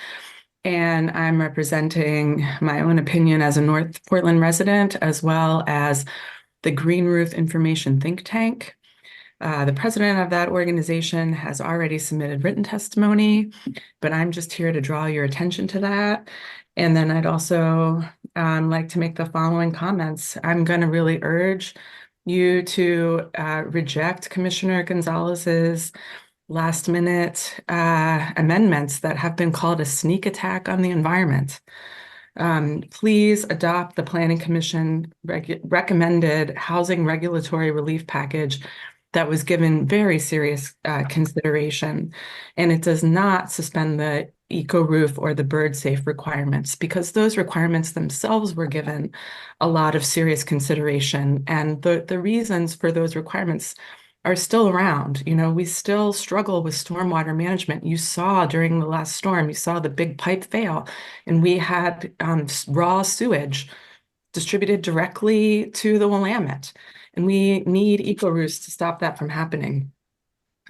And I'm representing my own opinion as a North Portland resident, as well as the Green Roof Information Think Tank. The president of that organization has already submitted written testimony, but I'm just here to draw your attention to that. And then I'd also like to make the following comments. I'm going to really urge you to reject Commissioner Gonzalez's last minute amendments that have been called a sneak attack on the environment. Please adopt the Planning Commission recommended housing regulatory relief package that was given very serious consideration. And it does not suspend the eco roof or the bird safe requirements, because those requirements themselves were given a lot of serious consideration. And the reasons for those requirements are still around. You know, we still struggle with stormwater management. You saw during the last storm, you saw the big pipe fail, and we had raw sewage distributed directly to the Willamette. And we need eco roofs to stop that from happening.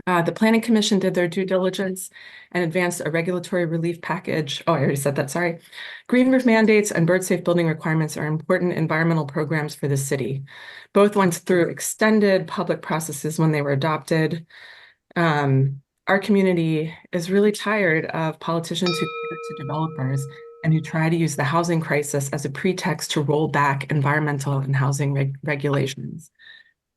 The Planning Commission did their due diligence and advanced a regulatory relief package. Oh, I already said that, sorry. Green roof mandates and bird safe building requirements are important environmental programs for the city. Both went through extended public processes when they were adopted. Our community is really tired of politicians who cater to developers and who try to use the housing crisis as a pretext to roll back environmental and housing regulations.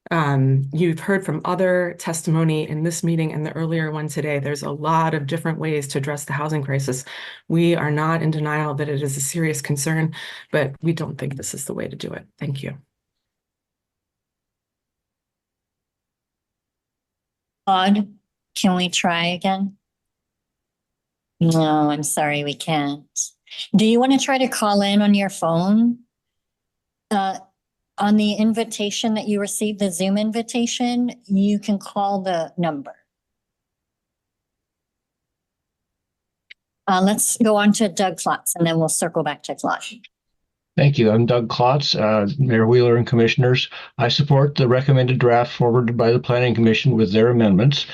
You've heard from other testimony in this meeting and the earlier one today. There's a lot of different ways to address the housing crisis. We are not in denial that it is a serious concern, but we don't think this is the way to do it. Thank you. Claude, can we try again? No, I'm sorry, we can't. Do you want to try to call in on your phone? On the invitation that you received, the Zoom invitation, you can call the number. Let's go on to Doug Klotz and then we'll circle back to Claude. Thank you. I'm Doug Klotz, Mayor Wheeler and Commissioners. I support the recommended draft forwarded by the Planning Commission with their amendments.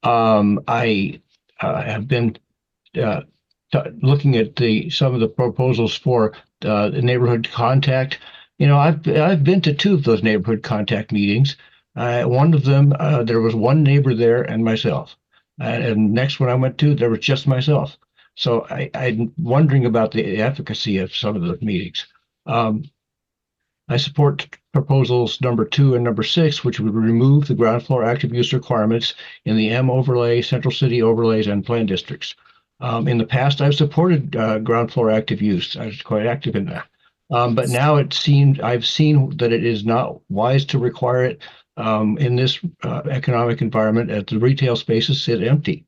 I have been looking at some of the proposals for the neighborhood contact. You know, I've been to 2 of those neighborhood contact meetings. One of them, there was one neighbor there and myself. And next one I went to, there was just myself. So I'm wondering about the efficacy of some of those meetings. I support proposals number 2 and number 6, which would remove the ground floor active use requirements in the M overlay, central city overlays, and plan districts. In the past, I've supported ground floor active use. I was quite active in that. But now it seems I've seen that it is not wise to require it in this economic environment, as the retail spaces sit empty.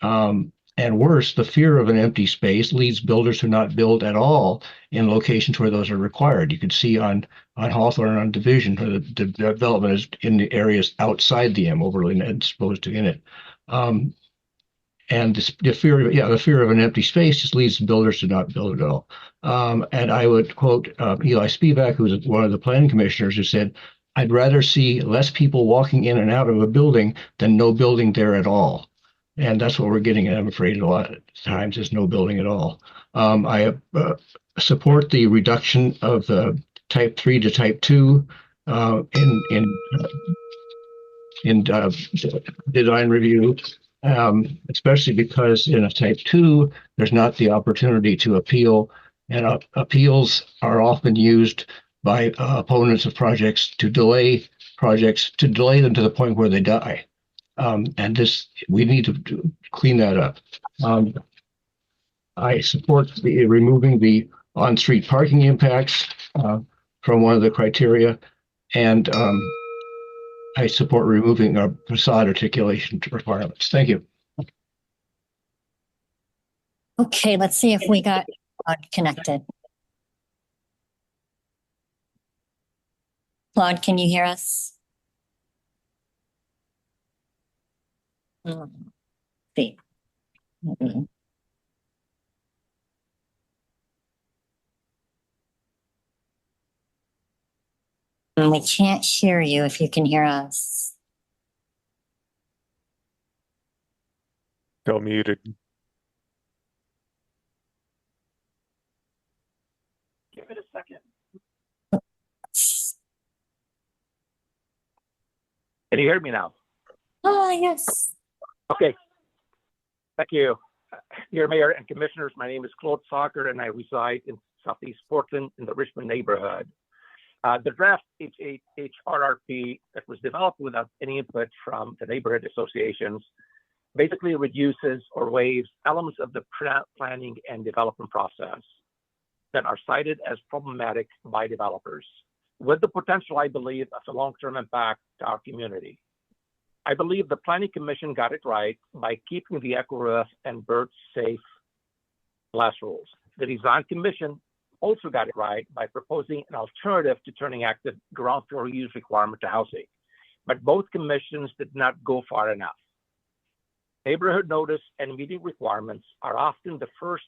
And worse, the fear of an empty space leads builders to not build at all in locations where those are required. You can see on Hawthorne and on Division where the development is in the areas outside the M overlay as opposed to in it. And the fear of an empty space just leads builders to not build at all. And I would quote Eli Spivak, who was one of the planning commissioners, who said, "I'd rather see less people walking in and out of a building than no building there at all." And that's what we're getting at, I'm afraid, a lot of times, is no building at all. I support the reduction of the type 3 to type 2 in design review. Especially because in a type 2, there's not the opportunity to appeal, and appeals are often used by opponents of projects to delay them to the point where they die. And we need to clean that up. I support removing the on-street parking impacts from one of the criteria, and I support removing our facade articulation requirements. Thank you. Okay, let's see if we got Claude connected. Claude, can you hear us? See. We can't hear you if you can hear us. Still muted. Give it a second. Can you hear me now? Oh, yes. Okay. Thank you. Dear Mayor and Commissioners, my name is Claude Soccer and I reside in Southeast Portland in the Richmond neighborhood. The draft HRRP that was developed without any input from the neighborhood associations basically reduces or waives elements of the planning and development process that are cited as problematic by developers, with the potential, I believe, of a long-term impact to our community. I believe the Planning Commission got it right by keeping the Echo and bird safe glass rules. The Design Commission also got it right by proposing an alternative to turning active ground floor use requirement to housing, but both commissions did not go far enough. Neighborhood notice and meeting requirements are often the first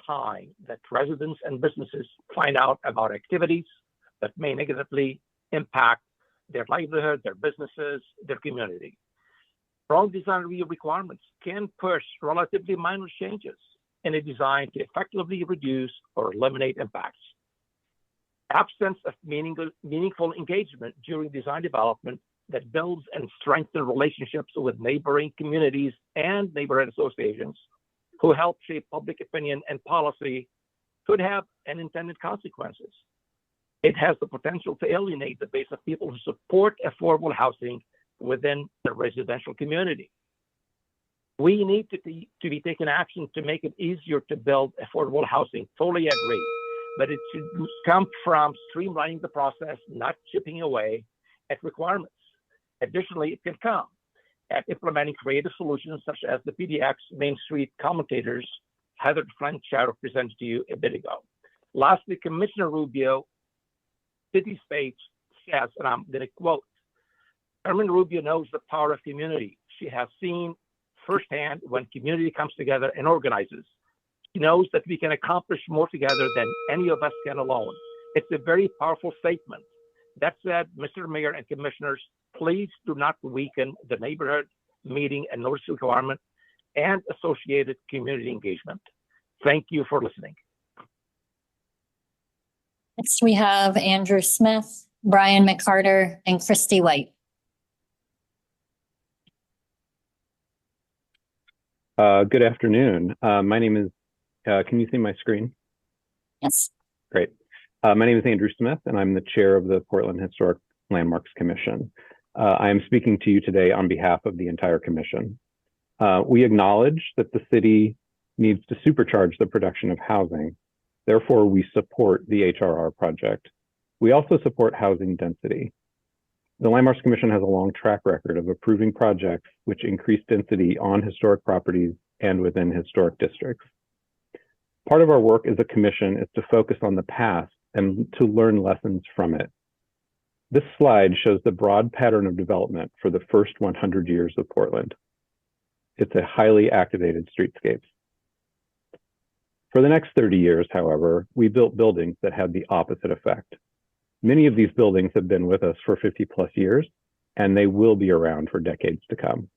time that residents and businesses find out about activities that may negatively impact their livelihood, their businesses, their community. Strong design review requirements can push relatively minor changes in a design to effectively reduce or eliminate impacts. Absence of meaningful engagement during design development that builds and strengthens relationships with neighboring communities and neighborhood associations who help shape public opinion and policy could have unintended consequences. It has the potential to alienate the base of people who support affordable housing within the residential community. We need to be taking action to make it easier to build affordable housing. Totally agree. But it should come from streamlining the process, not chipping away at requirements. Additionally, it can come at implementing creative solutions such as the PDX Main Street commentators Heather Flanchado presented to you a bit ago. Lastly, Commissioner Rubio, city space says, and I'm going to quote, Chairman Rubio knows the power of community. She has seen firsthand when community comes together and organizes. She knows that we can accomplish more together than any of us can alone. It's a very powerful statement. That said, Mr. Mayor and Commissioners, please do not weaken the neighborhood meeting and notice requirement and associated community engagement. Thank you for listening. Next, we have Andrew Smith, Brian McCarter, and Christy White. Good afternoon. My name is, can you see my screen? Yes. Great. My name is Andrew Smith, and I'm the chair of the Portland Historic Landmarks Commission. I am speaking to you today on behalf of the entire commission. We acknowledge that the city needs to supercharge the production of housing. Therefore, we support the HRR project. We also support housing density. The Landmarks Commission has a long track record of approving projects which increase density on historic properties and within historic districts. Part of our work as a commission is to focus on the past and to learn lessons from it. This slide shows the broad pattern of development for the first 100 years of Portland. It's a highly activated streetscape. For the next 30 years, however, we built buildings that had the opposite effect. Many of these buildings have been with us for 50 plus years, and they will be around for decades to come.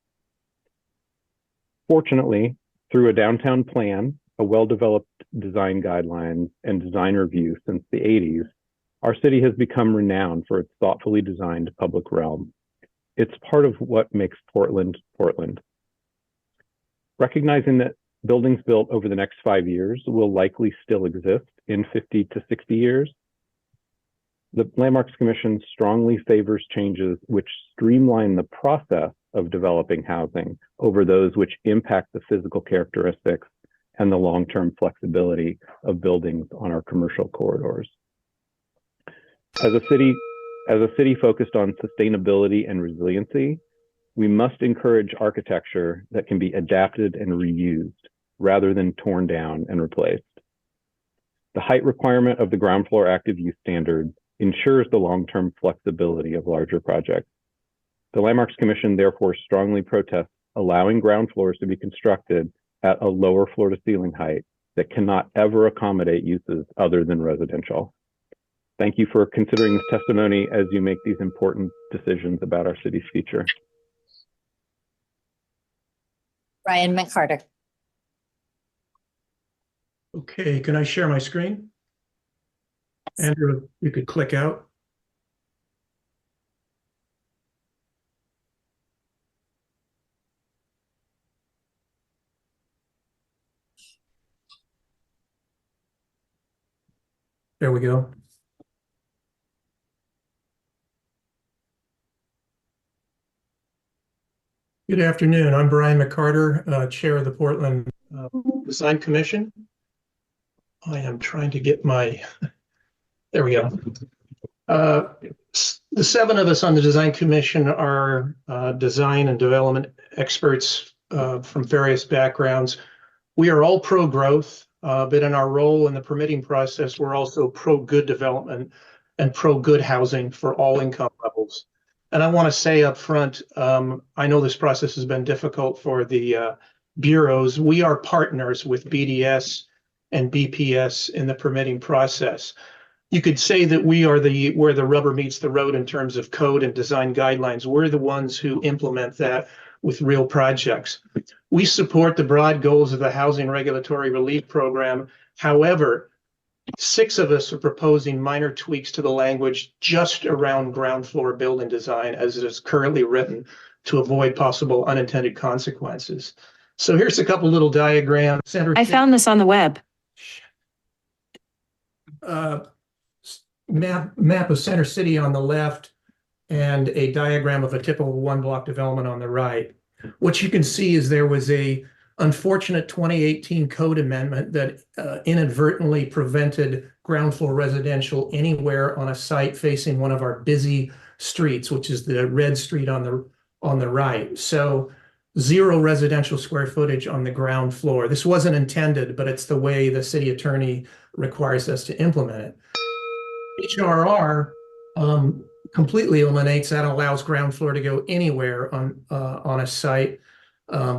Fortunately, through a downtown plan, a well-developed design guidelines, and design review since the 80s, our city has become renowned for its thoughtfully designed public realm. It's part of what makes Portland, Portland. Recognizing that buildings built over the next 5 years will likely still exist in 50 to 60 years, the Landmarks Commission strongly favors changes which streamline the process of developing housing over those which impact the physical characteristics and the long-term flexibility of buildings on our commercial corridors. As a city focused on sustainability and resiliency, we must encourage architecture that can be adapted and reused rather than torn down and replaced. The height requirement of the ground floor active use standards ensures the long-term flexibility of larger projects. The Landmarks Commission therefore strongly protests allowing ground floors to be constructed at a lower floor-to-ceiling height that cannot ever accommodate uses other than residential. Thank you for considering this testimony as you make these important decisions about our city's future. Brian McCarter. Okay, can I share my screen? Andrew, you could click out. There we go. Good afternoon. I'm Brian McCarter, Chair of the Portland Design Commission. I am trying to get my, there we go. The 7 of us on the Design Commission are design and development experts from various backgrounds. We are all pro-growth, but in our role in the permitting process, we're also pro-good development and pro-good housing for all income levels. And I want to say up front, I know this process has been difficult for the bureaus. We are partners with BDS and BPS in the permitting process. You could say that we are where the rubber meets the road in terms of code and design guidelines. We're the ones who implement that with real projects. We support the broad goals of the Housing Regulatory Relief Program. However, 6 of us are proposing minor tweaks to the language just around ground floor building design as it is currently written to avoid possible unintended consequences. So here's a couple little diagrams. I found this on the web. Map of Center City on the left and a diagram of a typical 1-block development on the right. What you can see is there was a unfortunate 2018 code amendment that inadvertently prevented ground floor residential anywhere on a site facing one of our busy streets, which is the red street on the right. So 0 residential square footage on the ground floor. This wasn't intended, but it's the way the city attorney requires us to implement it. HRR completely eliminates that and allows ground floor to go anywhere on a site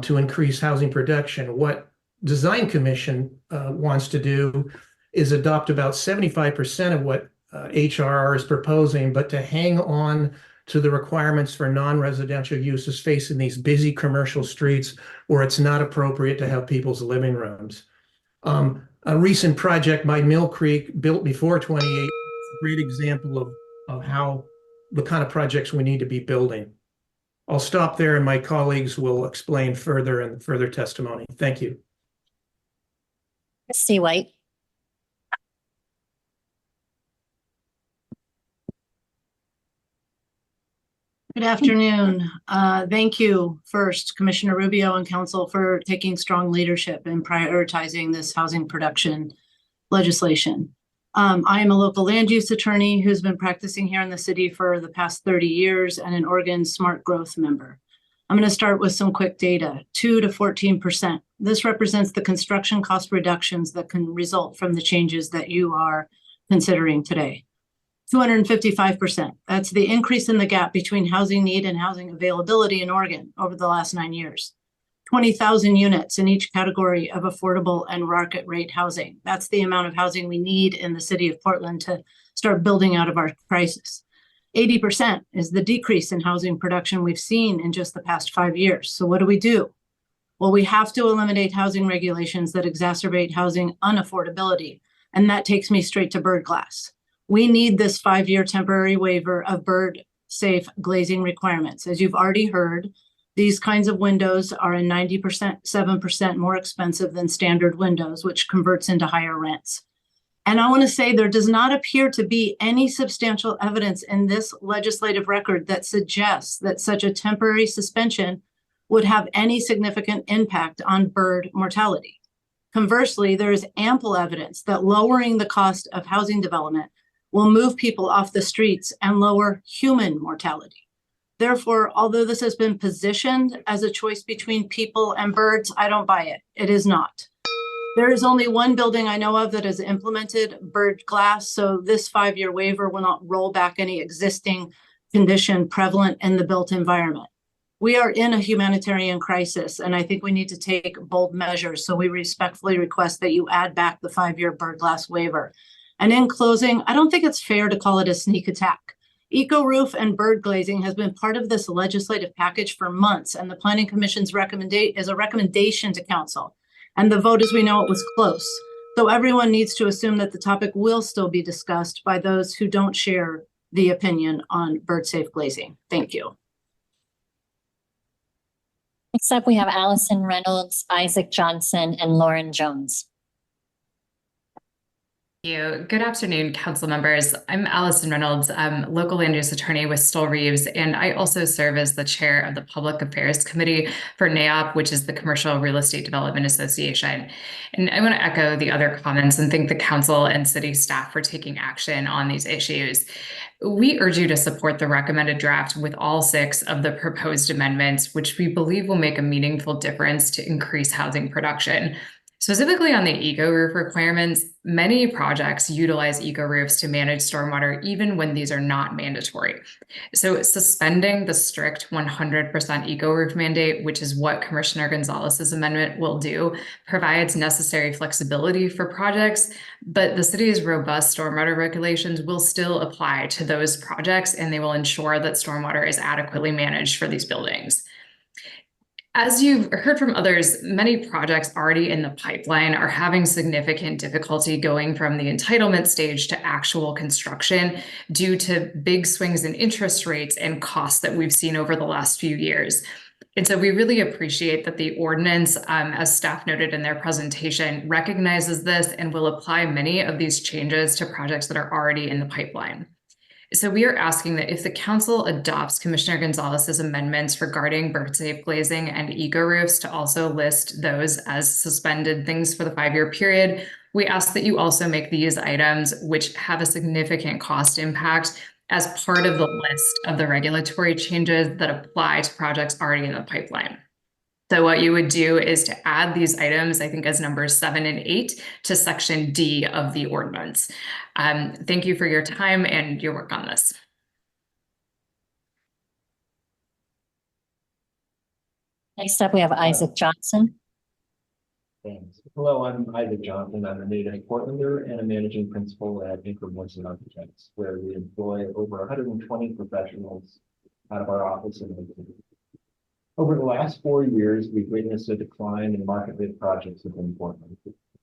to increase housing production. What Design Commission wants to do is adopt about 75% of what HRR is proposing, but to hang on to the requirements for non-residential uses facing these busy commercial streets where it's not appropriate to have people's living rooms. A recent project by Mill Creek, built before 28, is a great example of how the kind of projects we need to be building. I'll stop there and my colleagues will explain further in further testimony. Thank you. Christy White. Good afternoon. Thank you first, Commissioner Rubio and Council, for taking strong leadership in prioritizing this housing production legislation. I am a local land use attorney who's been practicing here in the city for the past 30 years and an Oregon Smart Growth member. I'm going to start with some quick data, 2 to 14%. This represents the construction cost reductions that can result from the changes that you are considering today. 255%. That's the increase in the gap between housing need and housing availability in Oregon over the last 9 years. 20,000 units in each category of affordable and market rate housing. That's the amount of housing we need in the city of Portland to start building out of our crisis. 80% is the decrease in housing production we've seen in just the past 5 years. So what do? Well, we have to eliminate housing regulations that exacerbate housing unaffordability. And that takes me straight to bird glass. We need this 5-year temporary waiver of bird safe glazing requirements. As you've already heard, these kinds of windows are 7% more expensive than standard windows, which converts into higher rents. And I want to say there does not appear to be any substantial evidence in this legislative record that suggests that such a temporary suspension would have any significant impact on bird mortality. Conversely, there is ample evidence that lowering the cost of housing development will move people off the streets and lower human mortality. Therefore, although this has been positioned as a choice between people and birds, I don't buy it. It is not. There is only one building I know of that has implemented bird glass, so this 5-year waiver will not roll back any existing condition prevalent in the built environment. We are in a humanitarian crisis, and I think we need to take bold measures, so we respectfully request that you add back the 5-year bird glass waiver. And in closing, I don't think it's fair to call it a sneak attack. Eco roof and bird glazing has been part of this legislative package for months, and the Planning Commission's recommendation to Council. And the vote, as we know, it was close. So everyone needs to assume that the topic will still be discussed by those who don't share the opinion on bird safe glazing. Thank you. Next up, we have Allison Reynolds, Isaac Johnson, and Lauren Jones. you. Good afternoon, council members. I'm Allison Reynolds, local land use attorney with Stoll Reeves, and I also serve as the chair of the Public Affairs Committee for NAIOP, which is the Commercial Real Estate Development Association. And I want to echo the other comments and thank the council and city staff for taking action on these issues. We urge you to support the recommended draft with all 6 of the proposed amendments, which we believe will make a meaningful difference to increase housing production. Specifically on the eco-roof requirements, many projects utilize eco-roofs to manage stormwater even when these are not mandatory. So suspending the strict 100% eco-roof mandate, which is what Commissioner Gonzalez's amendment will do, provides necessary flexibility for projects, but the city's robust stormwater regulations will still apply to those projects, and they will ensure that stormwater is adequately managed for these buildings. As you've heard from others, many projects already in the pipeline are having significant difficulty going from the entitlement stage to actual construction due to big swings in interest rates and costs that we've seen over the last few years. And so we really appreciate that the ordinance, as staff noted in their presentation, recognizes this and will apply many of these changes to projects that are already in the pipeline. So we are asking that if the council adopts Commissioner Gonzalez's amendments regarding bird-safe glazing and eco-roofs to also list those as suspended things for the 5-year period, we ask that you also make these items, which have a significant cost impact, as part of the list of the regulatory changes that apply to projects already in the pipeline. So what you would do is to add these items, I think as numbers 7 and 8, to section D of the ordinance. Thank you for your time and your work on this. Next up, we have Isaac Johnson. Thanks. Hello, I'm Isaac Johnson. I'm a native Portlander and a managing principal at Anchor Morrison Architects, where we employ over 120 professionals out of our office in Lakewood. Over the last 4 years, we've witnessed a decline in market-rate projects within Portland.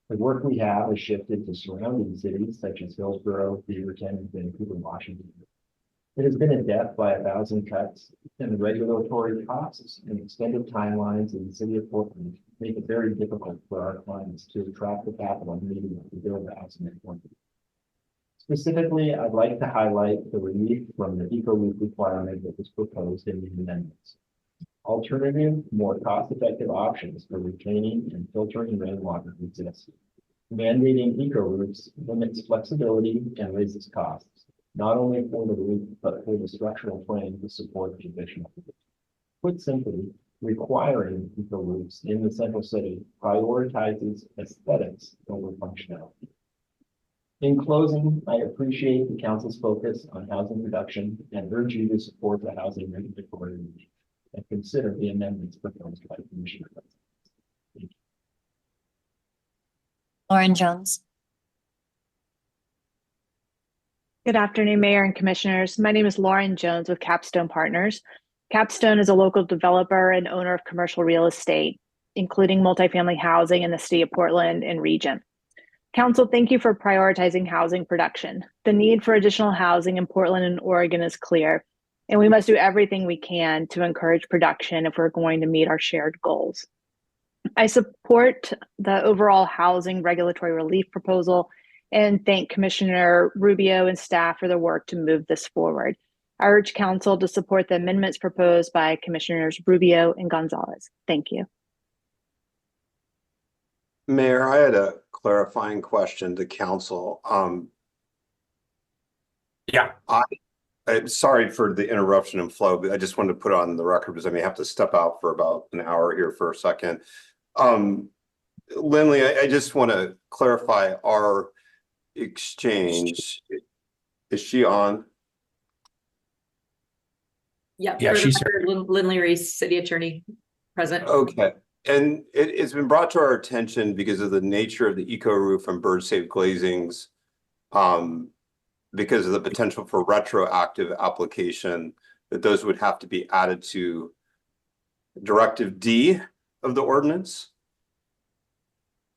The work we have has shifted to surrounding cities such as Hillsborough, Beaverton, and Vancouver, Washington. It has been a death by 1,000 cuts, and the regulatory costs and extended timelines in the city of Portland make it very difficult for our clients to attract the capital needed to build the housing in Portland. Specifically, I'd like to highlight the relief from the eco-roof requirement that was proposed in the amendments. Alternative, more cost-effective options for retaining and filtering rainwater exist. Mandating eco-roofs limits flexibility and raises costs, not only for the roof, but for the structural frame to support the additional. Put simply, requiring eco-roofs in the central city prioritizes aesthetics over functionality. In closing, I appreciate the council's focus on housing production and urge you to support the housing regulatory relief and consider the amendments proposed by Commissioner. Thank you. Lauren Jones. Good afternoon, Mayor and Commissioners. My name is Lauren Jones with Capstone Partners. Capstone is a local developer and owner of commercial real estate, including multifamily housing in the city of Portland and region. Council, thank you for prioritizing housing production. The need for additional housing in Portland and Oregon is clear, and we must do everything we can to encourage production if we're going to meet our shared goals. I support the overall housing regulatory relief proposal and thank Commissioner Rubio and staff for their work to move this forward. I urge Council to support the amendments proposed by Commissioners Rubio and Gonzalez. Thank you. Mayor, I had a clarifying question to Council. I'm sorry for the interruption and flow, but I just wanted to put on the record because I may have to step out for about an hour here for a second. Lindley, I just want to clarify our exchange. Is she on? Yep. Yeah, she's Lindley Reese, City Attorney, present. Okay. And it's been brought to our attention because of the nature of the eco-roof and bird-safe glazings, because of the potential for retroactive application, that those would have to be added to Directive D of the ordinance?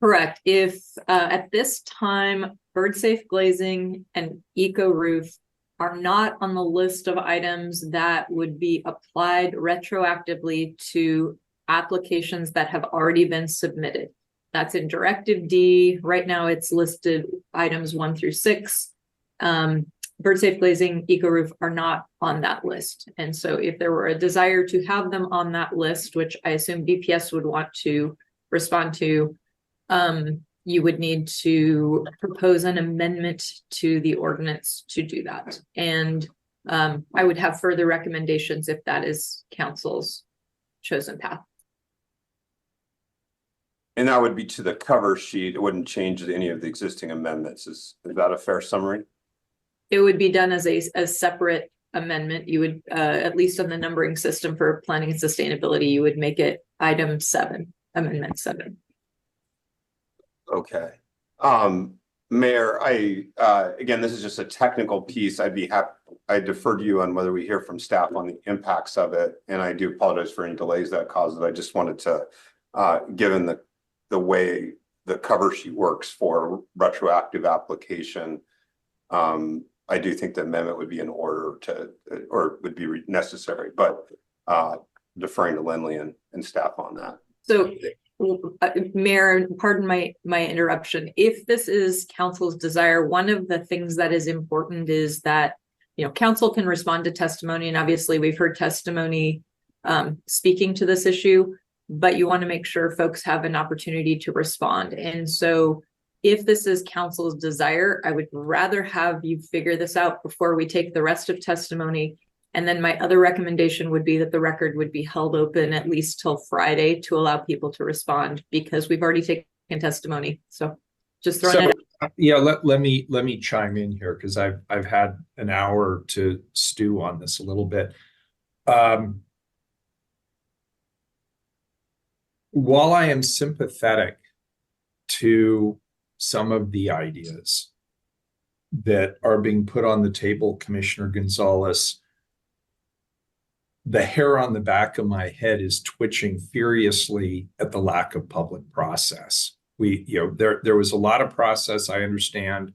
Correct. If at this time, bird-safe glazing and eco-roof are not on the list of items that would be applied retroactively to applications that have already been submitted. That's in Directive D. Right now it's listed items 1 through 6. Bird safe glazing, eco roof are not on that list. And so if there were a desire to have them on that list, which I assume BPS would want to respond to, you would need to propose an amendment to the ordinance to do that. And I would have further recommendations if that is council's chosen path. And that would be to the cover sheet. It wouldn't change any of the existing amendments. Is that a fair summary? It would be done as a separate amendment. You would, at least on the numbering system for planning and sustainability, you would make it item 7, amendment 7. Okay. Mayor, again, this is just a technical piece. I'd be happy, I defer to you on whether we hear from staff on the impacts of it. And I do apologize for any delays that caused it. I just wanted to, given the way the cover sheet works for retroactive application, I do think the amendment would be in order to, or would be necessary, but deferring to Lindley and staff on that. So, Mayor, pardon my interruption. If this is council's desire, one of the things that is important is that, council can respond to testimony, and obviously we've heard testimony speaking to this issue, but you want to make sure folks have an opportunity to respond. And so if this is council's desire, I would rather have you figure this out before we take the rest of testimony. And then my other recommendation would be that the record would be held open at least till Friday to allow people to respond, because we've already taken testimony. So just throwing it out. Yeah, let me chime in here, because I've had an hour to stew on this a little bit. While I am sympathetic to some of the ideas that are being put on the table, Commissioner Gonzalez, the hair on the back of my head is twitching furiously at the lack of public process. There was a lot of process, I understand,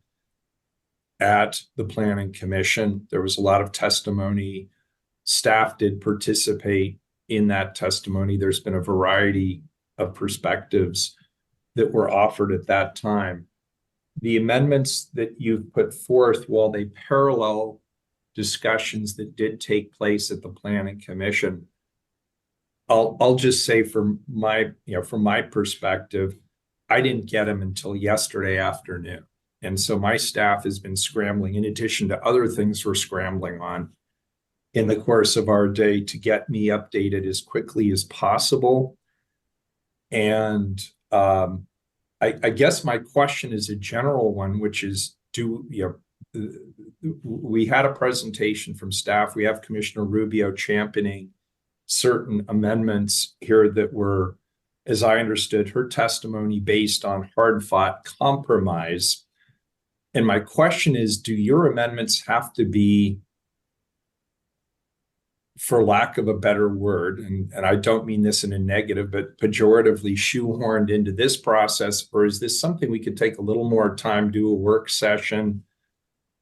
at the Planning Commission. There was a lot of testimony. Staff did participate in that testimony. There's been a variety of perspectives that were offered at that time. The amendments that you've put forth, while they parallel discussions that did take place at the Planning Commission, I'll just say from my perspective, I didn't get them until yesterday afternoon. And so my staff has been scrambling, in addition to other things we're scrambling on in the course of our day, to get me updated as quickly as possible. And I guess my question is a general one, which is, we had a presentation from staff. We have Commissioner Rubio championing certain amendments here that were, as I understood her testimony, based on hard-fought compromise. And my question is, do your amendments have to be, for lack of a better word, and I don't mean this in a negative, but pejoratively shoehorned into this process, or is this something we could take a little more time, do a work session,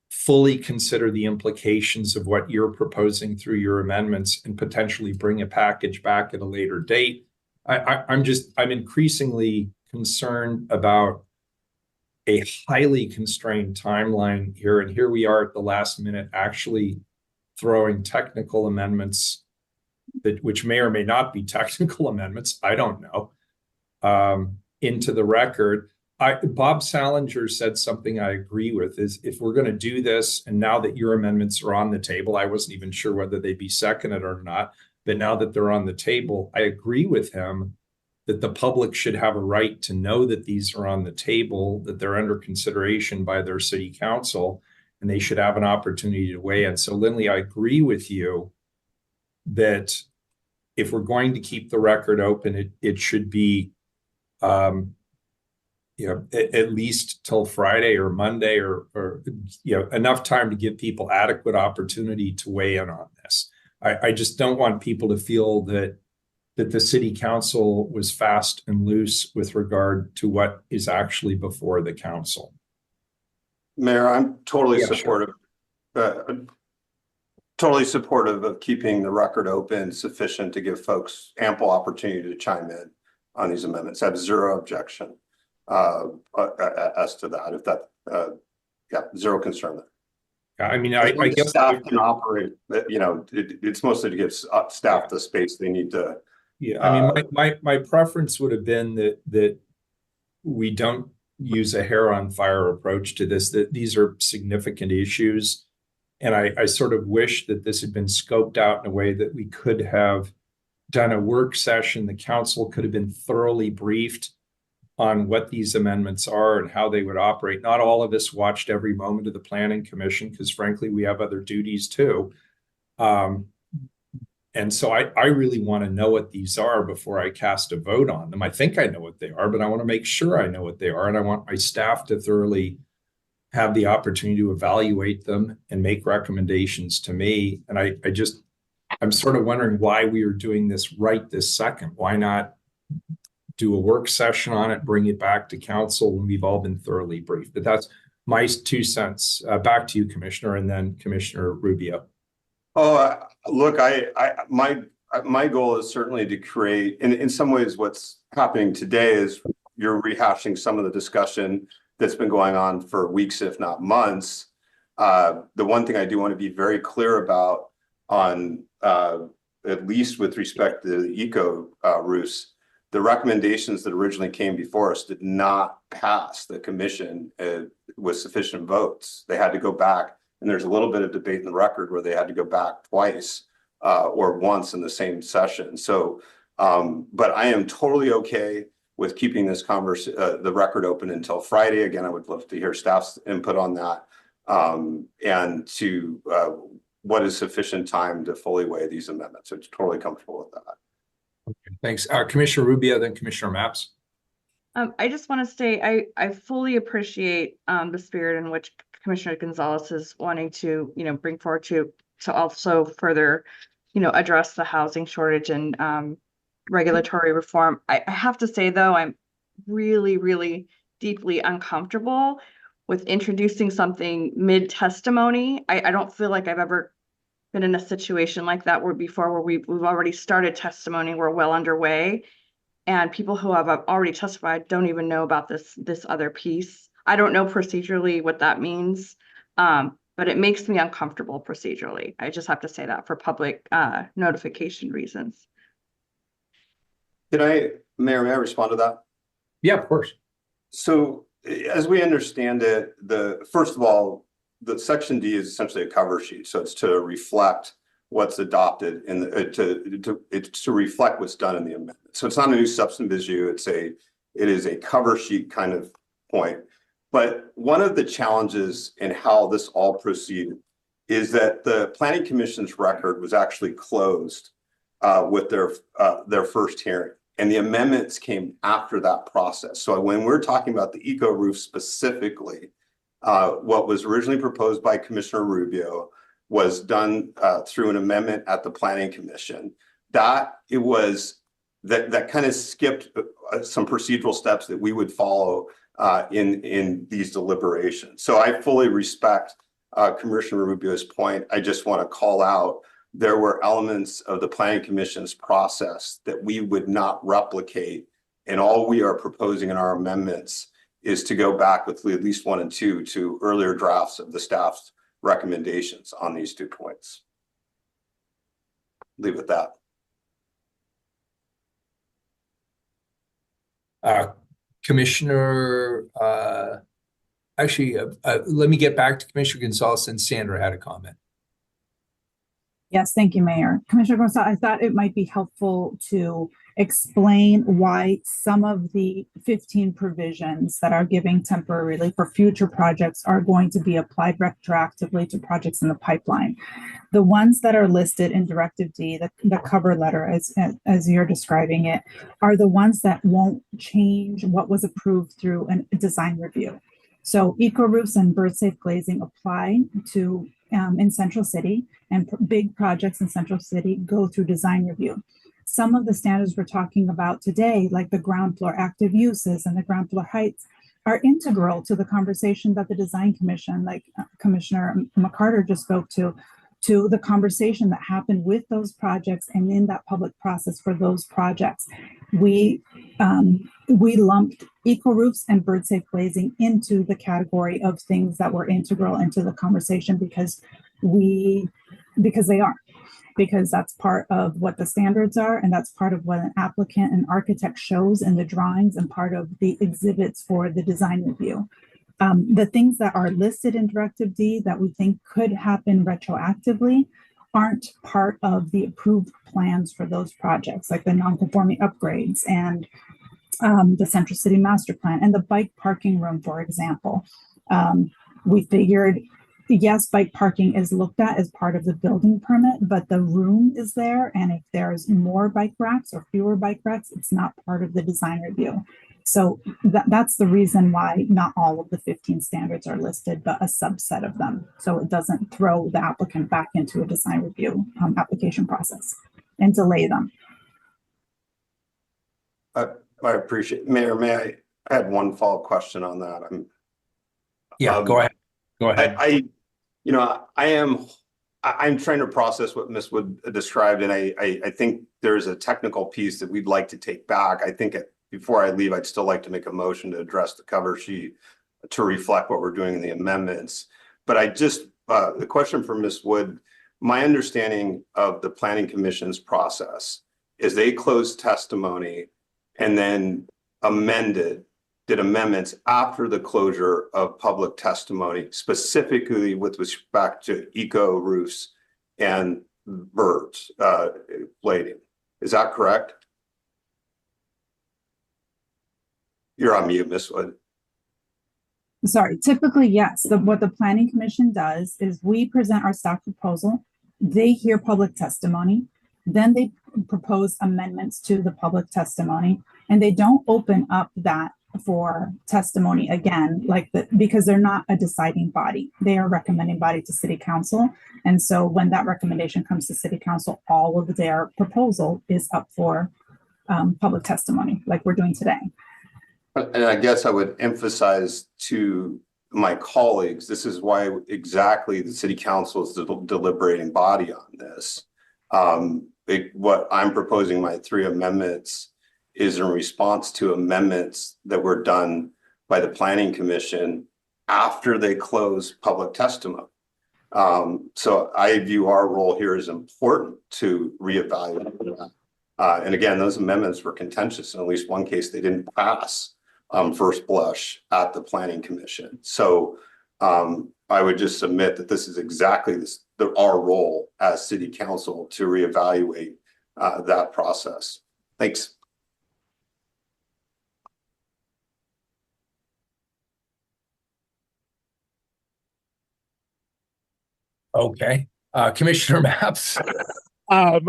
fully consider the implications of what you're proposing through your amendments, and potentially bring a package back at a later date? I'm increasingly concerned about a highly constrained timeline here, and here we are at the last minute actually throwing technical amendments which may or may not be technical amendments, I don't know, into the record. Bob Salinger said something I agree with, is if we're going to do this, and now that your amendments are on the table, I wasn't even sure whether they'd be seconded or not, but now that they're on the table, I agree with him that the public should have a right to know that these are on the table, that they're under consideration by their city council, and they should have an opportunity to weigh in. So Lindley, I agree with you that if we're going to keep the record open, it should be at least till Friday or Monday, or enough time to give people adequate opportunity to weigh in on this. I just don't want people to feel that the city council was fast and loose with regard to what is actually before the council. Mayor, I'm totally supportive. Totally supportive of keeping the record open sufficient to give folks ample opportunity to chime in on these amendments. I have zero objection. as to that, if that, yeah, zero concern there. I mean, I guess staff can operate, it's mostly to give staff the space they need to. Yeah, I mean, my preference would have been that we don't use a hair on fire approach to this, that these are significant issues. And I sort of wish that this had been scoped out in a way that we could have done a work session. The council could have been thoroughly briefed on what these amendments are and how they would operate. Not all of us watched every moment of the Planning Commission because frankly, we have other duties too. And so I really want to know what these are before I cast a vote on them. I think I know what they are, but I want to make sure I know what they are. And I want my staff to thoroughly have the opportunity to evaluate them and make recommendations to me. And I'm sort of wondering why we are doing this right this second. Why not do a work session on it, bring it back to council when we've all been thoroughly briefed? But that's my 2 cents. Back to you, Commissioner, and then Commissioner Rubio. Oh, look, my goal is certainly to create, in some ways, what's happening today is you're rehashing some of the discussion that's been going on for weeks, if not months. The one thing I do want to be very clear about on, at least with respect to the eco roofs, the recommendations that originally came before us did not pass the commission with sufficient votes. They had to go back. And there's a little bit of debate in the record where they had to go back twice or once in the same session. So, but I am totally okay with keeping this the record open until Friday. Again, I would love to hear staff's input on that and to what is sufficient time to fully weigh these amendments. So it's totally comfortable with that. Okay, thanks. Commissioner Rubio, then Commissioner Mapps. I just want to say I fully appreciate the spirit in which Commissioner Gonzalez is wanting to, bring forward to also further, address the housing shortage and regulatory reform. I have to say, though, I'm really, really deeply uncomfortable with introducing something mid-testimony. I don't feel like I've ever been in a situation like that where we've already started testimony, we're well underway, and people who have already testified don't even know about this other piece. I don't know procedurally what that means, but it makes me uncomfortable procedurally. I just have to say that for public notification reasons. Mayor, may I respond to that? Yeah, of course. So as we understand it, first of all, the Section D is essentially a cover sheet. So it's to reflect what's adopted it's to reflect what's done in the amendment. So it's not a new substantive issue. It is a cover sheet kind of point. But one of the challenges in how this all proceeded is that the Planning Commission's record was actually closed with their first hearing, and the amendments came after that process. So when we're talking about the eco roof specifically, what was originally proposed by Commissioner Rubio was done through an amendment at the Planning Commission. That kind of skipped some procedural steps that we would follow in these deliberations. So I fully respect Commissioner Rubio's point. I just want to call out there were elements of the Planning Commission's process that we would not replicate, and all we are proposing in our amendments is to go back with at least 1 and 2 to earlier drafts of the staff's recommendations on these 2 points. Leave it at that. Commissioner, let me get back to Commissioner Gonzalez, and Sandra had a comment. Yes, thank you, Mayor. Commissioner Gonzalez, I thought it might be helpful to explain why some of the 15 provisions that are giving temporary relief for future projects are going to be applied retroactively to projects in the pipeline. The ones that are listed in Directive D, the cover letter as you're describing it, are the ones that won't change what was approved through a design review. So eco roofs and bird safe glazing apply to in Central City, and big projects in Central City go through design review. Some of the standards we're talking about today, like the ground floor active uses and the ground floor heights, are integral to the conversation that the Design Commission, like Commissioner McCarter just spoke to the conversation that happened with those projects and in that public process for those projects. we lumped eco roofs and bird safe glazing into the category of things that were integral into the conversation because they are. Because that's part of what the standards are, and that's part of what an applicant and architect shows in the drawings and part of the exhibits for the design review. The things that are listed in Directive D that we think could happen retroactively aren't part of the approved plans for those projects, like the non-conforming upgrades and the Central City Master Plan and the bike parking room, for example. We figured, yes, bike parking is looked at as part of the building permit, but the room is there. And if there's more bike racks or fewer bike racks, it's not part of the design review. So that's the reason why not all of the 15 standards are listed, but a subset of them. So it doesn't throw the applicant back into a design review application process and delay them. I appreciate, Mayor, I had one follow-up question on that. Go ahead. Go ahead. I'm trying to process what Ms. Wood described, and I think there's a technical piece that we'd like to take back. I think before I leave, I'd still like to make a motion to address the cover sheet to reflect what we're doing in the amendments. But the question for Ms. Wood, my understanding of the Planning Commission's process is they closed testimony and then did amendments after the closure of public testimony, specifically with respect to eco roofs and birds blading. Is that correct? You're on mute, Ms. Wood. Sorry, typically, yes. What the Planning Commission does is we present our staff proposal, they hear public testimony, then they propose amendments to the public testimony, and they don't open up that for testimony again, because they're not a deciding body. They are a recommending body to City Council. And so when that recommendation comes to City Council, all of their proposal is up for public testimony, like we're doing today. And I guess I would emphasize to my colleagues, this is why exactly the City Council is the deliberating body on this. What I'm proposing, my 3 amendments, is in response to amendments that were done by the Planning Commission after they closed public testimony. So I view our role here as important to reevaluate that. And again, those amendments were contentious. In at least one case, they didn't pass first blush at the Planning Commission. So I would just submit that this is exactly our role as City Council to reevaluate that process. Thanks. Okay. Commissioner Maps. I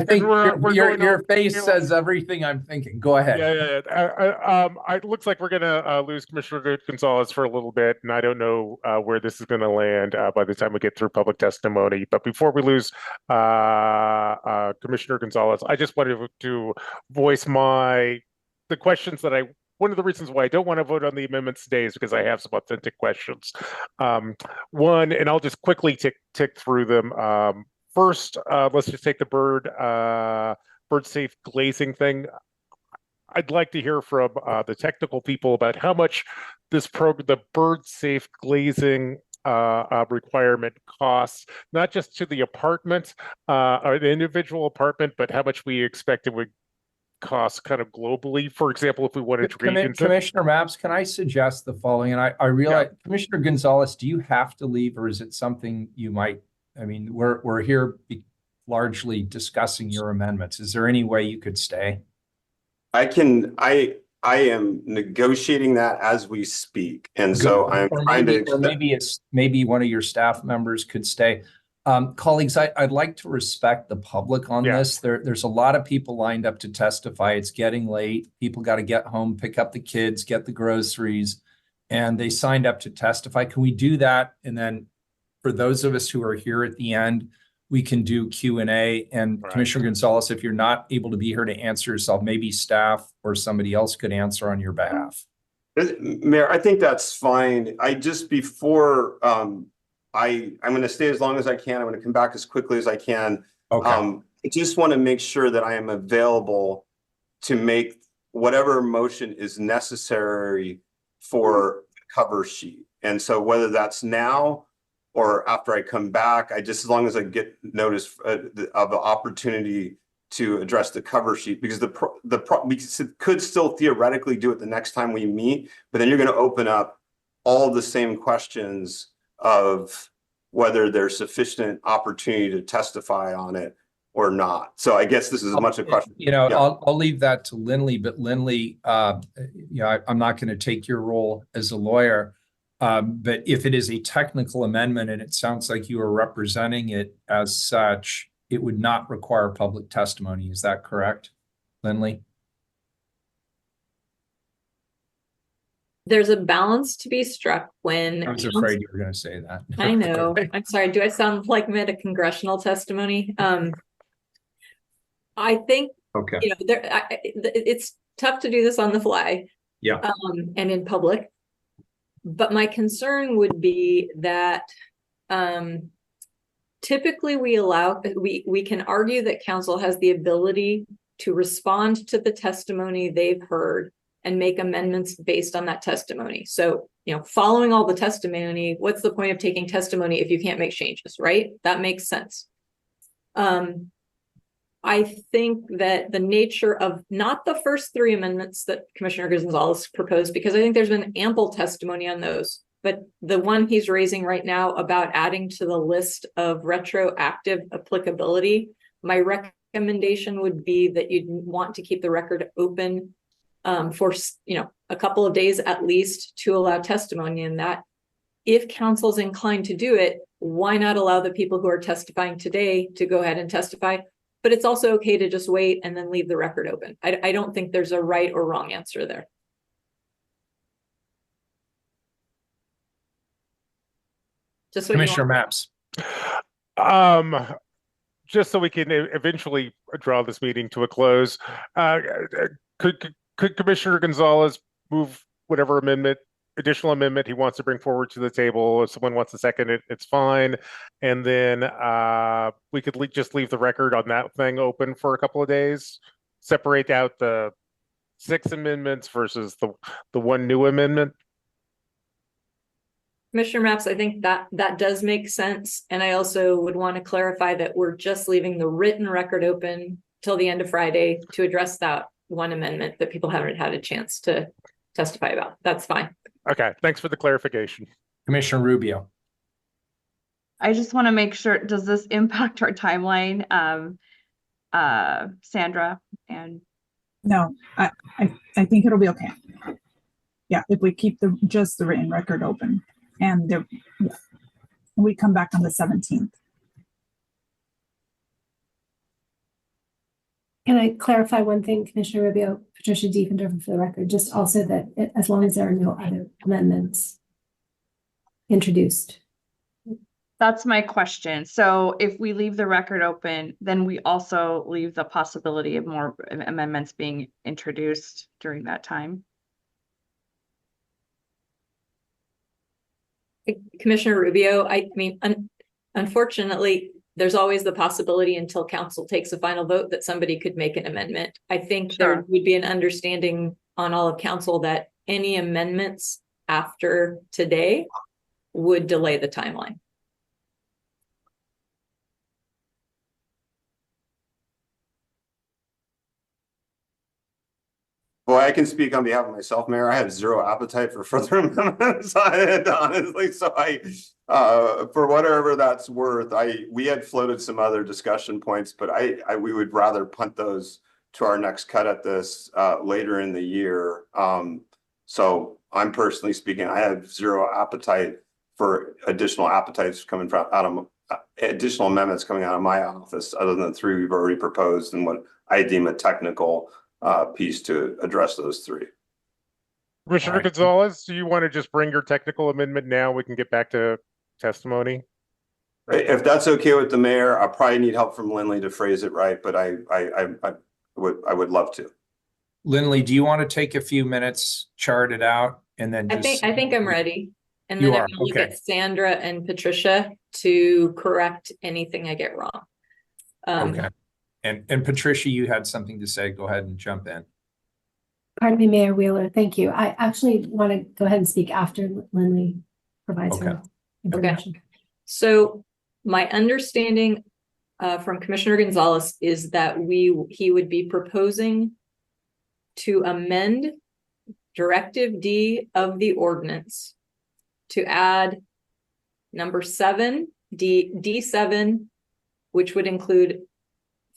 think your face says everything I'm thinking. Go ahead. It looks like we're gonna lose Commissioner Gonzalez for a little bit, and I don't know where this is gonna land by the time we get through public testimony. But before we lose Commissioner Gonzalez, I just wanted to voice the questions that one of the reasons why I don't want to vote on the amendments today is because I have some authentic questions. One, and I'll just quickly tick through them. First, let's just take the bird safe glazing thing. I'd like to hear from the technical people about how much the bird safe glazing requirement costs, not just to the apartment or the individual apartment, but how much we expect it would cost kind of globally. For example, if we wanted to Commissioner Maps, can I suggest the following? And I realize, Commissioner Gonzalez, do you have to leave, or is it something you might? I mean, we're here largely discussing your amendments. Is there any way you could stay? I am negotiating that as we speak, and so I'm trying to. Or maybe one of your staff members could stay. Colleagues, I'd like to respect the public on this. There's a lot of people lined up to testify. It's getting late. People got to get home, pick up the kids, get the groceries, and they signed up to testify. Can we do that? And then for those of us who are here at the end, we can do Q&A. And Commissioner Gonzalez, if you're not able to be here to answer yourself, maybe staff or somebody else could answer on your behalf. Mayor, I think that's fine. I'm going to stay as long as I can. I'm going to come back as quickly as I can. Okay. I just want to make sure that I am available to make whatever motion is necessary for the cover sheet. And so whether that's now or after I come back, as long as I get notice of the opportunity to address the cover sheet, because we could still theoretically do it the next time we meet, but then you're going to open up all the same questions of whether there's sufficient opportunity to testify on it or not. So I guess this is as much a question. Yeah. I'll leave that to Lindley, but Lindley, I'm not going to take your role as a lawyer. But if it is a technical amendment and it sounds like you are representing it as such, it would not require public testimony. Is that correct, Lindley? There's a balance to be struck when. I was afraid you were going to say that. I know. I'm sorry. Do I sound like I'm at a congressional testimony? I think, it's tough to do this on the fly. Yeah. And in public. But my concern would be that typically we can argue that council has the ability to respond to the testimony they've heard and make amendments based on that testimony. So, following all the testimony, what's the point of taking testimony if you can't make changes, right? That makes sense. I think that the nature of not the first three amendments that Commissioner Gonzalez proposed, because I think there's been ample testimony on those, but the one he's raising right now about adding to the list of retroactive applicability, my recommendation would be that you'd want to keep the record open for a couple of days at least to allow testimony in that. If council's inclined to do it, why not allow the people who are testifying today to go ahead and testify? But it's also okay to just wait and then leave the record open. I don't think there's a right or wrong answer there. Just what Commissioner Maps. Just so we can eventually draw this meeting to a close, could Commissioner Gonzalez move whatever additional amendment he wants to bring forward to the table? If someone wants to second it, it's fine. And then we could just leave the record on that thing open for a couple of days, separate out the 6 amendments versus the one new amendment. Commissioner Maps, I think that does make sense. And I also would want to clarify that we're just leaving the written record open till the end of Friday to address that one amendment that people haven't had a chance to testify about. That's fine. Okay, thanks for the clarification. Commissioner Rubio. I just want to make sure, does this impact our timeline, Sandra? And No, I think it'll be okay. Yeah, if we keep just the written record open and we come back on the 17th. Can I clarify one thing, Commissioner Rubio, Patricia Diefendorfer for the record, just also that as long as there are no other amendments introduced. That's my question. So if we leave the record open, then we also leave the possibility of more amendments being introduced during that time. Commissioner Rubio, I mean, unfortunately, there's always the possibility until council takes a final vote that somebody could make an amendment. I think there would be an understanding on all of council that any amendments after today would delay the timeline. Well, I can speak on behalf of myself, Mayor. I have zero appetite for further amendments, honestly. So for whatever that's worth, we had floated some other discussion points, but we would rather punt those to our next cut at this later in the year. So I'm personally speaking, I have zero appetite for additional amendments coming out of my office, other than the 3 we've already proposed and what I deem a technical piece to address those 3. Commissioner Gonzalez, do you want to just bring your technical amendment now? We can get back to testimony. If that's okay with the mayor, I probably need help from Lindley to phrase it right, but I would love to. Lindley, do you want to take a few minutes, chart it out, and then I think I'm ready. And then I can look at Sandra and Patricia to correct anything I get wrong. Okay. And Patricia, you had something to say. Go ahead and jump in. Pardon me, Mayor Wheeler, thank you. I actually want to go ahead and speak after Lindley provides her information. So my understanding from Commissioner Gonzalez is that he would be proposing to amend Directive D of the ordinance to add number 7, D7, which would include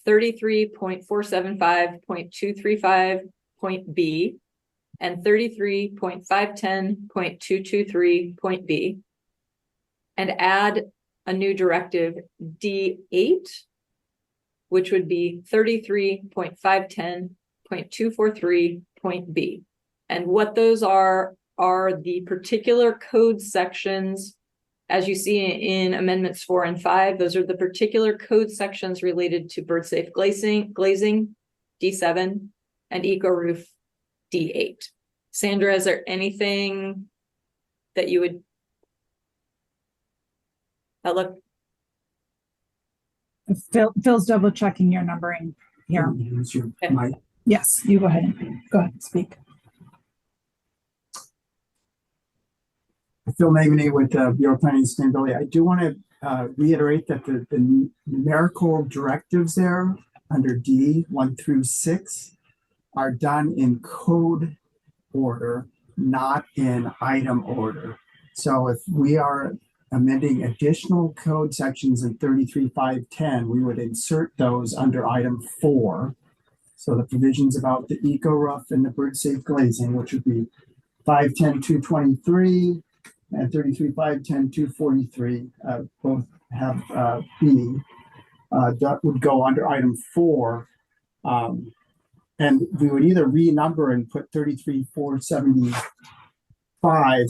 33.475.235.B and 33.510.223.B, and add a new directive D8, which would be 33.510.243.B. And what those are the particular code sections, as you see in amendments 4 and 5, those are the particular code sections related to bird safe glazing, D7, and eco roof, D8. Sandra, is there anything that you would look? Phil's double checking your numbering here. Yes, you go ahead. Go ahead, speak. Phil Magney with Bureau of Planning and Sustainability. I do want to reiterate that the numerical directives there under D 1 through 6 are done in code order, not in item order. So if we are amending additional code sections in 33.510, we would insert those under item 4. So the provisions about the eco roof and the bird safe glazing, which would be 510.223 and 33.510.243, both have B. That would go under item 4. And we would either renumber and put 33.475,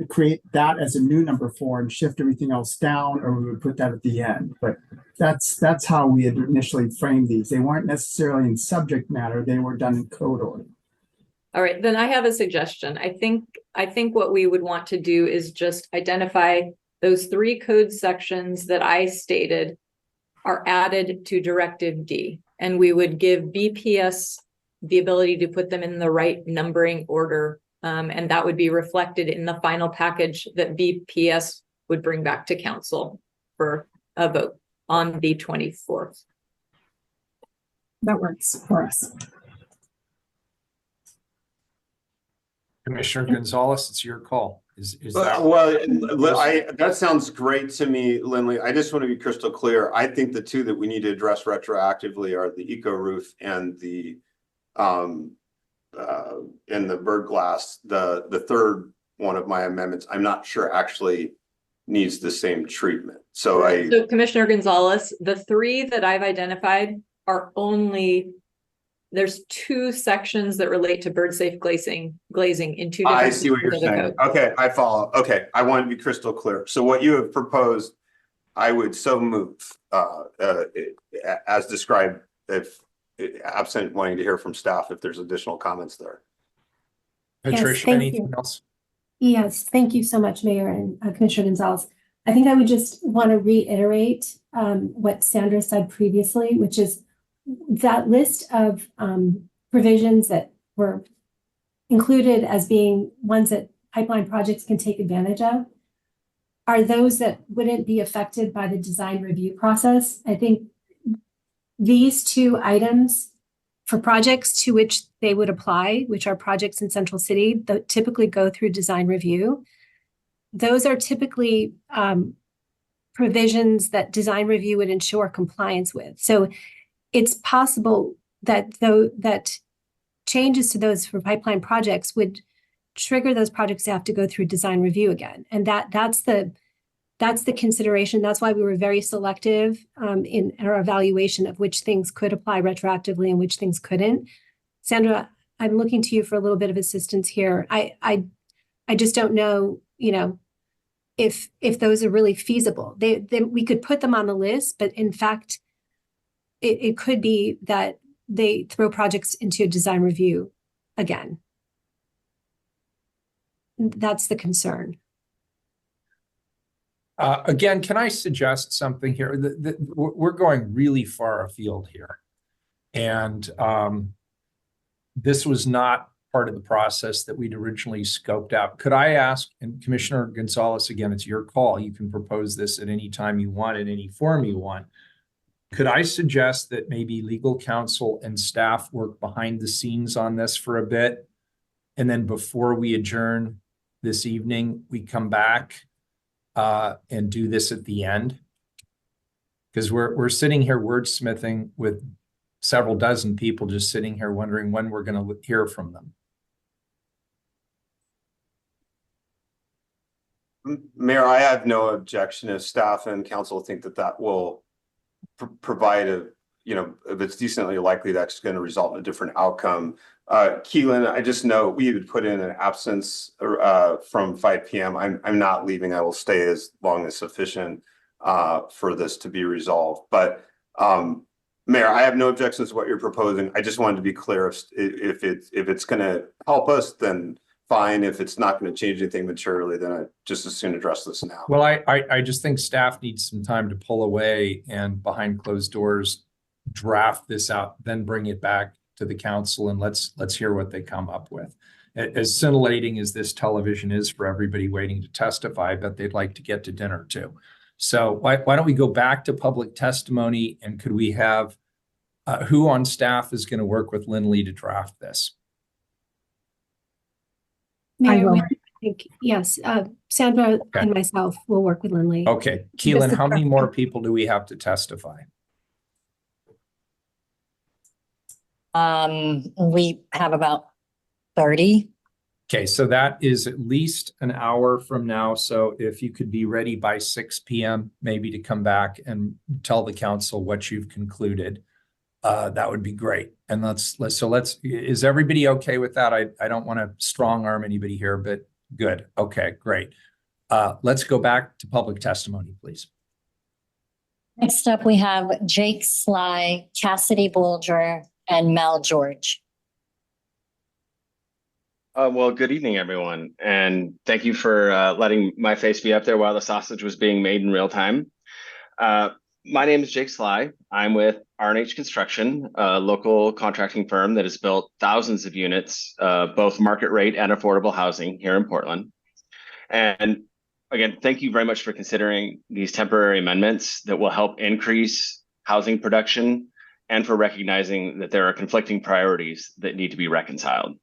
create that as a new number 4 and shift everything else down, or we would put that at the end. But that's how we had initially framed these. They weren't necessarily in subject matter, they were done in code order. All right, then I have a suggestion. I think what we would want to do is just identify those 3 code sections that I stated are added to Directive D, and we would give BPS the ability to put them in the right numbering order, and that would be reflected in the final package that BPS would bring back to council for a vote on the 24th. That works for us. Commissioner Gonzalez, it's your call. Is that That sounds great to me, Lindley. I just want to be crystal clear. I think the 2 that we need to address retroactively are the eco roof and the bird glass. The third one of my amendments, I'm not sure actually needs the same treatment. So Commissioner Gonzalez, the 3 that I've identified are only, there's 2 sections that relate to bird safe glazing in 2 different. I see what you're saying. Okay, I follow. Okay, I want to be crystal clear. So what you have proposed, I would so move as described, if absent wanting to hear from staff if there's additional comments there. Patricia, Yes, anything else? Yes, thank you so much, Mayor and Commissioner Gonzalez. I think I would just want to reiterate what Sandra said previously, which is that list of provisions that were included as being ones that pipeline projects can take advantage of are those that wouldn't be affected by the design review process. I think these 2 items for projects to which they would apply, which are projects in Central City that typically go through design review, those are typically provisions that design review would ensure compliance with. So it's possible that that changes to those for pipeline projects would trigger those projects to have to go through design review again. And that's the consideration. That's why we were very selective in our evaluation of which things could apply retroactively and which things couldn't. Sandra, I'm looking to you for a little bit of assistance here. I just don't know, if those are really feasible. We could put them on the list, but in fact, it could be that they throw projects into a design review again. That's the concern. Again, can I suggest something here? We're going really far afield here. And this was not part of the process that we'd originally scoped out. Could I ask, and Commissioner Gonzalez, again, it's your call. You can propose this at any time you want, in any form you want. Could I suggest that maybe legal counsel and staff work behind the scenes on this for a bit? And then before we adjourn this evening, we come back and do this at the end? Because we're sitting here wordsmithing with several dozen people just sitting here wondering when we're going to hear from them. Mayor, I have no objection if staff and council think that that will provide a, if it's decently likely that's going to result in a different outcome. Keelan, I just know we would put in an absence from 5 p.m. I'm not leaving. I will stay as long as sufficient for this to be resolved. But Mayor, I have no objections to what you're proposing. I just wanted to be clear if it's going to help us, then fine. If it's not going to change anything materially, then I just as soon address this now. Well, I just think staff needs some time to pull away and behind closed doors, draft this out, then bring it back to the council and let's hear what they come up with. As scintillating as this television is for everybody waiting to testify, I bet they'd like to get to dinner too. So why don't we go back to public testimony, and could we have who on staff is going to work with Lynn Lee to draft this? Mayor, I think, yes, Sandra and myself will work with Lindley. Okay, Keelan, how many more people do we have to testify? We have about 30. Okay, so that is at least an hour from now. So if you could be ready by 6 p.m., maybe to come back and tell the council what you've concluded, that would be great. And is everybody okay with that? I don't want to strong arm anybody here, but good. Okay, great. Let's go back to public testimony, please. Next up, we have Jake Sly, Cassidy Bolger, and Mel George. Well, good evening, everyone. And thank you for letting my face be up there while the sausage was being made in real time. My name is Jake Sly. I'm with R&H Construction, a local contracting firm that has built thousands of units, both market rate and affordable housing here in Portland. And again, thank you very much for considering these temporary amendments that will help increase housing production and for recognizing that there are conflicting priorities that need to be reconciled.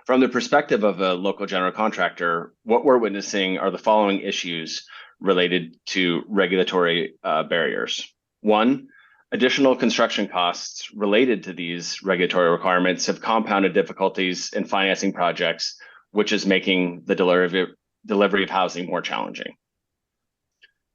From the perspective of a local general contractor, what we're witnessing are the following issues related to regulatory barriers. One, additional construction costs related to these regulatory requirements have compounded difficulties in financing projects, which is making the delivery of housing more challenging.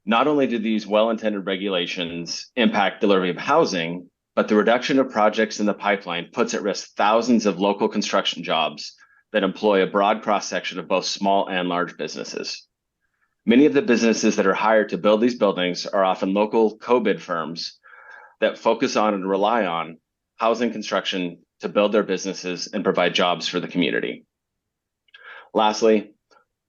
Not only do these well-intended regulations impact delivery of housing, but the reduction of projects in the pipeline puts at risk thousands of local construction jobs that employ a broad cross-section of both small and large businesses. Many of the businesses that are hired to build these buildings are often local co-bid firms that focus on and rely on housing construction to build their businesses and provide jobs for the community. Lastly,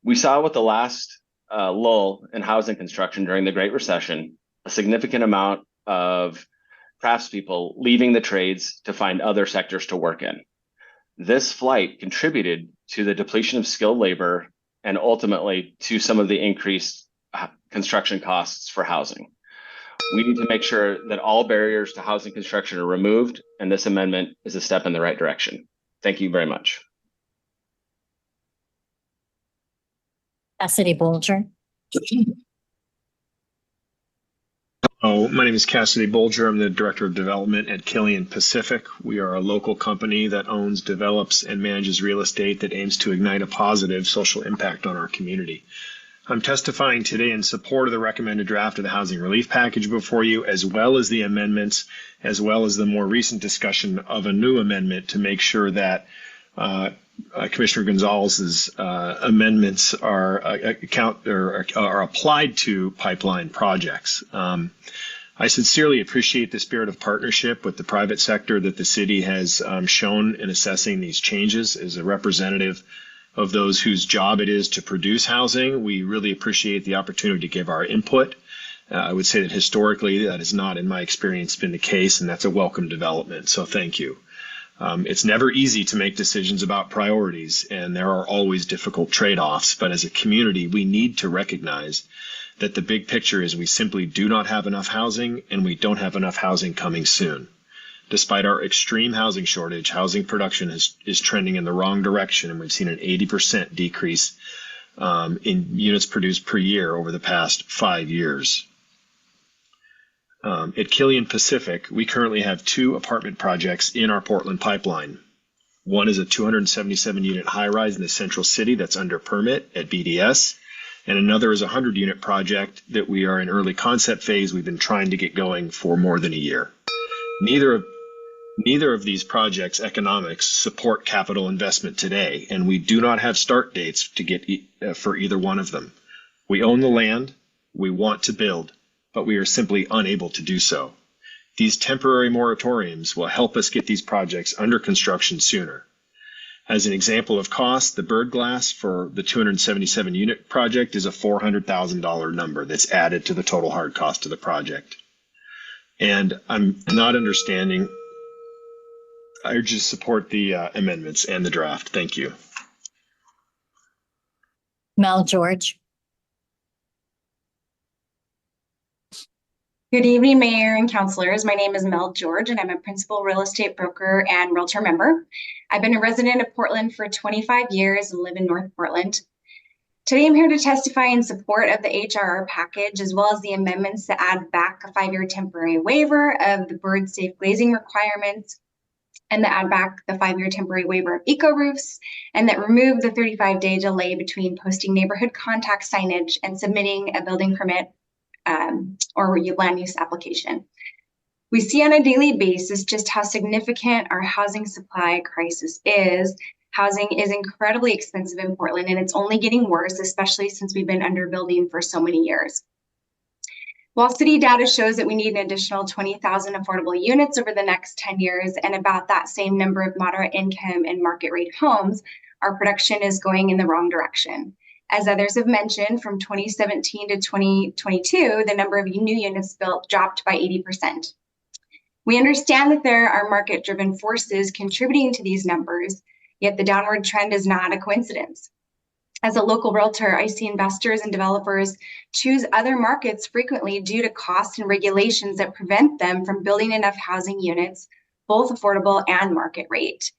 we saw with the last lull in housing construction during the Great Recession, a significant amount of craftspeople leaving the trades to find other sectors to work in. This flight contributed to the depletion of skilled labor and ultimately to some of the increased construction costs for housing. We need to make sure that all barriers to housing construction are removed, and this amendment is a step in the right direction. Thank you very much. Cassidy Bolger. Oh, my name is Cassidy Bolger. I'm the Director of Development at Killian Pacific. We are a local company that owns, develops, and manages real estate that aims to ignite a positive social impact on our community. I'm testifying today in support of the recommended draft of the housing relief package before you, as well as the amendments, as well as the more recent discussion of a new amendment to make sure that Commissioner Gonzalez's amendments are applied to pipeline projects. I sincerely appreciate the spirit of partnership with the private sector that the city has shown in assessing these changes. As a representative of those whose job it is to produce housing, we really appreciate the opportunity to give our input. I would say that historically that has not, in my experience, been the case, and that's a welcome development. So thank you. It's never easy to make decisions about priorities, and there are always difficult trade-offs. But as a community, we need to recognize that the big picture is we simply do not have enough housing, and we don't have enough housing coming soon. Despite our extreme housing shortage, housing production is trending in the wrong direction, and we've seen an 80% decrease in units produced per year over the past 5 years. At Killian Pacific, we currently have 2 apartment projects in our Portland pipeline. One is a 277-unit high-rise in the central city that's under permit at BDS, and another is a 100-unit project that we are in early concept phase. We've been trying to get going for more than a year. Neither of these projects' economics support capital investment today, and we do not have start dates to get for either one of them. We own the land, we want to build, but we are simply unable to do so. These temporary moratoriums will help us get these projects under construction sooner. As an example of cost, the bird glass for the 277-unit project is a $400,000 number that's added to the total hard cost of the project. And I'm not understanding. I urge you to support the amendments and the draft. Thank you. Mel George. Good evening, Mayor and councilors. My name is Mel George, and I'm a principal real estate broker and realtor member. I've been a resident of Portland for 25 years and live in North Portland. Today, I'm here to testify in support of the HRR package, as well as the amendments that add back a 5-year temporary waiver of the bird safe glazing requirements, and that add back the 5-year temporary waiver of eco roofs, and that remove the 35-day delay between posting neighborhood contact signage and submitting a building permit or land use application. We see on a daily basis just how significant our housing supply crisis is. Housing is incredibly expensive in Portland, and it's only getting worse, especially since we've been underbuilding for so many years. While city data shows that we need an additional 20,000 affordable units over the next 10 years and about that same number of moderate income and market rate homes, our production is going in the wrong direction. As others have mentioned, from 2017 to 2022, the number of new units built dropped by 80%. We understand that there are market-driven forces contributing to these numbers, yet the downward trend is not a coincidence. As a local realtor, I see investors and developers choose other markets frequently due to costs and regulations that prevent them from building enough housing units, both affordable and market rate.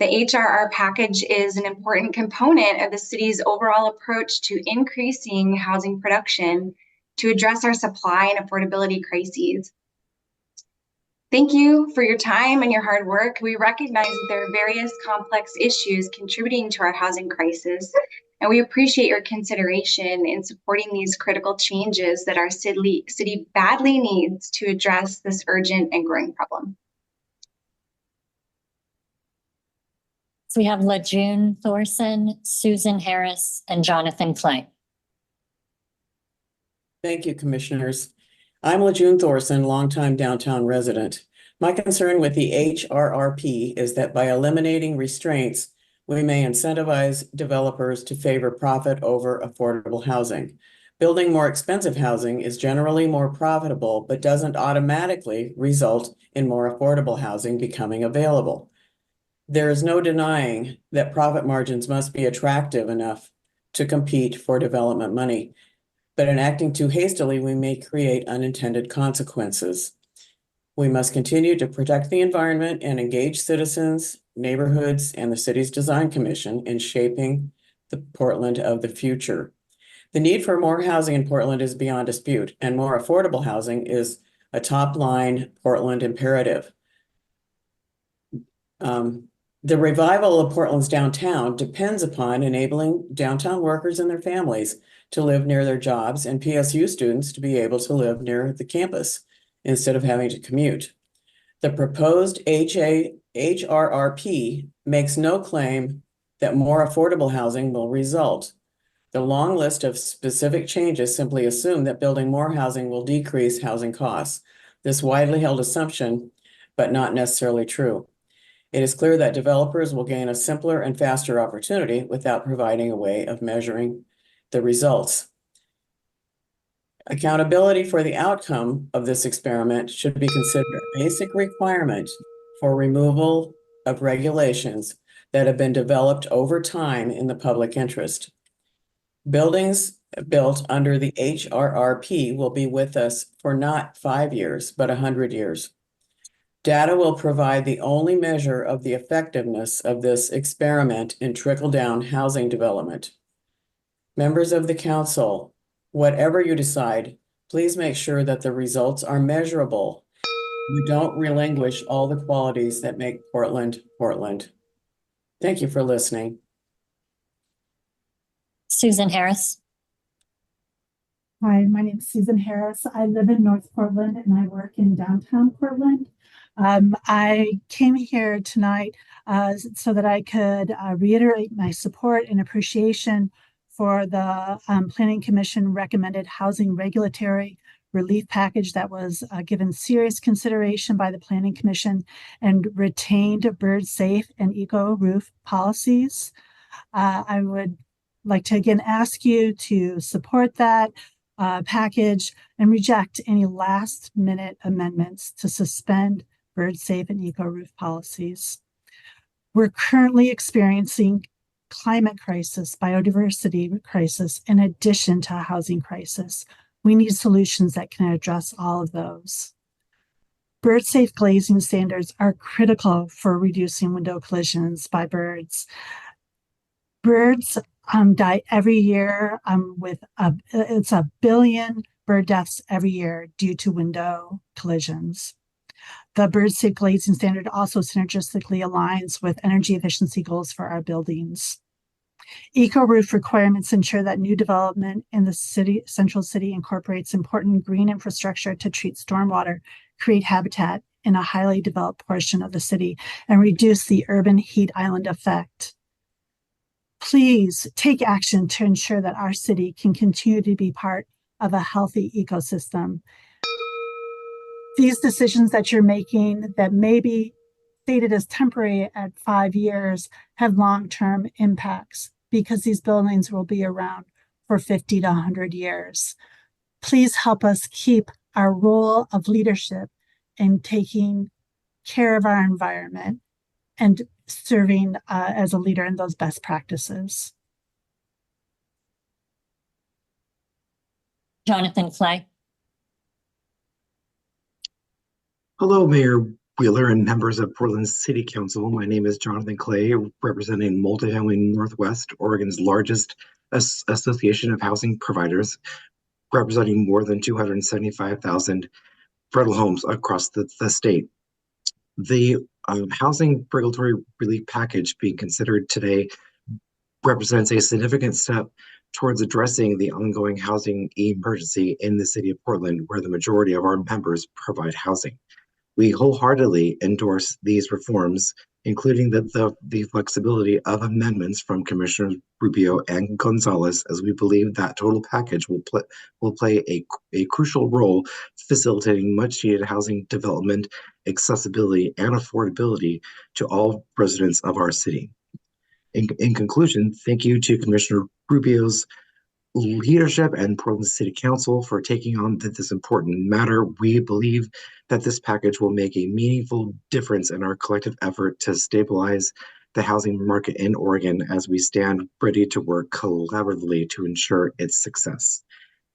The HRR package is an important component of the city's overall approach to increasing housing production to address our supply and affordability crises. Thank you for your time and your hard work. We recognize that there are various complex issues contributing to our housing crisis, and we appreciate your consideration in supporting these critical changes that our city badly needs to address this urgent and growing problem. So we have LaJune Thorson, Susan Harris, and Jonathan Clay. Thank you, commissioners. I'm LaJune Thorson, longtime downtown resident. My concern with the HRRP is that by eliminating restraints, we may incentivize developers to favor profit over affordable housing. Building more expensive housing is generally more profitable, but doesn't automatically result in more affordable housing becoming available. There is no denying that profit margins must be attractive enough to compete for development money, but in acting too hastily, we may create unintended consequences. We must continue to protect the environment and engage citizens, neighborhoods, and the city's design commission in shaping the Portland of the future. The need for more housing in Portland is beyond dispute, and more affordable housing is a top-line Portland imperative. The revival of Portland's downtown depends upon enabling downtown workers and their families to live near their jobs and PSU students to be able to live near the campus instead of having to commute. The proposed HRRP makes no claim that more affordable housing will result. The long list of specific changes simply assume that building more housing will decrease housing costs. This widely held assumption, but not necessarily true. It is clear that developers will gain a simpler and faster opportunity without providing a way of measuring the results. Accountability for the outcome of this experiment should be considered a basic requirement for removal of regulations that have been developed over time in the public interest. Buildings built under the HRRP will be with us for not 5 years, but 100 years. Data will provide the only measure of the effectiveness of this experiment in trickle-down housing development. Members of the council, whatever you decide, please make sure that the results are measurable. You don't relinquish all the qualities that make Portland, Portland. Thank you for listening. Susan Harris. Hi, my name is Susan Harris. I live in North Portland and I work in downtown Portland. I came here tonight so that I could reiterate my support and appreciation for the Planning Commission recommended housing regulatory relief package that was given serious consideration by the Planning Commission and retained bird safe and eco roof policies. I would like to again ask you to support that package and reject any last minute amendments to suspend bird safe and eco roof policies. We're currently experiencing climate crisis, biodiversity crisis, in addition to a housing crisis. We need solutions that can address all of those. Bird safe glazing standards are critical for reducing window collisions by birds. Birds die every year it's 1 billion bird deaths every year due to window collisions. The bird safe glazing standard also synergistically aligns with energy efficiency goals for our buildings. Eco roof requirements ensure that new development in the central city incorporates important green infrastructure to treat stormwater, create habitat in a highly developed portion of the city, and reduce the urban heat island effect. Please take action to ensure that our city can continue to be part of a healthy ecosystem. These decisions that you're making that may be stated as temporary at 5 years have long-term impacts because these buildings will be around for 50 to 100 years. Please help us keep our role of leadership in taking care of our environment and serving as a leader in those best practices. Jonathan Clay. Hello, Mayor Wheeler and members of Portland City Council. My name is Jonathan Clay, representing Multifamily Northwest, Oregon's largest association of housing providers, representing more than 275,000 rental homes across the state. The housing regulatory relief package being considered today represents a significant step towards addressing the ongoing housing emergency in the city of Portland, where the majority of our members provide housing. We wholeheartedly endorse these reforms, including the flexibility of amendments from Commissioners Rubio and Gonzalez, as we believe that total package will play a crucial role facilitating much needed housing development, accessibility, and affordability to all residents of our city. In conclusion, thank you to Commissioner Rubio's leadership and Portland City Council for taking on this important matter. We believe that this package will make a meaningful difference in our collective effort to stabilize the housing market in Oregon as we stand ready to work collaboratively to ensure its success.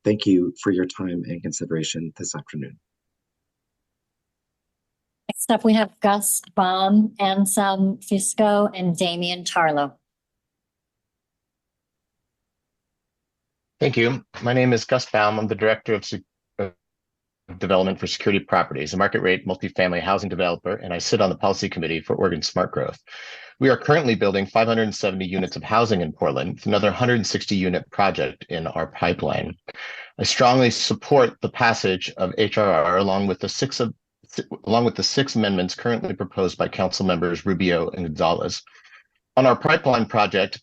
Thank you for your time and consideration this afternoon. Next up, we have Gus Baum, Anselm Fisco, and Damian Tarlow. Thank you. My name is Gus Baum. I'm the Director of Development for Security Properties, a market rate multifamily housing developer, and I sit on the policy committee for Oregon Smart Growth. We are currently building 570 units of housing in Portland, with another 160 unit project in our pipeline. I strongly support the passage of HRR along with the six amendments currently proposed by Council members Rubio and Gonzalez. On our pipeline project,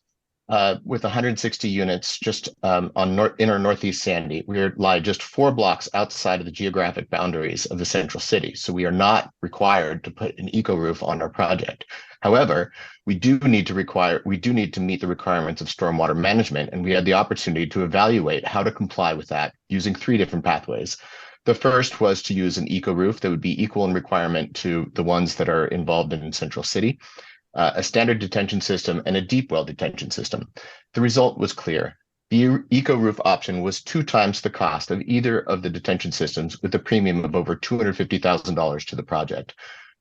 with 160 units just on inner Northeast Sandy, we lie just 4 blocks outside of the geographic boundaries of the central city. So we are not required to put an eco roof on our project. However, we do need to meet the requirements of stormwater management, and we had the opportunity to evaluate how to comply with that using 3 different pathways. The first was to use an eco roof that would be equal in requirement to the ones that are involved in Central City, a standard detention system, and a deep well detention system. The result was clear. The eco roof option was 2 times the cost of either of the detention systems, with a premium of over $250,000 to the project.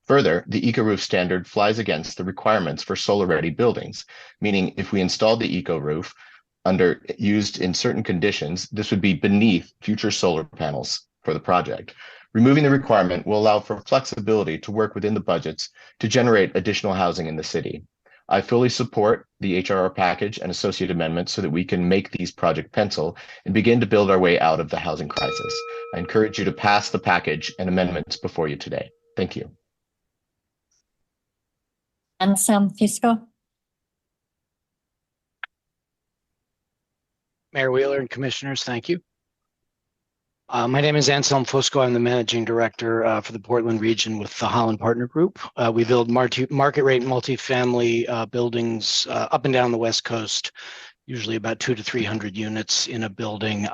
Further, the eco roof standard flies against the requirements for solar-ready buildings, meaning if we installed the eco roof used in certain conditions, this would be beneath future solar panels for the project. Removing the requirement will allow for flexibility to work within the budgets to generate additional housing in the city. I fully support the HRR package and associated amendments so that we can make these projects pencil and begin to build our way out of the housing crisis. I encourage you to pass the package and amendments before you today. Thank you. Anselm Fusco. Mayor Wheeler and commissioners, thank you. My name is Anselm Fusco. I'm the managing director for the Portland region with the Holland Partner Group. We build market rate multifamily buildings up and down the West Coast, usually about 200 to 300 units in a building.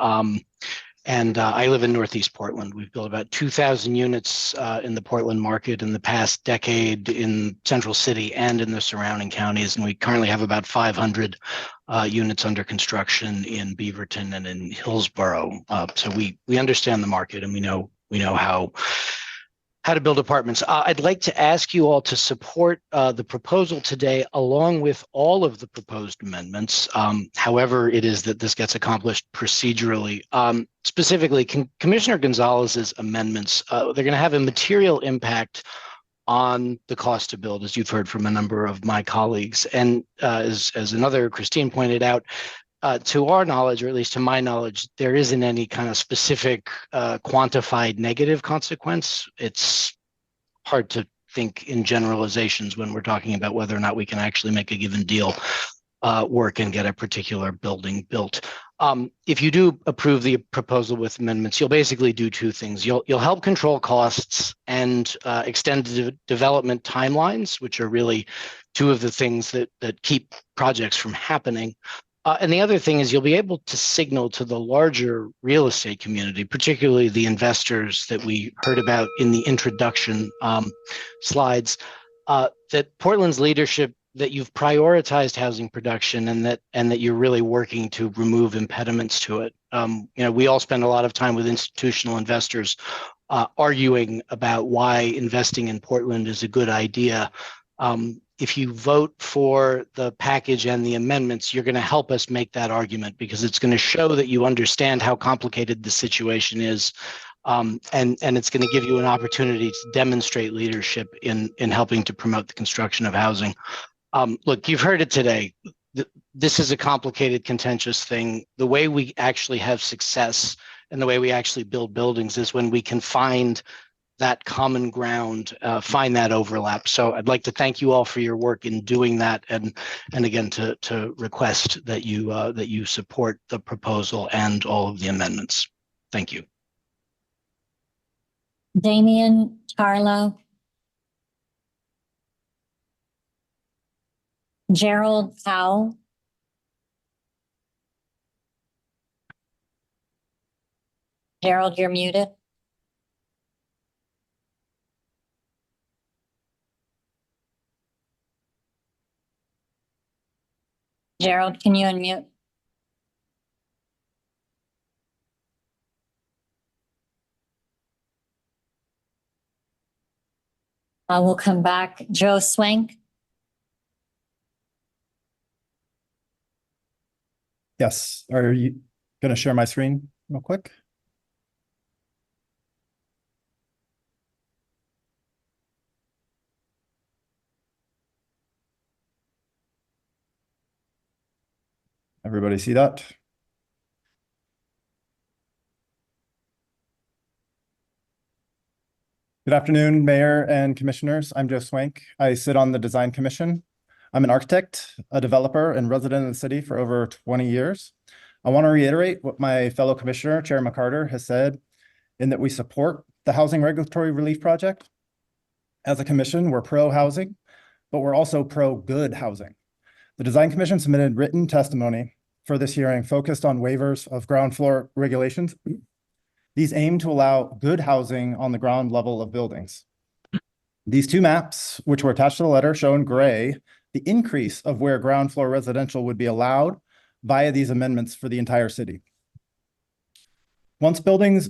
And I live in Northeast Portland. We've built about 2,000 units in the Portland market in the past decade in Central City and in the surrounding counties. And we currently have about 500 units under construction in Beaverton and in Hillsborough. So we understand the market, and we know how to build apartments. I'd like to ask you all to support the proposal today, along with all of the proposed amendments, however it is that this gets accomplished procedurally. Specifically, Commissioner Gonzalez's amendments, they're going to have a material impact on the cost to build, as you've heard from a number of my colleagues. And as another Christine pointed out, to our knowledge, or at least to my knowledge, there isn't any kind of specific quantified negative consequence. It's hard to think in generalizations when we're talking about whether or not we can actually make a given deal work and get a particular building built. If you do approve the proposal with amendments, you'll basically do 2 things. You'll help control costs and extend the development timelines, which are really 2 of the things that keep projects from happening. And the other thing is you'll be able to signal to the larger real estate community, particularly the investors that we heard about in the introduction slides, that Portland's leadership, that you've prioritized housing production and that you're really working to remove impediments to it. We all spend a lot of time with institutional investors arguing about why investing in Portland is a good idea. If you vote for the package and the amendments, you're going to help us make that argument, because it's going to show that you understand how complicated the situation is, and it's going to give you an opportunity to demonstrate leadership in helping to promote the construction of housing. Look, you've heard it today. This is a complicated, contentious thing. The way we actually have success and the way we actually build buildings is when we can find that common ground, find that overlap. So I'd like to thank you all for your work in doing that, and again to request that you support the proposal and all of the amendments. Thank you. Damian Carlo. Gerald Powell. Gerald, you're muted. Gerald, can you unmute? We'll come back. Joe Swank. Yes. Are you going to share my screen real quick? Everybody see that? Good afternoon, Mayor and Commissioners. I'm Joe Swank. I sit on the Design Commission. I'm an architect, a developer, and resident of the city for over 20 years. I want to reiterate what my fellow Commissioner, Chair McCarter, has said, in that we support the Housing Regulatory Relief Project. As a commission, we're pro-housing, but we're also pro-good housing. The Design Commission submitted written testimony for this hearing focused on waivers of ground floor regulations These aim to allow good housing on the ground level of buildings. These two maps, which were attached to the letter, show in gray the increase of where ground floor residential would be allowed via these amendments for the entire city. Once buildings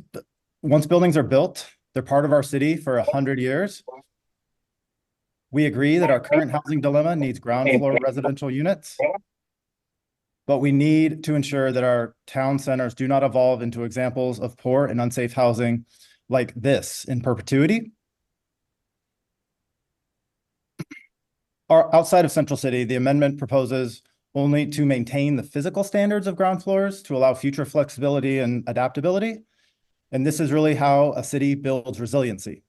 are built, they're part of our city for 100 years. We agree that our current housing dilemma needs ground floor residential units, but we need to ensure that our town centers do not evolve into examples of poor and unsafe housing like this in perpetuity. Outside of Central City, the amendment proposes only to maintain the physical standards of ground floors to allow future flexibility and adaptability. And this is really how a city builds resiliency.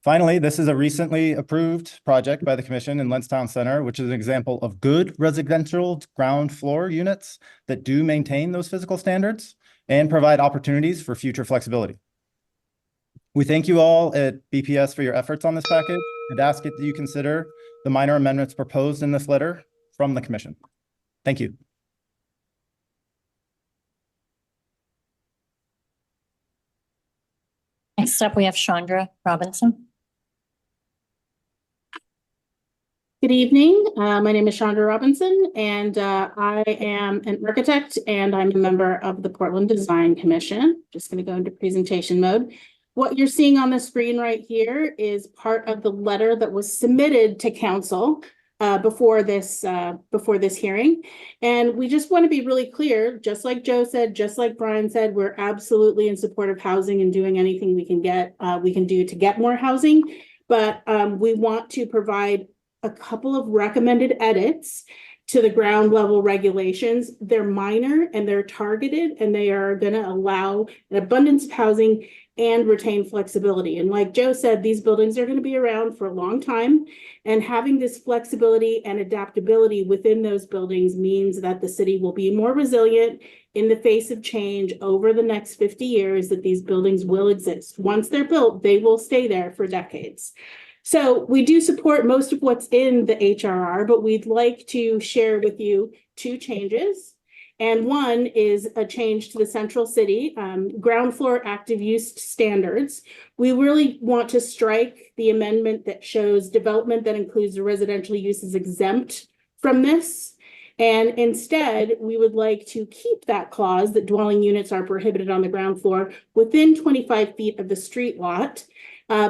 Finally, this is a recently approved project by the Commission in Lentstown Center, which is an example of good residential ground floor units that do maintain those physical standards and provide opportunities for future flexibility. We thank you all at BPS for your efforts on this package and ask that you consider the minor amendments proposed in this letter from the Commission. Thank you. Next up, we have Chandra Robinson. Good evening. My name is Chandra Robinson, and I am an architect, and I'm a member of the Portland Design Commission. Just going to go into presentation mode. What you're seeing on the screen right here is part of the letter that was submitted to council before this hearing. And we just want to be really clear, just like Joe said, just like Brian said, we're absolutely in support of housing and doing anything we can do to get more housing. But we want to provide a couple of recommended edits to the ground level regulations. They're minor and they're targeted, and they are going to allow an abundance of housing and retain flexibility. And like Joe said, these buildings are going to be around for a long time, and having this flexibility and adaptability within those buildings means that the city will be more resilient in the face of change over the next 50 years, that these buildings will exist. Once they're built, they will stay there for decades. So we do support most of what's in the HRR, but we'd like to share with you two changes. And one is a change to the Central City ground floor active use standards. We really want to strike the amendment that shows development that includes the residential uses exempt from this. And instead, we would like to keep that clause that dwelling units are prohibited on the ground floor within 25 feet of the street lot.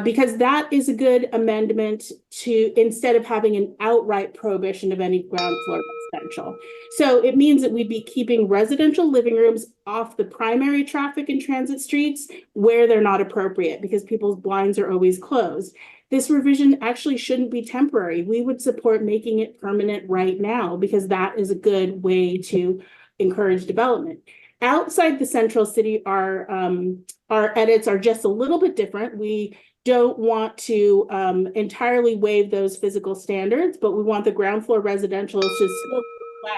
Because that is a good amendment to, instead of having an outright prohibition of any ground floor residential. So it means that we'd be keeping residential living rooms off the primary traffic and transit streets where they're not appropriate, because people's blinds are always closed. This revision actually shouldn't be temporary. We would support making it permanent right now, because that is a good way to encourage development. Outside the Central City, our edits are just a little bit different. We don't want to entirely waive those physical standards, but we want the ground floor residential to still be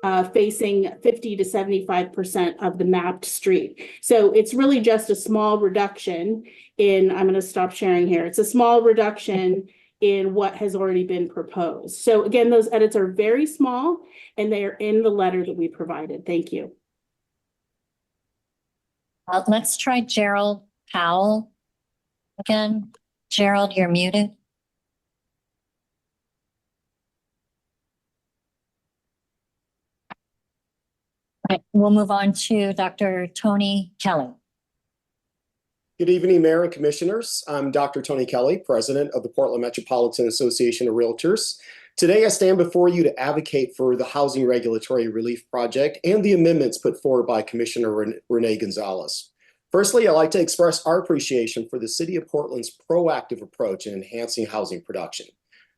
allowed facing 50 to 75% of the mapped street. So it's really just a small reduction in, I'm going to stop sharing here. It's a small reduction in what has already been proposed. So again, those edits are very small, and they are in the letter that we provided. Thank you. Let's try Gerald Powell again. Gerald, you're muted. Okay, we'll move on to Dr. Tony Kelly. Good evening, Mayor and Commissioners. I'm Dr. Tony Kelly, President of the Portland Metropolitan Association of Realtors. Today, I stand before you to advocate for the Housing Regulatory Relief Project and the amendments put forward by Commissioner Renee Gonzalez. Firstly, I'd like to express our appreciation for the City of Portland's proactive approach in enhancing housing production.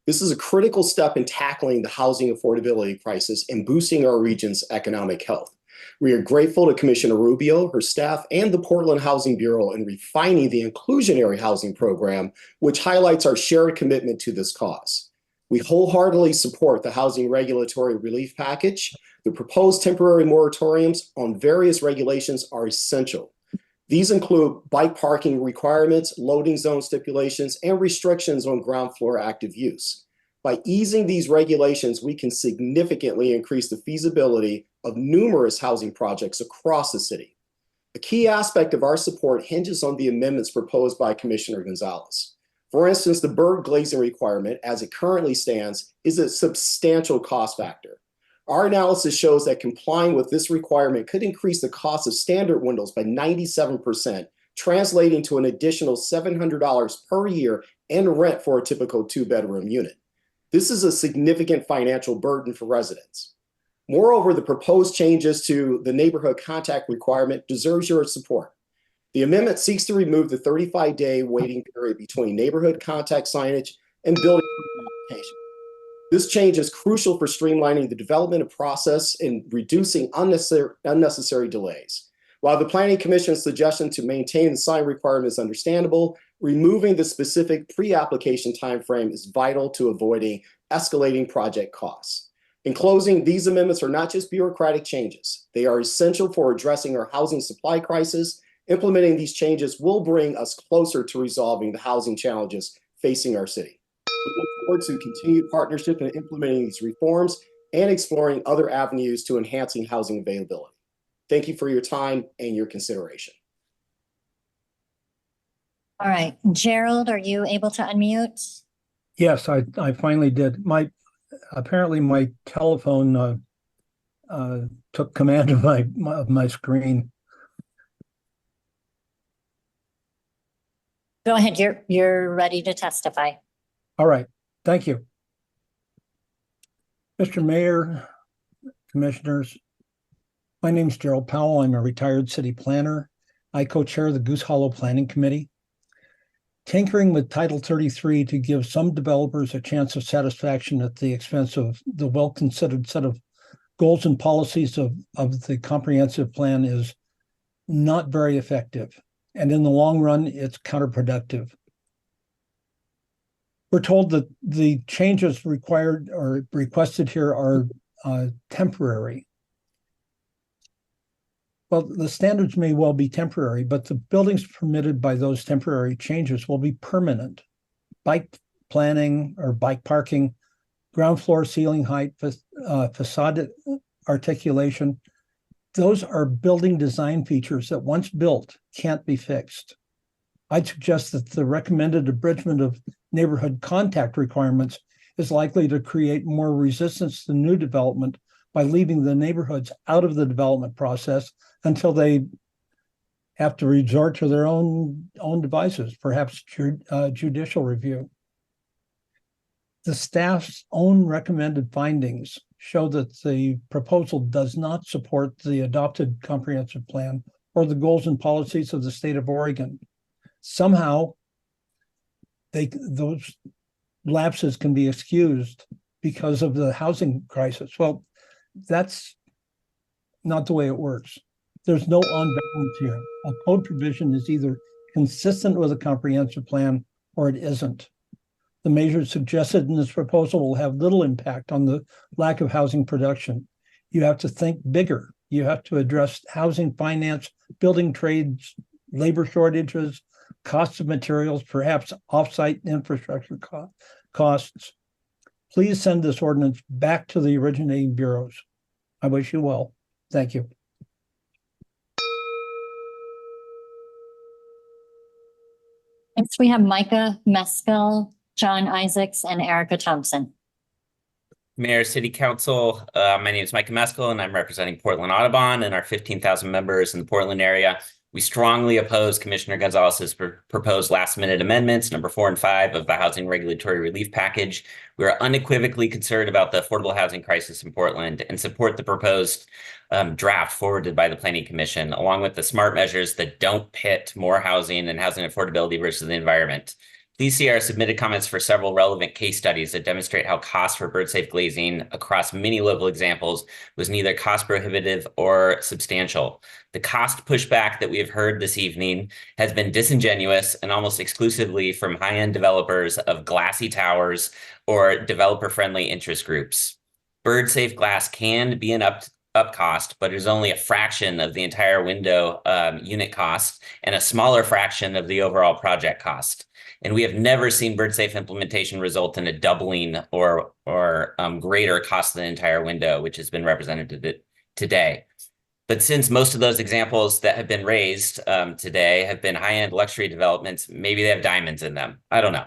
This is a critical step in tackling the housing affordability crisis and boosting our region's economic health. We are grateful to Commissioner Rubio, her staff, and the Portland Housing Bureau in refining the inclusionary housing program, which highlights our shared commitment to this cause. We wholeheartedly support the Housing Regulatory Relief Package. The proposed temporary moratoriums on various regulations are essential. These include bike parking requirements, loading zone stipulations, and restrictions on ground floor active use. By easing these regulations, we can significantly increase the feasibility of numerous housing projects across the city. A key aspect of our support hinges on the amendments proposed by Commissioner Gonzalez. For instance, the bird glazing requirement, as it currently stands, is a substantial cost factor. Our analysis shows that complying with this requirement could increase the cost of standard windows by 97%, translating to an additional $700 per year in rent for a typical 2-bedroom unit. This is a significant financial burden for residents. Moreover, the proposed changes to the neighborhood contact requirement deserves your support. The amendment seeks to remove the 35-day waiting period between neighborhood contact signage and building application. This change is crucial for streamlining the development process and reducing unnecessary delays. While the Planning Commission's suggestion to maintain the sign requirement is understandable, removing the specific pre-application timeframe is vital to avoiding escalating project costs. In closing, these amendments are not just bureaucratic changes. They are essential for addressing our housing supply crisis. Implementing these changes will bring us closer to resolving the housing challenges facing our city. We look forward to continued partnership in implementing these reforms and exploring other avenues to enhancing housing availability. Thank you for your time and your consideration. All right, Gerald, are you able to unmute? Yes, I finally did. Apparently my telephone took command of my screen. Go ahead, you're ready to testify. All right, thank you. Mr. Mayor, Commissioners, my name is Gerald Powell. I'm a retired city planner. I co-chair the Goose Hollow Planning Committee. Tinkering with Title 33 to give some developers a chance of satisfaction at the expense of the well-considered set of goals and policies of the comprehensive plan is not very effective. And in the long run, it's counterproductive. We're told that the changes required or requested here are temporary. Well, the standards may well be temporary, but the buildings permitted by those temporary changes will be permanent. Bike planning or bike parking, ground floor ceiling height, facade articulation, those are building design features that once built can't be fixed. I'd suggest that the recommended abridgment of neighborhood contact requirements is likely to create more resistance to new development by leaving the neighborhoods out of the development process until they have to resort to their own devices, perhaps judicial review. The staff's own recommended findings show that the proposal does not support the adopted comprehensive plan or the goals and policies of the state of Oregon. Somehow, those lapses can be excused because of the housing crisis. Well, that's not the way it works. There's no on-balance here. A code provision is either consistent with a comprehensive plan or it isn't. The measures suggested in this proposal will have little impact on the lack of housing production. You have to think bigger. You have to address housing finance, building trades, labor shortages, costs of materials, perhaps off-site infrastructure costs. Please send this ordinance back to the originating bureaus. I wish you well. Thank you. Next, we have Micah Meskel, John Isaacs, and Erica Thompson. Mayor, City Council, my name is Micah Meskel, and I'm representing Portland Audubon and our 15,000 members in the Portland area. We strongly oppose Commissioner Gonzalez's proposed last-minute amendments, number 4 and 5 of the Housing Regulatory Relief Package. We are unequivocally concerned about the affordable housing crisis in Portland and support the proposed draft forwarded by the Planning Commission, along with the smart measures that don't pit more housing and housing affordability versus the environment. Please see our submitted comments for several relevant case studies that demonstrate how cost for bird-safe glazing across many local examples was neither cost prohibitive or substantial. The cost pushback that we have heard this evening has been disingenuous and almost exclusively from high-end developers of glassy towers or developer-friendly interest groups. Bird-safe glass can be an up cost, but it is only a fraction of the entire window unit cost and a smaller fraction of the overall project cost. And we have never seen bird-safe implementation result in a doubling or greater cost of the entire window, which has been represented today. But since most of those examples that have been raised today have been high-end luxury developments, maybe they have diamonds in them. I don't know.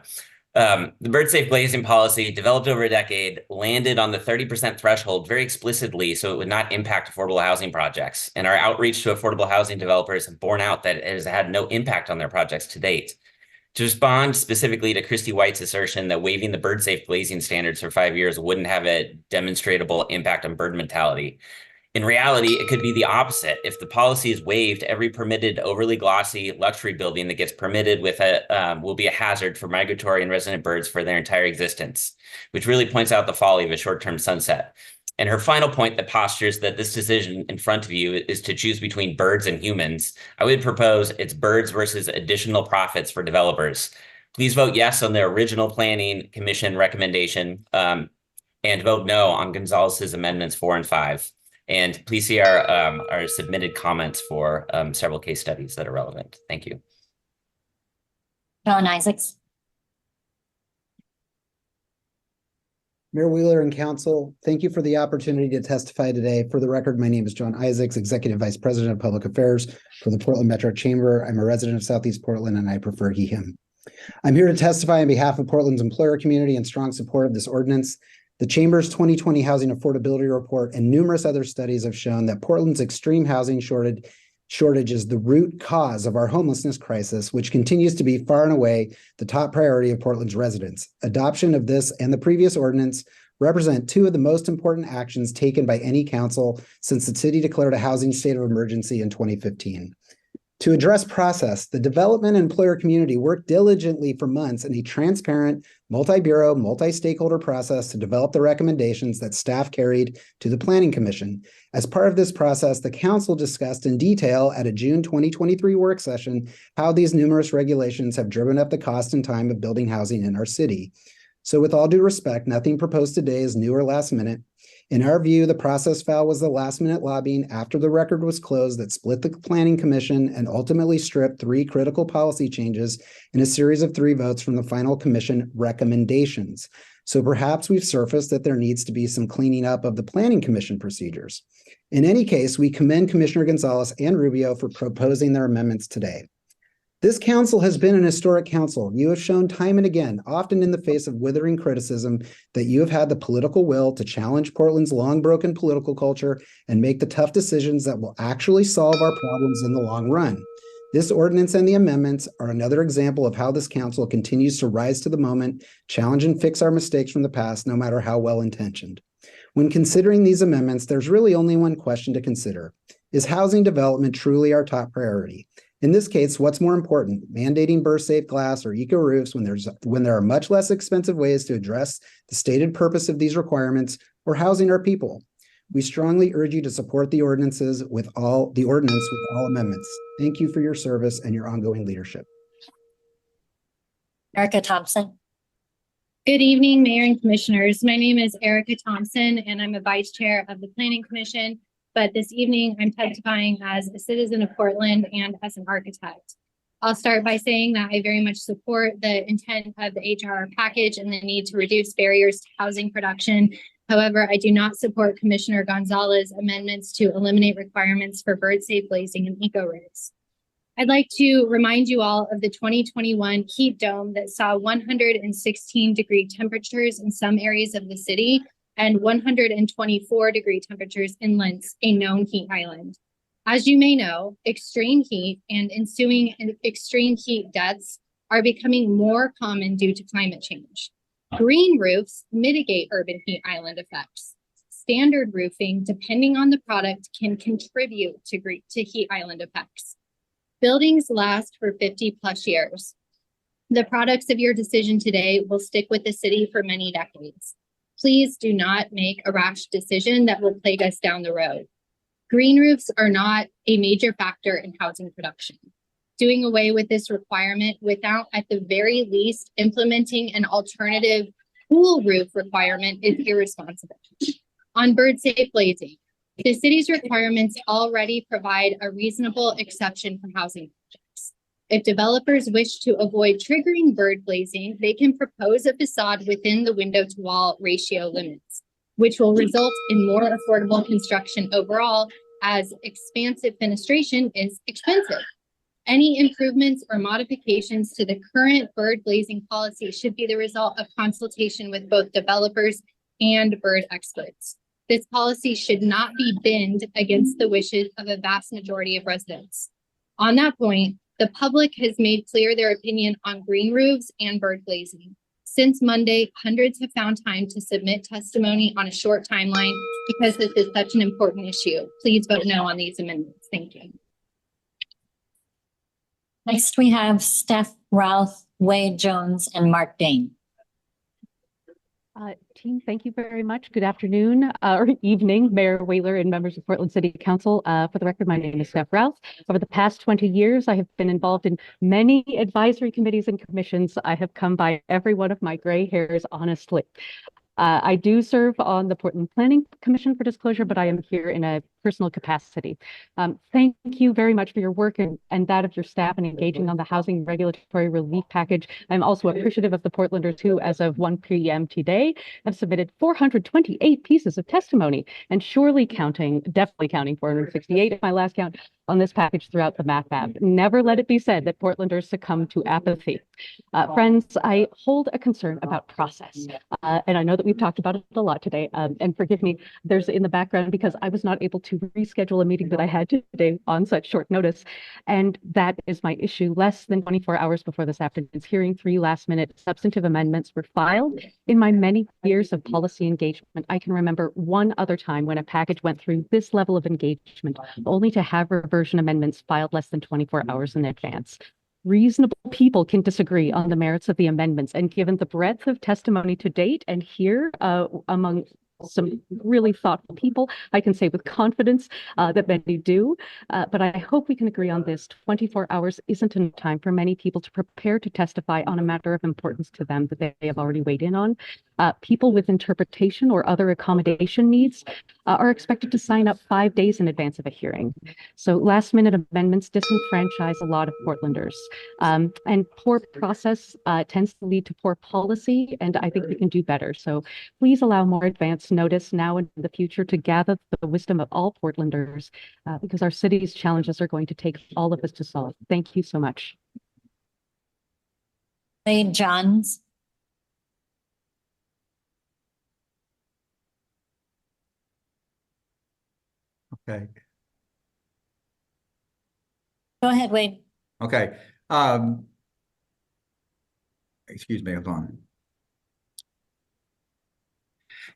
The bird safe glazing policy, developed over a decade, landed on the 30% threshold very explicitly so it would not impact affordable housing projects. And our outreach to affordable housing developers have borne out that it has had no impact on their projects to date. To respond specifically to Christy White's assertion that waiving the bird safe glazing standards for 5 years wouldn't have a demonstrable impact on bird mortality. In reality, it could be the opposite. If the policy is waived, every permitted overly glossy luxury building that gets permitted with will be a hazard for migratory and resident birds for their entire existence, which really points out the folly of a short-term sunset. And her final point that postures that this decision in front of you is to choose between birds and humans, I would propose it's birds versus additional profits for developers. Please vote yes on the original Planning Commission recommendation and vote no on Gonzalez's amendments 4 and 5. And please see our submitted comments for several case studies that are relevant. Thank you. John Isaacs. Mayor Wheeler and Council, thank you for the opportunity to testify today. For the record, my name is John Isaacs, Executive Vice President of Public Affairs for the Portland Metro Chamber. I'm a resident of Southeast Portland and I prefer he, him. I'm here to testify on behalf of Portland's employer community in strong support of this ordinance. The Chamber's 2020 Housing Affordability Report and numerous other studies have shown that Portland's extreme housing shortage is the root cause of our homelessness crisis, which continues to be far and away the top priority of Portland's residents. Adoption of this and the previous ordinance represent two of the most important actions taken by any council since the city declared a housing state of emergency in 2015. To address process, the development and employer community worked diligently for months in a transparent, multi-bureau, multi-stakeholder process to develop the recommendations that staff carried to the Planning Commission. As part of this process, the council discussed in detail at a June 2023 work session how these numerous regulations have driven up the cost and time of building housing in our city. So with all due respect, nothing proposed today is new or last minute. In our view, the process foul was the last-minute lobbying after the record was closed that split the Planning Commission and ultimately stripped 3 critical policy changes in a series of 3 votes from the final commission recommendations. So perhaps we've surfaced that there needs to be some cleaning up of the Planning Commission procedures. In any case, we commend Commissioner Gonzalez and Rubio for proposing their amendments today. This council has been an historic council. You have shown time and again, often in the face of withering criticism, that you have had the political will to challenge Portland's long broken political culture and make the tough decisions that will actually solve our problems in the long run. This ordinance and the amendments are another example of how this council continues to rise to the moment, challenge and fix our mistakes from the past, no matter how well intentioned. When considering these amendments, there's really only one question to consider. Is housing development truly our top priority? In this case, what's more important, mandating burst-safe glass or eco-roofs when there are much less expensive ways to address the stated purpose of these requirements, or housing our people? We strongly urge you to support the ordinance with all amendments. Thank you for your service and your ongoing leadership. Erica Thompson. Good evening, Mayor and Commissioners. My name is Erica Thompson, and I'm a Vice Chair of the Planning Commission. But this evening, I'm testifying as a citizen of Portland and as an architect. I'll start by saying that I very much support the intent of the HRR package and the need to reduce barriers to housing production. However, I do not support Commissioner Gonzalez's amendments to eliminate requirements for bird-safe glazing and eco-roofs. I'd like to remind you all of the 2021 heat dome that saw 116-degree temperatures in some areas of the city and 124-degree temperatures in Lentz, a known heat island. As you may know, extreme heat and ensuing extreme heat deaths are becoming more common due to climate change. Green roofs mitigate urban heat island effects. Standard roofing, depending on the product, can contribute to heat island effects. Buildings last for 50+ years. The products of your decision today will stick with the city for many decades. Please do not make a rash decision that will plague us down the road. Green roofs are not a major factor in housing production. Doing away with this requirement without, at the very least, implementing an alternative cool roof requirement is irresponsible. On bird-safe glazing, the city's requirements already provide a reasonable exception for housing projects. If developers wish to avoid triggering bird glazing, they can propose a facade within the window-to-wall ratio limits, which will result in more affordable construction overall, as expansive fenestration is expensive. Any improvements or modifications to the current bird glazing policy should be the result of consultation with both developers and bird experts. This policy should not be bent against the wishes of a vast majority of residents. On that point, the public has made clear their opinion on green roofs and bird glazing. Since Monday, hundreds have found time to submit testimony on a short timeline because this is such an important issue. Please vote no on these amendments. Thank you. Next, we have Steph Routh, Wade Jones, and Mark Dane. Team, thank you very much. Good afternoon or evening, Mayor Wheeler and members of Portland City Council. For the record, my name is Steph Routh. Over the past 20 years, I have been involved in many advisory committees and commissions. I have come by every one of my gray hairs, honestly. I do serve on the Portland Planning Commission for disclosure, but I am here in a personal capacity. Thank you very much for your work and that of your staff in engaging on the housing regulatory relief package. I'm also appreciative of the Portlanders who, as of 1 p.m. today, have submitted 428 pieces of testimony and surely counting, definitely counting 468 at my last count on this package throughout the MAPAB. Never let it be said that Portlanders succumb to apathy. Friends, I hold a concern about process. And I know that we've talked about it a lot today. And forgive me, there's in the background because I was not able to reschedule a meeting that I had today on such short notice. And that is my issue. Less than 24 hours before this afternoon's hearing, 3 last-minute substantive amendments were filed. In my many years of policy engagement, I can remember one other time when a package went through this level of engagement, only to have reversion amendments filed less than 24 hours in advance. Reasonable people can disagree on the merits of the amendments, and given the breadth of testimony to date and here among some really thoughtful people, I can say with confidence that many do, but I hope we can agree on this. 24 hours isn't enough time for many people to prepare to testify on a matter of importance to them that they have already weighed in on. People with interpretation or other accommodation needs are expected to sign up 5 days in advance of a hearing. So last minute amendments disenfranchise a lot of Portlanders. And poor process tends to lead to poor policy, and I think we can do better. So please allow more advance notice now and in the future to gather the wisdom of all Portlanders, because our city's challenges are going to take all of us to solve. Thank you so much. Wade Johns. Okay. Go ahead, Wade. Okay. Excuse me, hold on.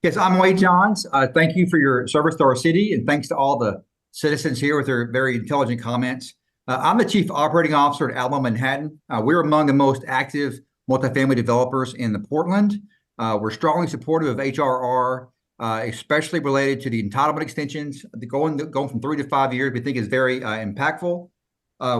Yes, I'm Wade Johns. Thank you for your service to our city, and thanks to all the citizens here with their very intelligent comments. I'm the Chief Operating Officer at Alamo Manhattan. We're among the most active multifamily developers in the Portland. We're strongly supportive of HRR, especially related to the entitlement extensions. Going from 3 to 5 years, we think is very impactful.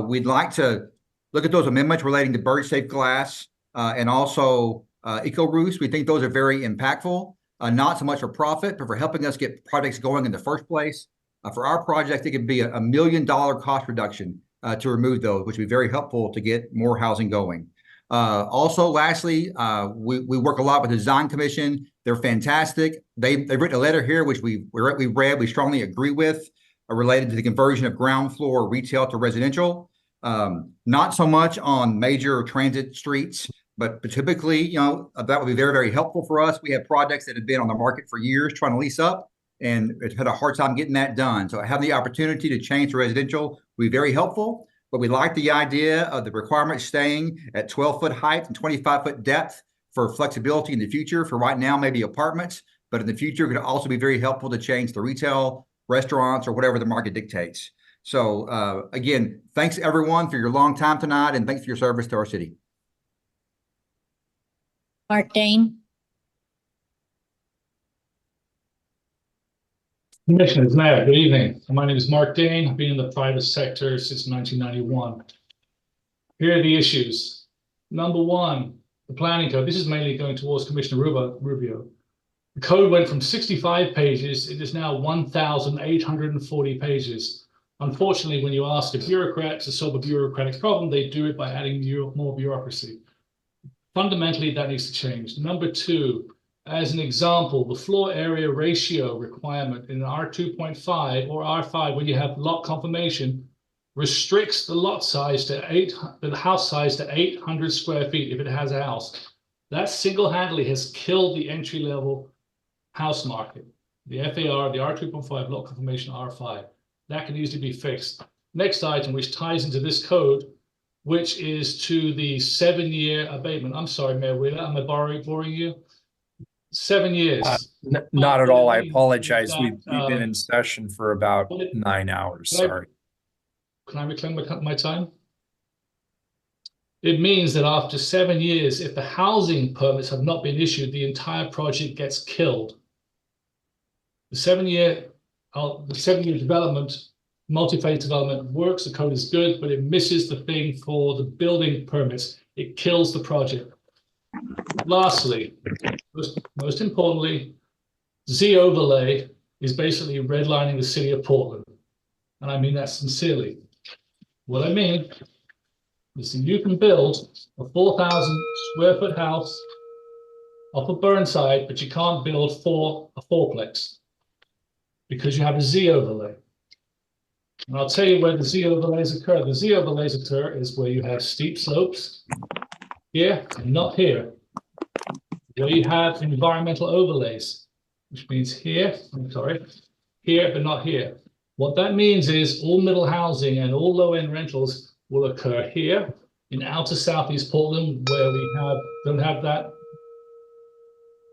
We'd like to look at those amendments relating to bird safe glass and also eco roofs. We think those are very impactful, not so much for profit, but for helping us get projects going in the first place. For our project, it could be a $1 million cost reduction to remove those, which would be very helpful to get more housing going. Also, lastly, we work a lot with the Design Commission. They're fantastic. They've written a letter here, which we read, we strongly agree with, related to the conversion of ground floor retail to residential. Not so much on major transit streets, but typically, you know, that would be very, very helpful for us. We have projects that have been on the market for years trying to lease up, and it's had a hard time getting that done. So having the opportunity to change to residential would be very helpful. But we like the idea of the requirement staying at 12-foot height and 25-foot depth for flexibility in the future. For right now, maybe apartments, but in the future, it could also be very helpful to change the retail, restaurants, or whatever the market dictates. So again, thanks everyone for your long time tonight, and thanks for your service to our city. Mark Dane. Commissioners, Mayor, good evening. My name is Mark Dane. I've been in the private sector since 1991. Here are the issues. Number one, the planning code. This is mainly going towards Commissioner Rubio. The code went from 65 pages. It is now 1,840 pages. Unfortunately, when you ask a bureaucrat to solve a bureaucratic problem, they do it by adding more bureaucracy. Fundamentally, that needs to change. Number two, As an example, the floor area ratio requirement in R2.5 or R5, when you have lot confirmation, restricts the lot size to the house size to 800 square feet if it has a house. That single-handedly has killed the entry-level house market. The FAR, the R2.5 lot confirmation R5. That can easily be fixed. Next item, which ties into this code, which is to the 7-year abatement. I'm sorry, Mayor Wheeler, am I boring you? 7 years. Not at all. I apologize. that, We've been in session for about 9 hours. Sorry. Can I reclaim my time? It means that after 7 years, if the housing permits have not been issued, the entire project gets killed. The 7-year development, multi-phase development works. The code is good, but it misses the thing for the building permits. It kills the project. Lastly, most importantly, Z overlay is basically redlining the city of Portland. And I mean that sincerely. What I mean is that you can build a 4,000 square foot house off of Burnside, but you can't build a fourplex because you have a Z overlay. And I'll tell you where the Z overlays occur. The Z overlays occur is where you have steep slopes here and not here. Where you have environmental overlays, which means here, here, but not here. What that means is all middle housing and all low-end rentals will occur here in outer Southeast Portland, where we don't have that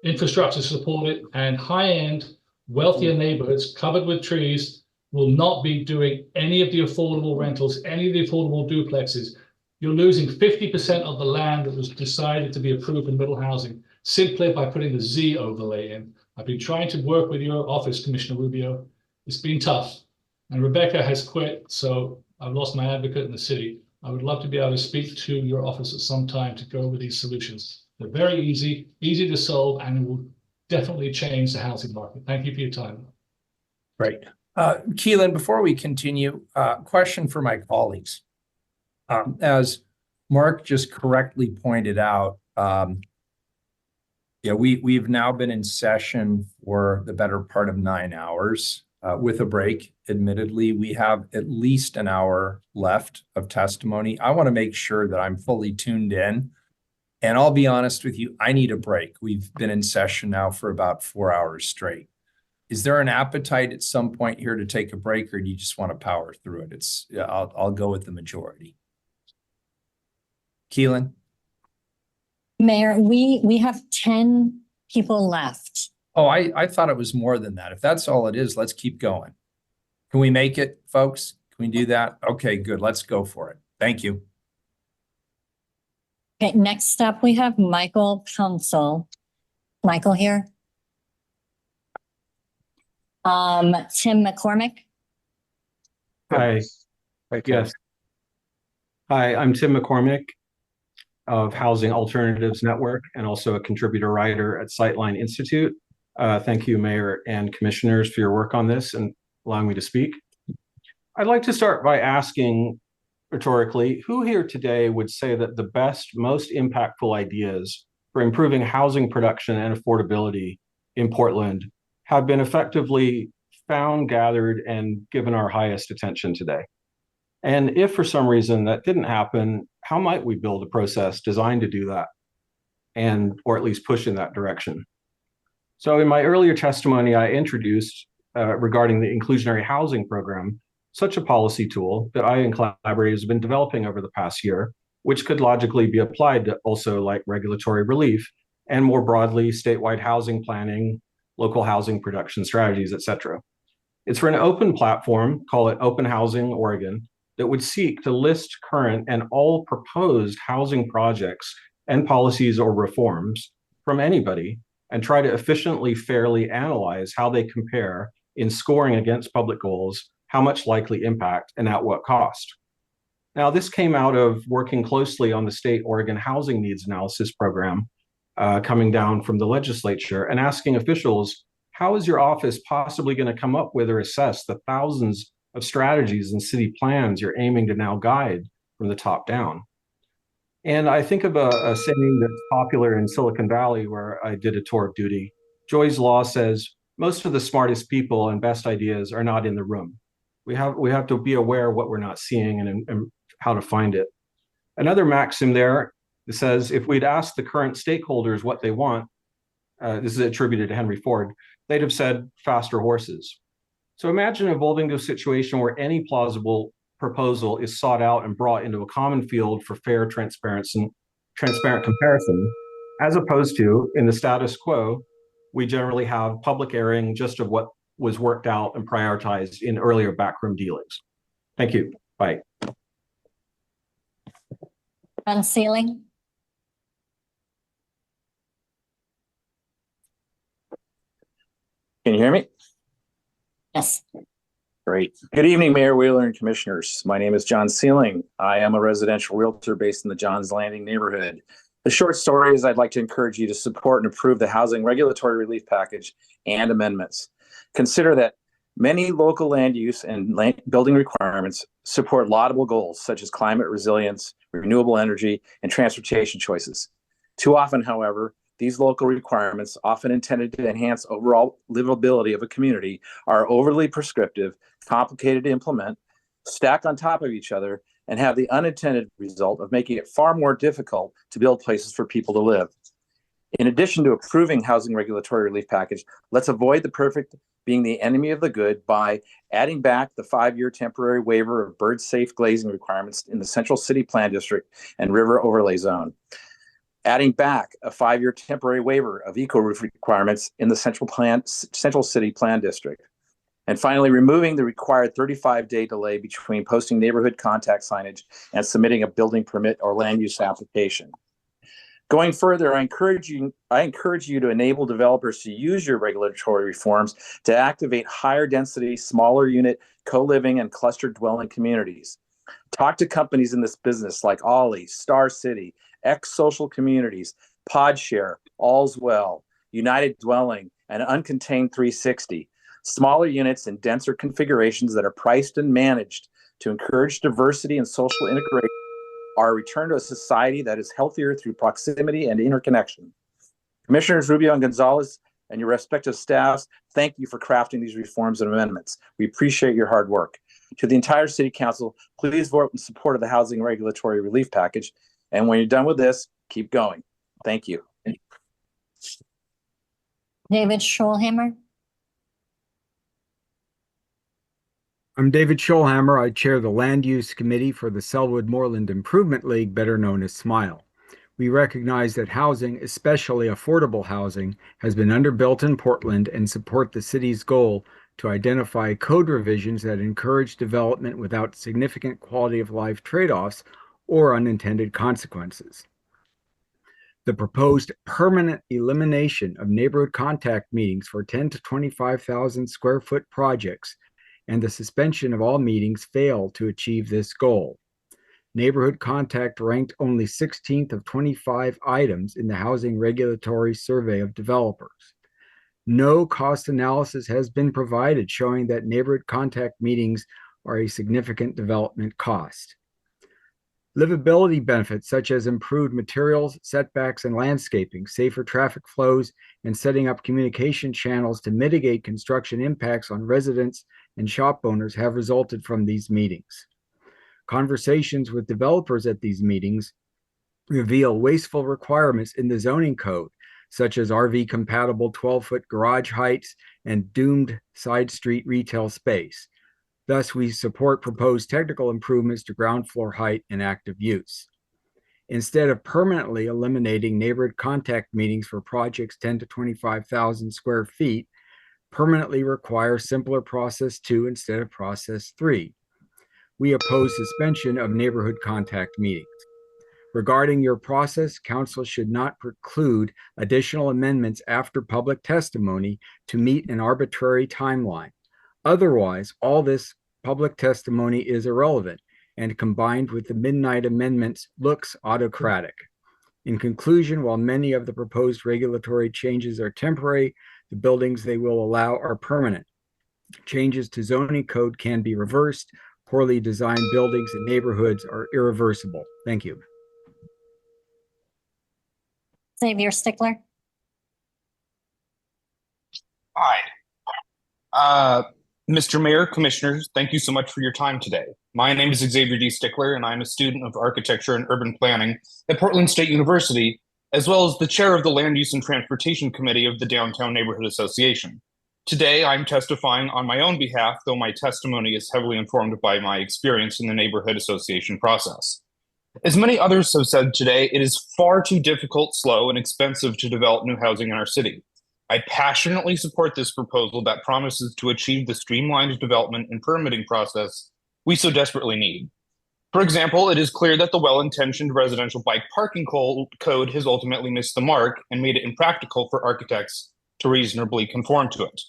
infrastructure to support it, and high-end, wealthier neighborhoods covered with trees will not be doing any of the affordable rentals, any of the affordable duplexes. You're losing 50% of the land that was decided to be approved in middle housing simply by putting the Z overlay in. I've been trying to work with your office, Commissioner Rubio. It's been tough. And Rebecca has quit, so I've lost my advocate in the city. I would love to be able to speak to your office at some time to go over these solutions. They're very easy to solve, and it will definitely change the housing market. Thank you for your time. Great. Keelan, before we continue, question for my colleagues. As Mark just correctly pointed out, we've now been in session for the better part of 9 hours with a break. Admittedly, we have at least an hour left of testimony. I want to make sure that I'm fully tuned in. And I'll be honest with you, I need a break. We've been in session now for about 4 hours straight. Is there an appetite at some point here to take a break, or do you just want to power through it? I'll go with the majority. Keelan? Mayor, we have 10 people left. Oh, I thought it was more than that. If that's all it is, let's keep going. Can we make it, folks? Can we do that? Okay, good. Let's go for it. Thank you. Okay, next up we have Michael Council. Michael here. Tim McCormick. Hi. Yes. Hi, I'm Tim McCormick of Housing Alternatives Network and also a contributor writer at Sightline Institute. Thank you, Mayor and Commissioners, for your work on this and allowing me to speak. I'd like to start by asking rhetorically, who here today would say that the best, most impactful ideas for improving housing production and affordability in Portland have been effectively found, gathered, and given our highest attention today? And if for some reason that didn't happen, how might we build a process designed to do that, or at least push in that direction? So in my earlier testimony, I introduced regarding the inclusionary housing program, such a policy tool that I and collaborators have been developing over the past year, which could logically be applied to also like regulatory relief and more broadly statewide housing planning, local housing production strategies, et cetera. It's for an open platform, call it Open Housing Oregon, that would seek to list current and all proposed housing projects and policies or reforms from anybody and try to efficiently, fairly analyze how they compare in scoring against public goals, how much likely impact, and at what cost. Now, this came out of working closely on the state Oregon Housing Needs Analysis Program coming down from the legislature and asking officials, how is your office possibly going to come up with or assess the thousands of strategies and city plans you're aiming to now guide from the top down? And I think of a saying that's popular in Silicon Valley, where I did a tour of duty. Joy's Law says most of the smartest people and best ideas are not in the room. We have to be aware of what we're not seeing and how to find it. Another maxim there says if we'd asked the current stakeholders what they want, this is attributed to Henry Ford, they'd have said faster horses. So imagine evolving to a situation where any plausible proposal is sought out and brought into a common field for fair, transparent comparison, as opposed to, in the status quo, we generally have public airing just of what was worked out and prioritized in earlier backroom dealings. Thank you. Bye. John Sealing. Can you hear me? Yes. Great. Good evening, Mayor Wheeler and Commissioners. My name is John Sealing. I am a residential realtor based in the Johns Landing neighborhood. The short story is I'd like to encourage you to support and approve the housing regulatory relief package and amendments. Consider that many local land use and building requirements support laudable goals such as climate resilience, renewable energy, and transportation choices. Too often, however, these local requirements, often intended to enhance overall livability of a community, are overly prescriptive, complicated to implement, stack on top of each other, and have the unintended result of making it far more difficult to build places for people to live. In addition to approving housing regulatory relief package, let's avoid the perfect being the enemy of the good by adding back the 5-year temporary waiver of bird-safe glazing requirements in the Central City Plan District and River Overlay Zone. Adding back a 5-year temporary waiver of eco-roof requirements in the Central City Plan District. And finally, removing the required 35-day delay between posting neighborhood contact signage and submitting a building permit or land use application. Going further, I encourage you to enable developers to use your regulatory reforms to activate higher density, smaller unit, co-living and clustered dwelling communities. Talk to companies in this business like Ollie, Star City, X Social Communities, Podshare, All's Well, United Dwelling, and Uncontained 360. Smaller units in denser configurations that are priced and managed to encourage diversity and social integration are a return to a society that is healthier through proximity and interconnection. Commissioners Rubio and Gonzalez and your respective staffs, thank you for crafting these reforms and amendments. We appreciate your hard work. To the entire City Council, please vote in support of the Housing Regulatory Relief Package. And when you're done with this, keep going. Thank you. David Schulhammer. I'm David Schulhammer. I chair the Land Use Committee for the Selwood Moreland Improvement League, better known as SMILE. We recognize that housing, especially affordable housing, has been underbuilt in Portland and support the city's goal to identify code revisions that encourage development without significant quality of life trade-offs or unintended consequences. The proposed permanent elimination of neighborhood contact meetings for 10 to 25,000 square foot projects and the suspension of all meetings fail to achieve this goal. Neighborhood contact ranked only 16th of 25 items in the Housing Regulatory Survey of Developers. No cost analysis has been provided showing that neighborhood contact meetings are a significant development cost. Livability benefits such as improved materials, setbacks, and landscaping, safer traffic flows, and setting up communication channels to mitigate construction impacts on residents and shop owners have resulted from these meetings. Conversations with developers at these meetings reveal wasteful requirements in the zoning code, such as RV-compatible 12-foot garage heights and doomed side street retail space. Thus, we support proposed technical improvements to ground floor height and active use. Instead of permanently eliminating neighborhood contact meetings for projects 10 to 25,000 square feet, permanently require simpler process 2 instead of process 3. We oppose suspension of neighborhood contact meetings. Regarding your process, council should not preclude additional amendments after public testimony to meet an arbitrary timeline. Otherwise, all this public testimony is irrelevant and combined with the midnight amendments looks autocratic. In conclusion, while many of the proposed regulatory changes are temporary, the buildings they will allow are permanent. Changes to zoning code can be reversed. Poorly designed buildings and neighborhoods are irreversible. Thank you. Xavier Stickler. Hi. Mr. Mayor, Commissioners, thank you so much for your time today. My name is Xavier D. Stickler, and I'm a student of architecture and urban planning at Portland State University, as well as the chair of the Land Use and Transportation Committee of the Downtown Neighborhood Association. Today, I'm testifying on my own behalf, though my testimony is heavily informed by my experience in the neighborhood association process. As many others have said today, it is far too difficult, slow, and expensive to develop new housing in our city. I passionately support this proposal that promises to achieve the streamlined development and permitting process we so desperately need. For example, it is clear that the well-intentioned residential bike parking code has ultimately missed the mark and made it impractical for architects to reasonably conform to it.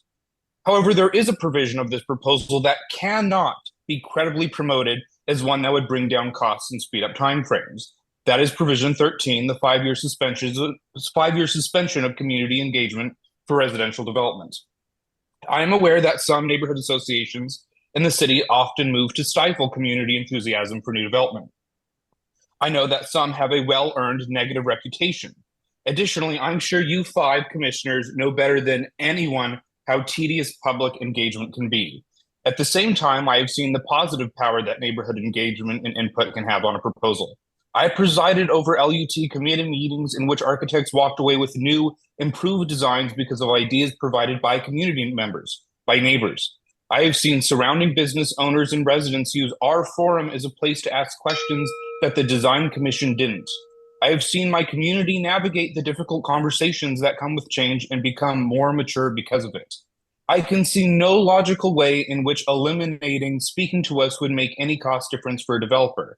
However, there is a provision of this proposal that cannot be credibly promoted as one that would bring down costs and speed up timeframes. That is provision 13, the 5-year suspension of community engagement for residential development. I am aware that some neighborhood associations in the city often move to stifle community enthusiasm for new development. I know that some have a well-earned negative reputation. Additionally, I'm sure you 5 commissioners know better than anyone how tedious public engagement can be. At the same time, I have seen the positive power that neighborhood engagement and input can have on a proposal. I presided over LUT committee meetings in which architects walked away with new, improved designs because of ideas provided by community members, by neighbors. I have seen surrounding business owners and residents use our forum as a place to ask questions that the design commission didn't. I have seen my community navigate the difficult conversations that come with change and become more mature because of it. I can see no logical way in which eliminating speaking to us would make any cost difference for a developer.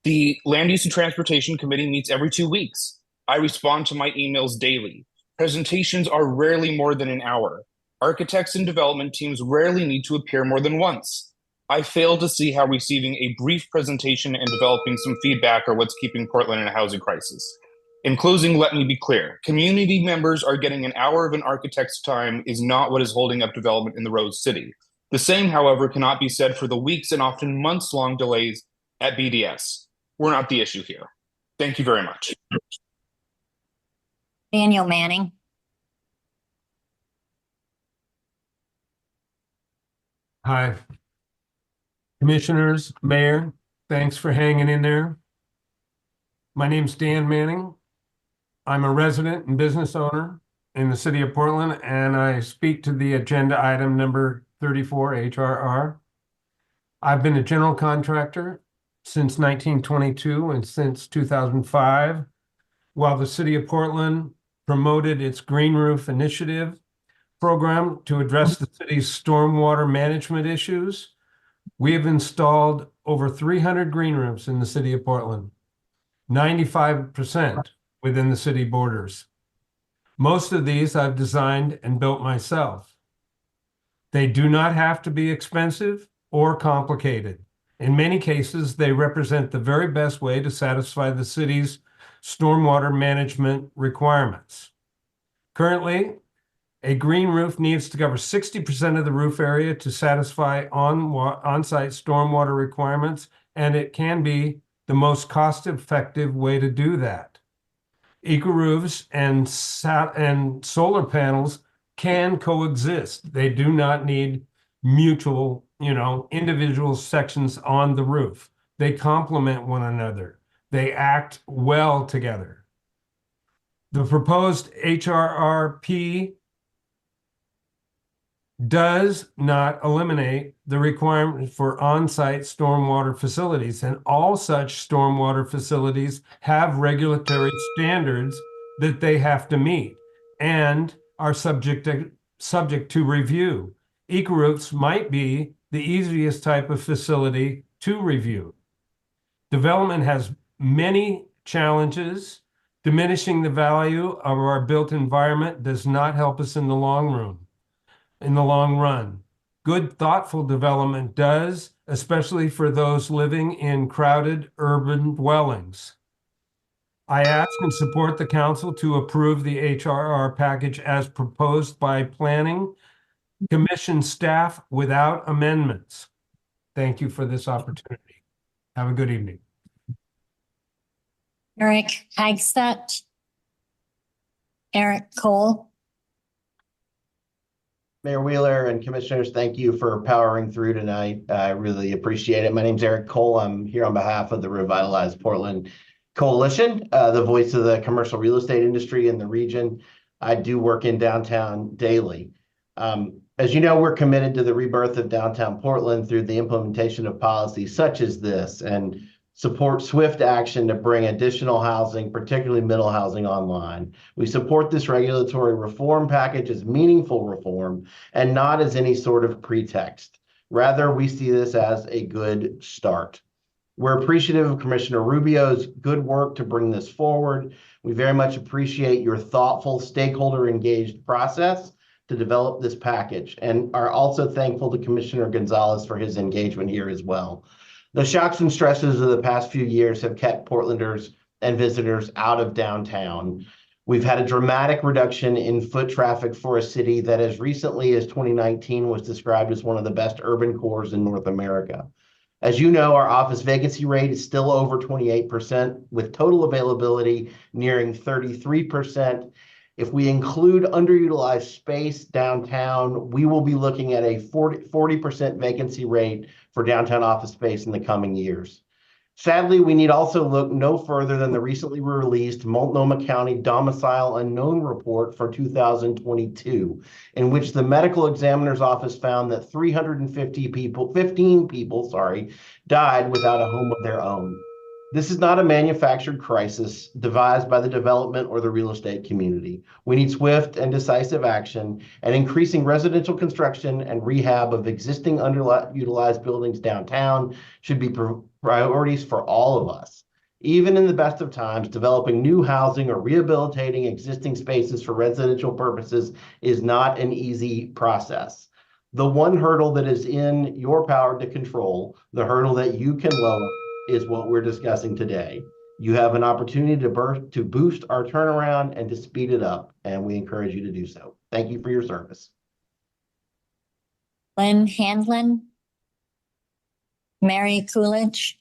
The Land Use and Transportation Committee meets every 2 weeks. I respond to my emails daily. Presentations are rarely more than an hour. Architects and development teams rarely need to appear more than once. I fail to see how receiving a brief presentation and developing some feedback are what's keeping Portland in a housing crisis. In closing, let me be clear. Community members are getting an hour of an architect's time is not what is holding up development in the Rose City. The same, however, cannot be said for the weeks and often months-long delays at BDS. We're not the issue here. Thank you very much. Daniel Manning. Hi. Commissioners, Mayor, thanks for hanging in there. My name's Dan Manning. I'm a resident and business owner in the city of Portland, and I speak to the agenda item number 34, HRR. I've been a general contractor since 1922 and since 2005, while the city of Portland promoted its Green Roof Initiative program to address the city's stormwater management issues. We have installed over 300 green roofs in the city of Portland, 95% within the city borders. Most of these I've designed and built myself. They do not have to be expensive or complicated. In many cases, they represent the very best way to satisfy the city's stormwater management requirements. Currently, a green roof needs to cover 60% of the roof area to satisfy on-site stormwater requirements, and it can be the most cost-effective way to do that. Eco-roofs and solar panels can coexist. They do not need mutual, individual sections on the roof. They complement one another. They act well together. The proposed HRRP does not eliminate the requirement for on-site stormwater facilities, and all such stormwater facilities have regulatory standards that they have to meet and are subject to review. Eco-roofs might be the easiest type of facility to review. Development has many challenges. Diminishing the value of our built environment does not help us in the long run. Good, thoughtful development does, especially for those living in crowded urban dwellings. I ask and support the council to approve the HRR package as proposed by Planning Commission staff without amendments. Thank you for this opportunity. Have a good evening. Eric Hagstedt. Eric Cole. Mayor Wheeler and commissioners, thank you for powering through tonight. I really appreciate it. My name's Eric Cole. I'm here on behalf of the Revitalize Portland Coalition, the voice of the commercial real estate industry in the region. I do work in downtown daily. As you know, we're committed to the rebirth of downtown Portland through the implementation of policies such as this and support swift action to bring additional housing, particularly middle housing, online. We support this regulatory reform package as meaningful reform and not as any sort of pretext. Rather, we see this as a good start. We're appreciative of Commissioner Rubio's good work to bring this forward. We very much appreciate your thoughtful, stakeholder-engaged process to develop this package, and are also thankful to Commissioner Gonzalez for his engagement here as well. The shocks and stresses of the past few years have kept Portlanders and visitors out of downtown. We've had a dramatic reduction in foot traffic for a city that as recently as 2019 was described as one of the best urban cores in North America. As you know, our office vacancy rate is still over 28%, with total availability nearing 33%. If we include underutilized space downtown, we will be looking at a 40% vacancy rate for downtown office space in the coming years. Sadly, we need also look no further than the recently released Multnomah County Domicile Unknown report for 2022, in which the medical examiner's office found that 15 people died without a home of their own. This is not a manufactured crisis devised by the development or the real estate community. We need swift and decisive action, and increasing residential construction and rehab of existing underutilized buildings downtown should be priorities for all of us. Even in the best of times, developing new housing or rehabilitating existing spaces for residential purposes is not an easy process. The one hurdle that is in your power to control, the hurdle that you can lower, is what we're discussing today. You have an opportunity to boost our turnaround and to speed it up, and we encourage you to do so. Thank you for your service. Lynn Handlin. Mary Coolidge.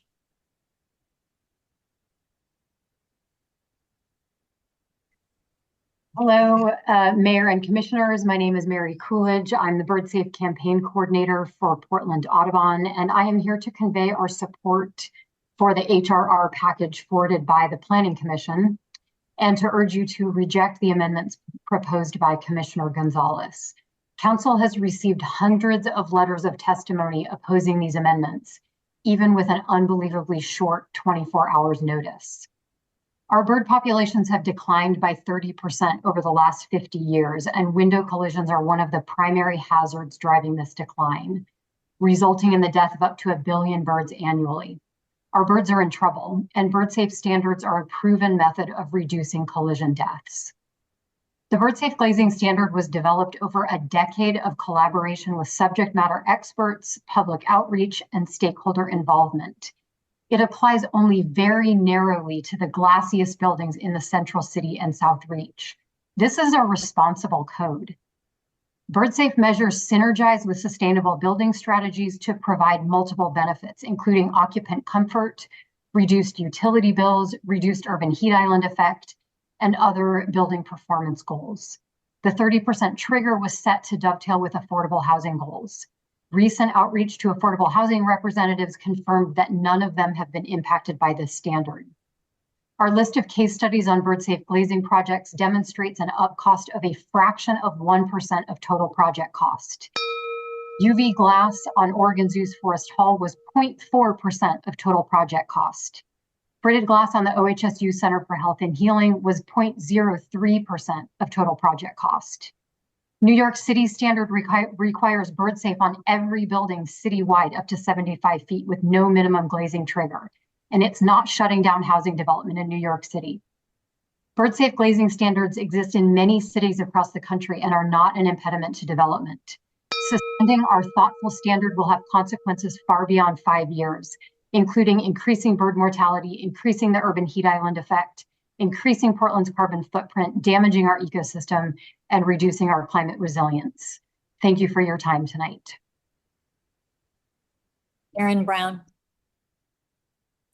Hello, Mayor and Commissioners. My name is Mary Coolidge. I'm the Bird Safe Campaign Coordinator for Portland Audubon, and I am here to convey our support for the HRR package forwarded by the Planning Commission and to urge you to reject the amendments proposed by Commissioner Gonzalez. Council has received hundreds of letters of testimony opposing these amendments, even with an unbelievably short 24 hours notice. Our bird populations have declined by 30% over the last 50 years, and window collisions are one of the primary hazards driving this decline, resulting in the death of up to 1 billion birds annually. Our birds are in trouble, and bird safe standards are a proven method of reducing collision deaths. The bird safe glazing standard was developed over a decade of collaboration with subject matter experts, public outreach, and stakeholder involvement. It applies only very narrowly to the glassiest buildings in the Central City and South Reach. This is a responsible code. BirdSafe measures synergize with sustainable building strategies to provide multiple benefits, including occupant comfort, reduced utility bills, reduced urban heat island effect, and other building performance goals. The 30% trigger was set to dovetail with affordable housing goals. Recent outreach to affordable housing representatives confirmed that none of them have been impacted by this standard. Our list of case studies on bird-safe glazing projects demonstrates an up cost of a fraction of 1% of total project cost. UV glass on Oregon Zoo's Forest Hall was 0.4% of total project cost. Fritted glass on the OHSU Center for Health and Healing was 0.03% of total project cost. New York City standard requires bird-safe on every building citywide up to 75 feet with no minimum glazing trigger, and it's not shutting down housing development in New York City. Bird-safe glazing standards exist in many cities across the country and are not an impediment to development. Suspending our thoughtful standard will have consequences far beyond 5 years, including increasing bird mortality, increasing the urban heat island effect, increasing Portland's carbon footprint, damaging our ecosystem, and reducing our climate resilience. Thank you for your time tonight. Aaron Brown.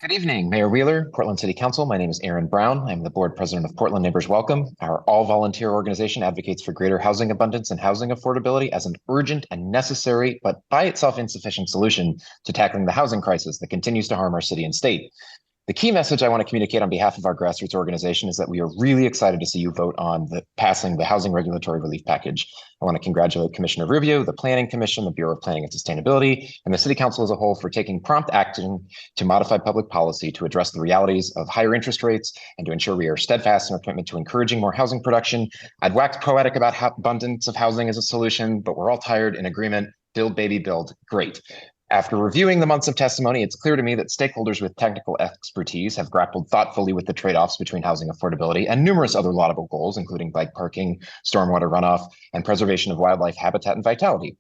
Good evening, Mayor Wheeler, Portland City Council. My name is Aaron Brown. I'm the board president of Portland Neighbors Welcome. Our all-volunteer organization advocates for greater housing abundance and housing affordability as an urgent and necessary, but by itself insufficient solution to tackling the housing crisis that continues to harm our city and state. The key message I want to communicate on behalf of our grassroots organization is that we are really excited to see you vote on passing the Housing Regulatory Relief Package. I want to congratulate Commissioner Rubio, the Planning Commission, the Bureau of Planning and Sustainability, and the City Council as a whole for taking prompt action to modify public policy to address the realities of higher interest rates and to ensure we are steadfast in our commitment to encouraging more housing production. I'd wax poetic about how abundance of housing is a solution, but we're all tired in agreement. Build, baby, build. Great. After reviewing the months of testimony, it's clear to me that stakeholders with technical expertise have grappled thoughtfully with the trade-offs between housing affordability and numerous other laudable goals, including bike parking, stormwater runoff, and preservation of wildlife habitat and vitality.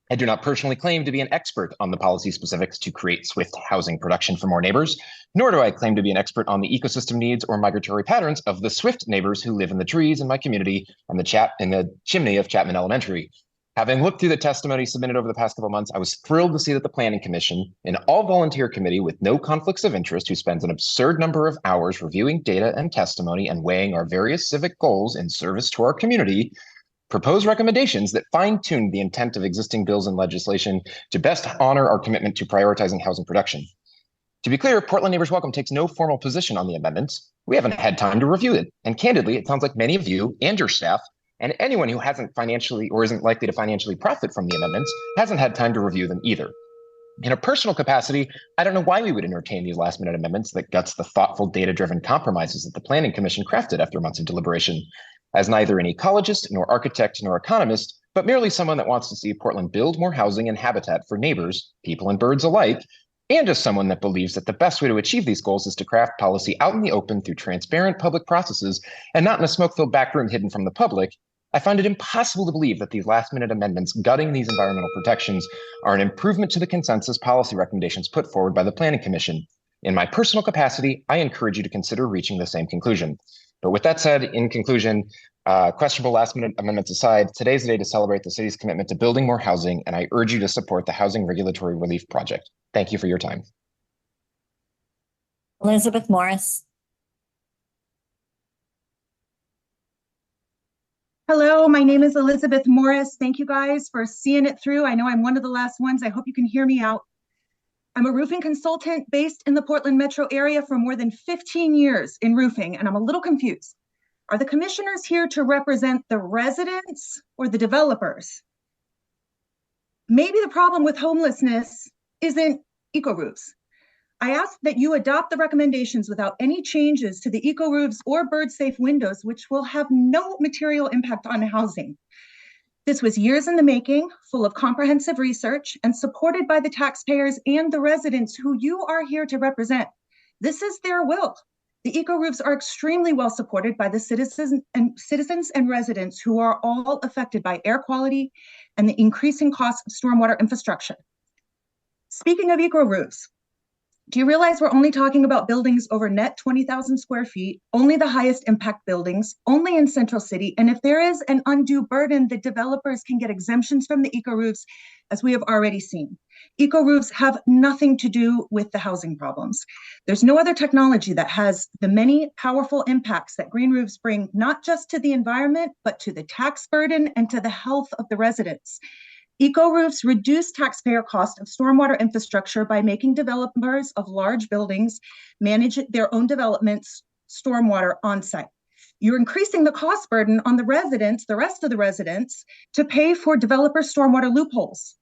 I do not personally claim to be an expert on the policy specifics to create swift housing production for more neighbors, nor do I claim to be an expert on the ecosystem needs or migratory patterns of the swift neighbors who live in the trees in my community and the chimney of Chapman Elementary. Having looked through the testimony submitted over the past couple of months, I was thrilled to see that the Planning Commission, an all-volunteer committee with no conflicts of interest who spends an absurd number of hours reviewing data and testimony and weighing our various civic goals in service to our community, proposed recommendations that fine-tune the intent of existing bills and legislation to best honor our commitment to prioritizing housing production. To be clear, Portland Neighbors Welcome takes no formal position on the amendments. We haven't had time to review it. And candidly, it sounds like many of you and your staff and anyone who hasn't financially or isn't likely to financially profit from the amendments hasn't had time to review them either. In a personal capacity, I don't know why we would entertain these last-minute amendments that guts the thoughtful, data-driven compromises that the Planning Commission crafted after months of deliberation. As neither an ecologist, nor architect, nor economist, but merely someone that wants to see Portland build more housing and habitat for neighbors, people and birds alike, and as someone that believes that the best way to achieve these goals is to craft policy out in the open through transparent public processes and not in a smoke-filled back room hidden from the public, I find it impossible to believe that these last-minute amendments gutting these environmental protections are an improvement to the consensus policy recommendations put forward by the Planning Commission. In my personal capacity, I encourage you to consider reaching the same conclusion. But with that said, in conclusion, questionable last-minute amendments aside, today's the day to celebrate the city's commitment to building more housing, and I urge you to support the Housing Regulatory Relief Project. Thank you for your time. Elizabeth Morris. Hello, my name is Elizabeth Morris. Thank you guys for seeing it through. I know I'm one of the last ones. I hope you can hear me out. I'm a roofing consultant based in the Portland metro area for more than 15 years in roofing, and I'm a little confused. Are the commissioners here to represent the residents or the developers? Maybe the problem with homelessness isn't eco-roofs. I ask that you adopt the recommendations without any changes to the eco-roofs or bird-safe windows, which will have no material impact on housing. This was years in the making, full of comprehensive research, and supported by the taxpayers and the residents who you are here to represent. This is their will. The eco-roofs are extremely well supported by the citizens and residents who are all affected by air quality and the increasing cost of stormwater infrastructure. Speaking of eco-roofs, do you realize we're only talking about buildings over net 20,000 square feet, only the highest impact buildings, only in Central City, and if there is an undue burden, the developers can get exemptions from the eco-roofs, as we have already seen. Eco-roofs have nothing to do with the housing problems. There's no other technology that has the many powerful impacts that green roofs bring, not just to the environment, but to the tax burden and to the health of the residents. Eco-roofs reduce taxpayer cost of stormwater infrastructure by making developers of large buildings manage their own developments stormwater on site. You're increasing the cost burden on the residents, the rest of the residents, to pay for developer stormwater loopholes.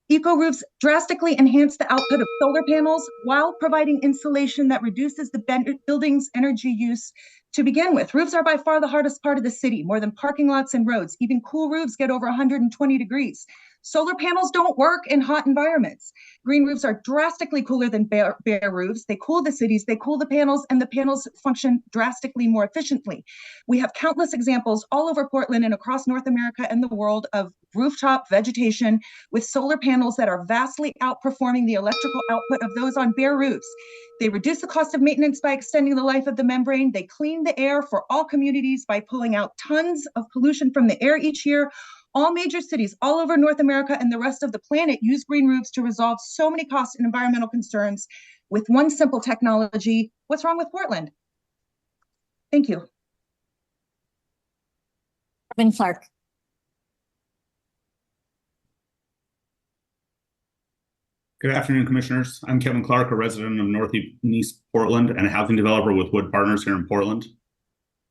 Eco-roofs drastically enhance the output of solar panels while providing insulation that reduces the building's energy use to begin with. Roofs are by far the hardest part of the city, more than parking lots and roads. Even cool roofs get over 120 degrees. Solar panels don't work in hot environments. Green roofs are drastically cooler than bare roofs. They cool the cities, they cool the panels, and the panels function drastically more efficiently. We have countless examples all over Portland and across North America and the world of rooftop vegetation with solar panels that are vastly outperforming the electrical output of those on bare roofs. They reduce the cost of maintenance by extending the life of the membrane. They clean the air for all communities by pulling out tons of pollution from the air each year. All major cities all over North America and the rest of the planet use green roofs to resolve so many cost and environmental concerns with one simple technology. What's wrong with Portland? Thank you. Kevin Clark. Good afternoon, Commissioners. I'm Kevin Clark, a resident of Northeast Portland and a housing developer with Wood Partners here in Portland.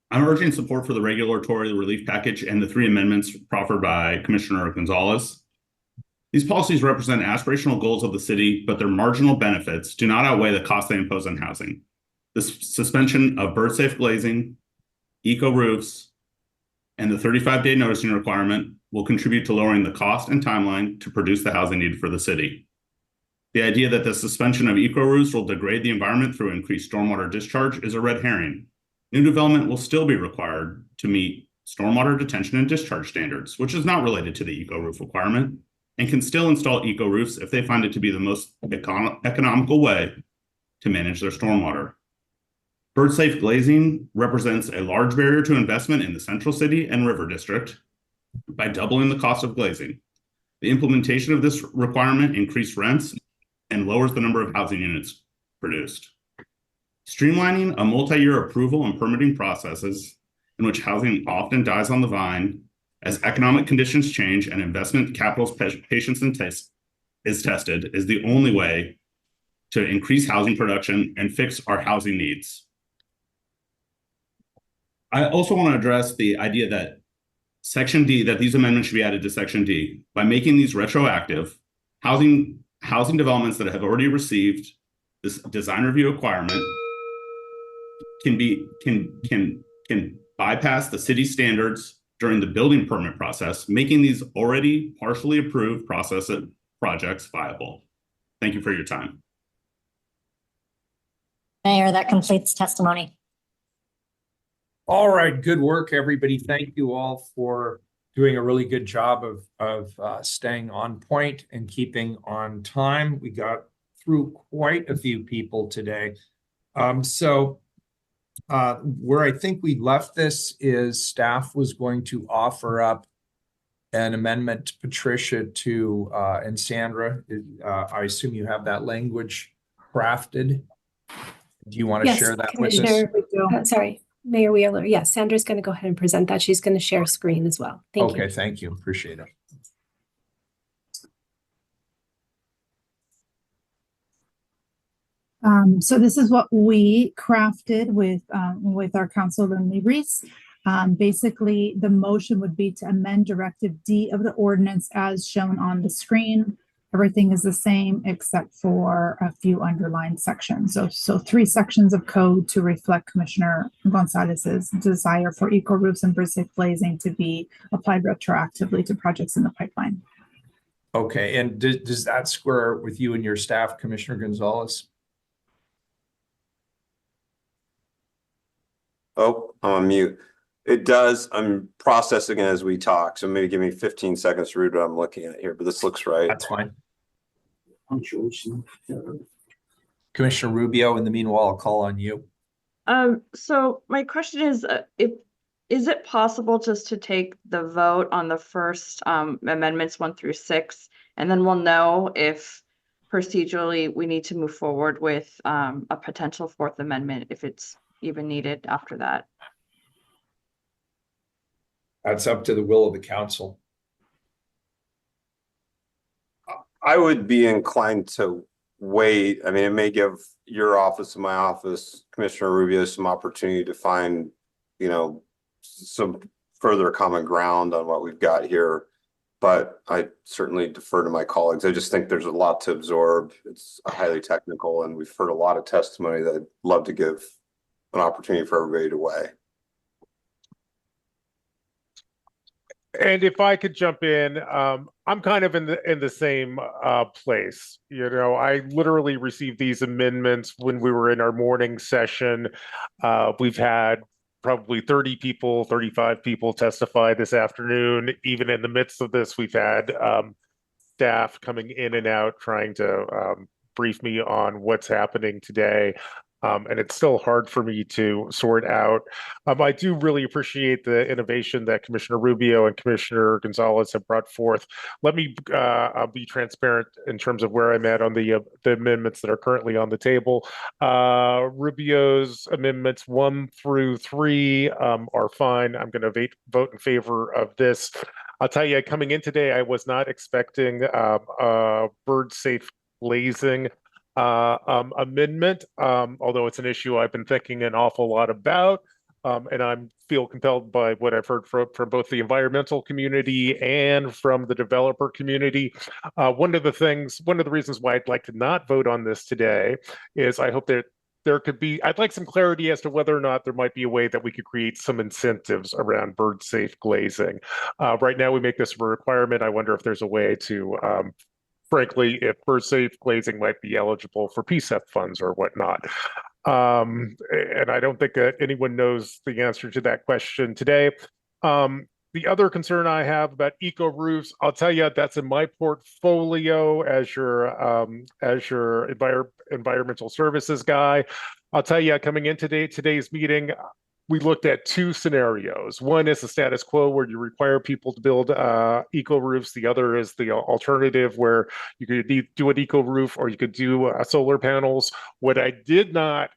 I'm urging support for the regulatory relief package and the 3 amendments proffered by Commissioner Gonzalez. These policies represent aspirational goals of the city, but their marginal benefits do not outweigh the cost they impose on housing. The suspension of bird-safe glazing, eco roofs, and the 35-day noticing requirement will contribute to lowering the cost and timeline to produce the housing needed for the city. The idea that the suspension of eco roofs will degrade the environment through increased stormwater discharge is a red herring. New development will still be required to meet stormwater detention and discharge standards, which is not related to the eco roof requirement, and can still install eco roofs if they find it to be the most economical way to manage their stormwater. Bird-safe glazing represents a large barrier to investment in the Central City and River District by doubling the cost of glazing. The implementation of this requirement increased rents and lowers the number of housing units produced. Streamlining a multi-year approval and permitting processes in which housing often dies on the vine as economic conditions change and investment capital's patience and taste is tested is the only way to increase housing production and fix our housing needs. I also want to address the idea that Section D, that these amendments should be added to Section D. By making these retroactive, housing developments that have already received this design review requirement can bypass the city standards during the building permit process, making these already partially approved projects viable. Thank you for your time. Mayor, that completes testimony. All right, good work, everybody. Thank you all for doing a really good job of staying on point and keeping on time. We got through quite a few people today. Where I think we left this is staff was going to offer up an amendment to Patricia and Sandra. I assume you have that language crafted. Do you want to share that with us? Sorry, Mayor Wheeler. Yes, Sandra's going to go ahead and present that. She's going to share screen as well. Thank you. Okay, thank you. Appreciate it. So this is what we crafted with our councilman Libris. Basically, the motion would be to amend Directive D of the ordinance as shown on the screen. Everything is the same except for a few underlined sections. So 3 sections of code to reflect Commissioner Gonzalez's desire for eco roofs and bird-safe glazing to be applied retroactively to projects in the pipeline. Okay, and does that square with you and your staff, Commissioner Gonzalez? Oh, I'm on mute. It does. I'm processing it as we talk. So maybe give me 15 seconds to read what I'm looking at here, but this looks right. That's fine. Commissioner Rubio, in the meanwhile, I'll call on you. So my question is, is it possible just to take the vote on the first amendments 1 through 6, and then we'll know if procedurally we need to move forward with a potential 4th amendment if it's even needed after that? That's up to the will of the council. I would be inclined to wait. I mean, it may give your office and my office, Commissioner Rubio, some opportunity to find, some further common ground on what we've got here. But I certainly defer to my colleagues. I just think there's a lot to absorb. It's highly technical, and we've heard a lot of testimony that I'd love to give an opportunity for everybody to weigh. And if I could jump in, I'm kind of in the same place. I literally received these amendments when we were in our morning session. We've had probably 30 people, 35 people testify this afternoon. Even in the midst of this, we've had staff coming in and out trying to brief me on what's happening today. and it's still hard for me to sort out. I do really appreciate the innovation that Commissioner Rubio and Commissioner Gonzalez have brought forth. Let me be transparent in terms of where I'm at on the amendments that are currently on the table. Rubio's amendments 1 through 3 are fine. I'm going to vote in favor of this. I'll tell you, coming in today, I was not expecting bird safe glazing amendment, although it's an issue I've been thinking an awful lot about. And I feel compelled by what I've heard from both the environmental community and from the developer community. One of the reasons why I'd like to not vote on this today is I hope that I'd like some clarity as to whether or not there might be a way that we could create some incentives around bird safe glazing. Right now we make this a requirement. I wonder if there's a way to, frankly, if bird safe glazing might be eligible for PSEF funds or whatnot. And I don't think that anyone knows the answer to that question today. The other concern I have about eco roofs, I'll tell you, that's in my portfolio as your environmental services guy. I'll tell you, coming into today's meeting, we looked at 2 scenarios. One is the status quo where you require people to build eco roofs. The other is the alternative where you could do an eco roof or you could do solar panels. What I did not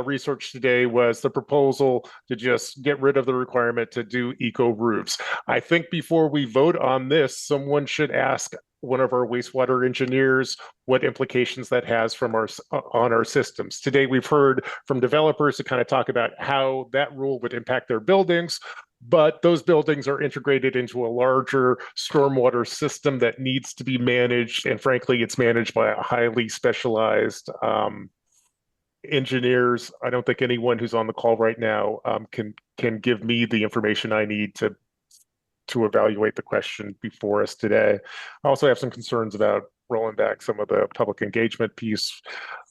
research today was the proposal to just get rid of the requirement to do eco roofs. I think before we vote on this, someone should ask one of our wastewater engineers what implications that has on our systems. Today, we've heard from developers to kind of talk about how that rule would impact their buildings, but those buildings are integrated into a larger stormwater system that needs to be managed. And frankly, it's managed by a highly specialized engineers. I don't think anyone who's on the call right now can give me the information I need to evaluate the question before us today. I also have some concerns about rolling back some of the public engagement piece,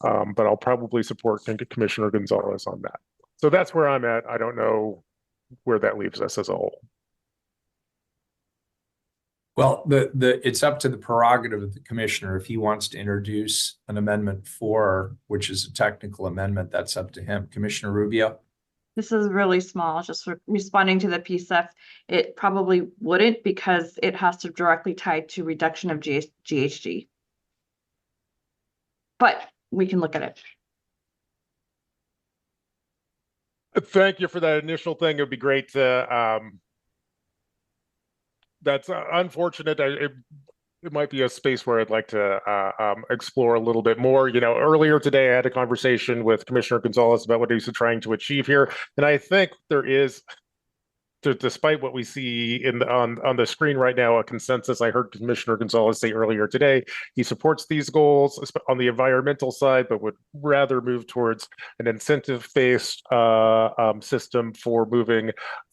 but I'll probably support Commissioner Gonzalez on that. So that's where I'm at. I don't know where that leaves us as a whole. Well, it's up to the prerogative of the commissioner. If he wants to introduce an amendment 4, which is a technical amendment, that's up to him. Commissioner Rubio? This is really small, just responding to the PSEF. It probably wouldn't because it has to directly tie to reduction of GHG. But we can look at it. Thank you for that initial thing. It would be great to that's unfortunate. It might be a space where I'd like to explore a little bit more. You know, earlier today I had a conversation with Commissioner Gonzalez about what he's trying to achieve here, and I think there is, despite what we see on the screen right now, a consensus. I heard Commissioner Gonzalez say earlier today he supports these goals on the environmental side, but would rather move towards an incentive-based system for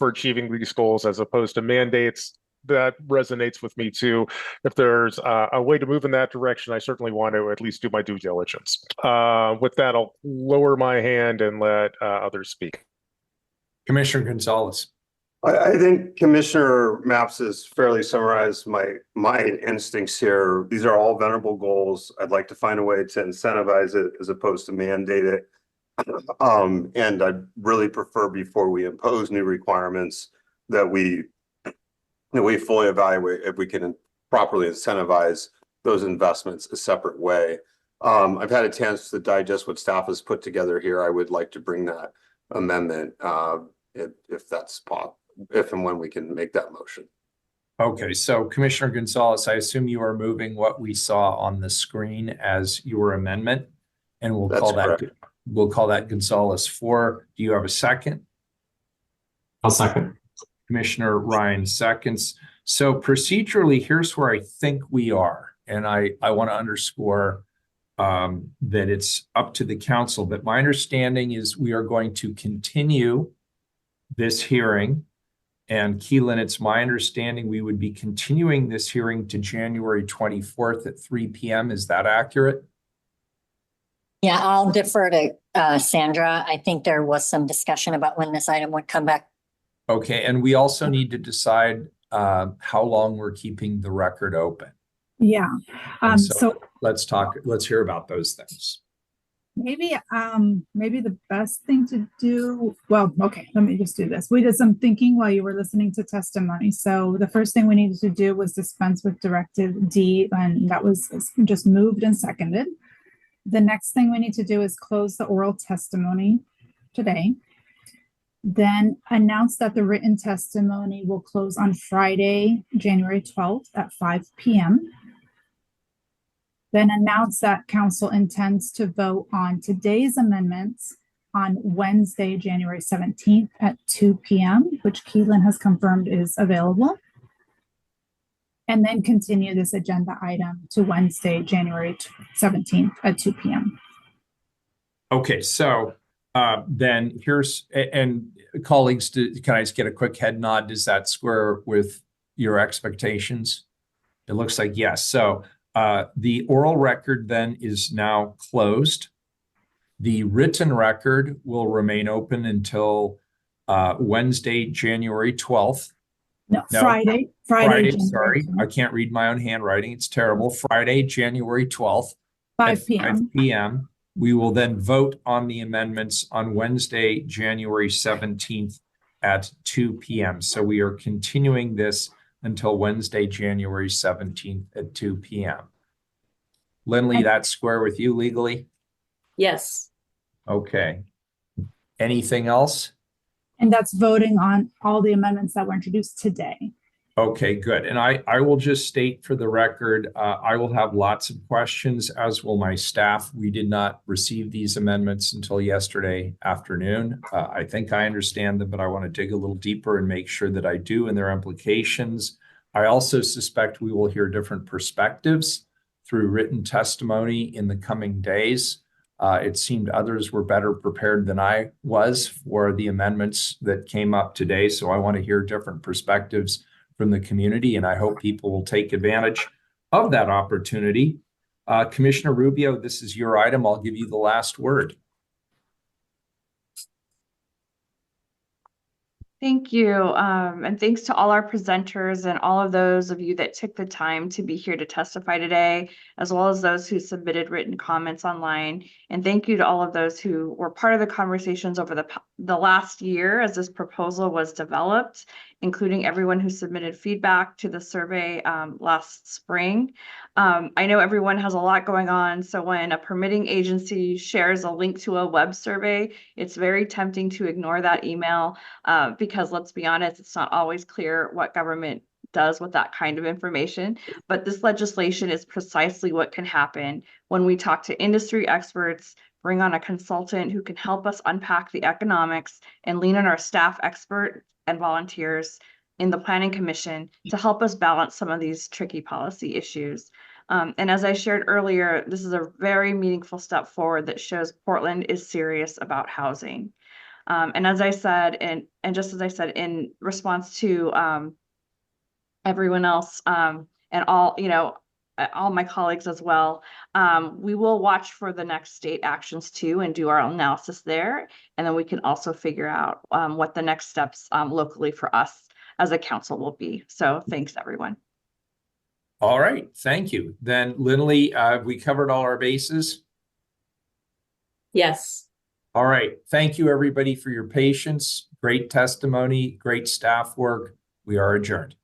achieving these goals as opposed to mandates. That resonates with me too. If there's a way to move in that direction, I certainly want to at least do my due diligence. With that, I'll lower my hand and let others speak. Commissioner Gonzalez. I think Commissioner Maps has fairly summarized my instincts here. These are all venerable goals. I'd like to find a way to incentivize it as opposed to mandate it. And I really prefer, before we impose new requirements, that we fully evaluate if we can properly incentivize those investments a separate way. I've had a chance to digest what staff has put together here. I would like to bring that amendment if and when we can make that motion. Okay, so Commissioner Gonzalez, I assume you are moving what we saw on the screen as your amendment, and we'll call that Gonzalez 4. Do you have a second? I'll second. Commissioner Ryan seconds. So procedurally, here's where I think we are. And I want to underscore that it's up to the council. But my understanding is we are going to continue this hearing. And Keelan, it's my understanding we would be continuing this hearing to January 24th at 3 p.m. Is that accurate? Yeah, I'll defer to Sandra. I think there was some discussion about when this item would come back. Okay, and we also need to decide how long we're keeping the record open. Yeah. So let's hear about those things. Maybe the best thing to do, well, okay, let me just do this. We did some thinking while you were listening to testimony. So the first thing we needed to do was dispense with Directive D, and that was just moved and seconded. The next thing we need to do is close the oral testimony today. Then announce that the written testimony will close on Friday, January 12th at 5 p.m. Then announce that council intends to vote on today's amendments on Wednesday, January 17th at 2 p.m., which Keelan has confirmed is available. And then continue this agenda item to Wednesday, January 17th at 2 p.m. Okay, so then here's, and colleagues, can I just get a quick head nod? Does that square with your expectations? It looks like yes. So the oral record then is now closed. The written record will remain open until Wednesday, January 12th. No, Friday, January sorry. 12th. I can't read my own handwriting. It's terrible. Friday, January 12th. 5 p.m. 5 p.m. We will then vote on the amendments on Wednesday, January 17th at 2 p.m. So we are continuing this until Wednesday, January 17th at 2 p.m. Lindley, that's square with you legally? Yes. Okay. Anything else? And that's voting on all the amendments that were introduced today. Okay, good. And I will just state for the record, I will have lots of questions, as will my staff. We did not receive these amendments until yesterday afternoon. I think I understand them, but I want to dig a little deeper and make sure that I do and their implications. I also suspect we will hear different perspectives through written testimony in the coming days. It seemed others were better prepared than I was for the amendments that came up today. So I want to hear different perspectives from the community, and I hope people will take advantage of that opportunity. Commissioner Rubio, this is your item. I'll give you the last word. Thank you. And thanks to all our presenters and all of those of you that took the time to be here to testify today, as well as those who submitted written comments online. And thank you to all of those who were part of the conversations over the last year as this proposal was developed, including everyone who submitted feedback to the survey last spring. I know everyone has a lot going on, so when a permitting agency shares a link to a web survey, it's very tempting to ignore that email because let's be honest, it's not always clear what government does with that kind of information. But this legislation is precisely what can happen when we talk to industry experts, bring on a consultant who can help us unpack the economics, and lean on our staff expert and volunteers in the Planning Commission to help us balance some of these tricky policy issues. And as I shared earlier, this is a very meaningful step forward that shows Portland is serious about housing. And as I said, and just as I said in response to everyone else and all, all my colleagues as well, we will watch for the next state actions too and do our analysis there. And then we can also figure out what the next steps locally for us as a council will be. So thanks, everyone. All right, thank you. Then Lindley, we covered all our bases? Yes. All right, thank you everybody for your patience. Great testimony, great staff work. We are adjourned.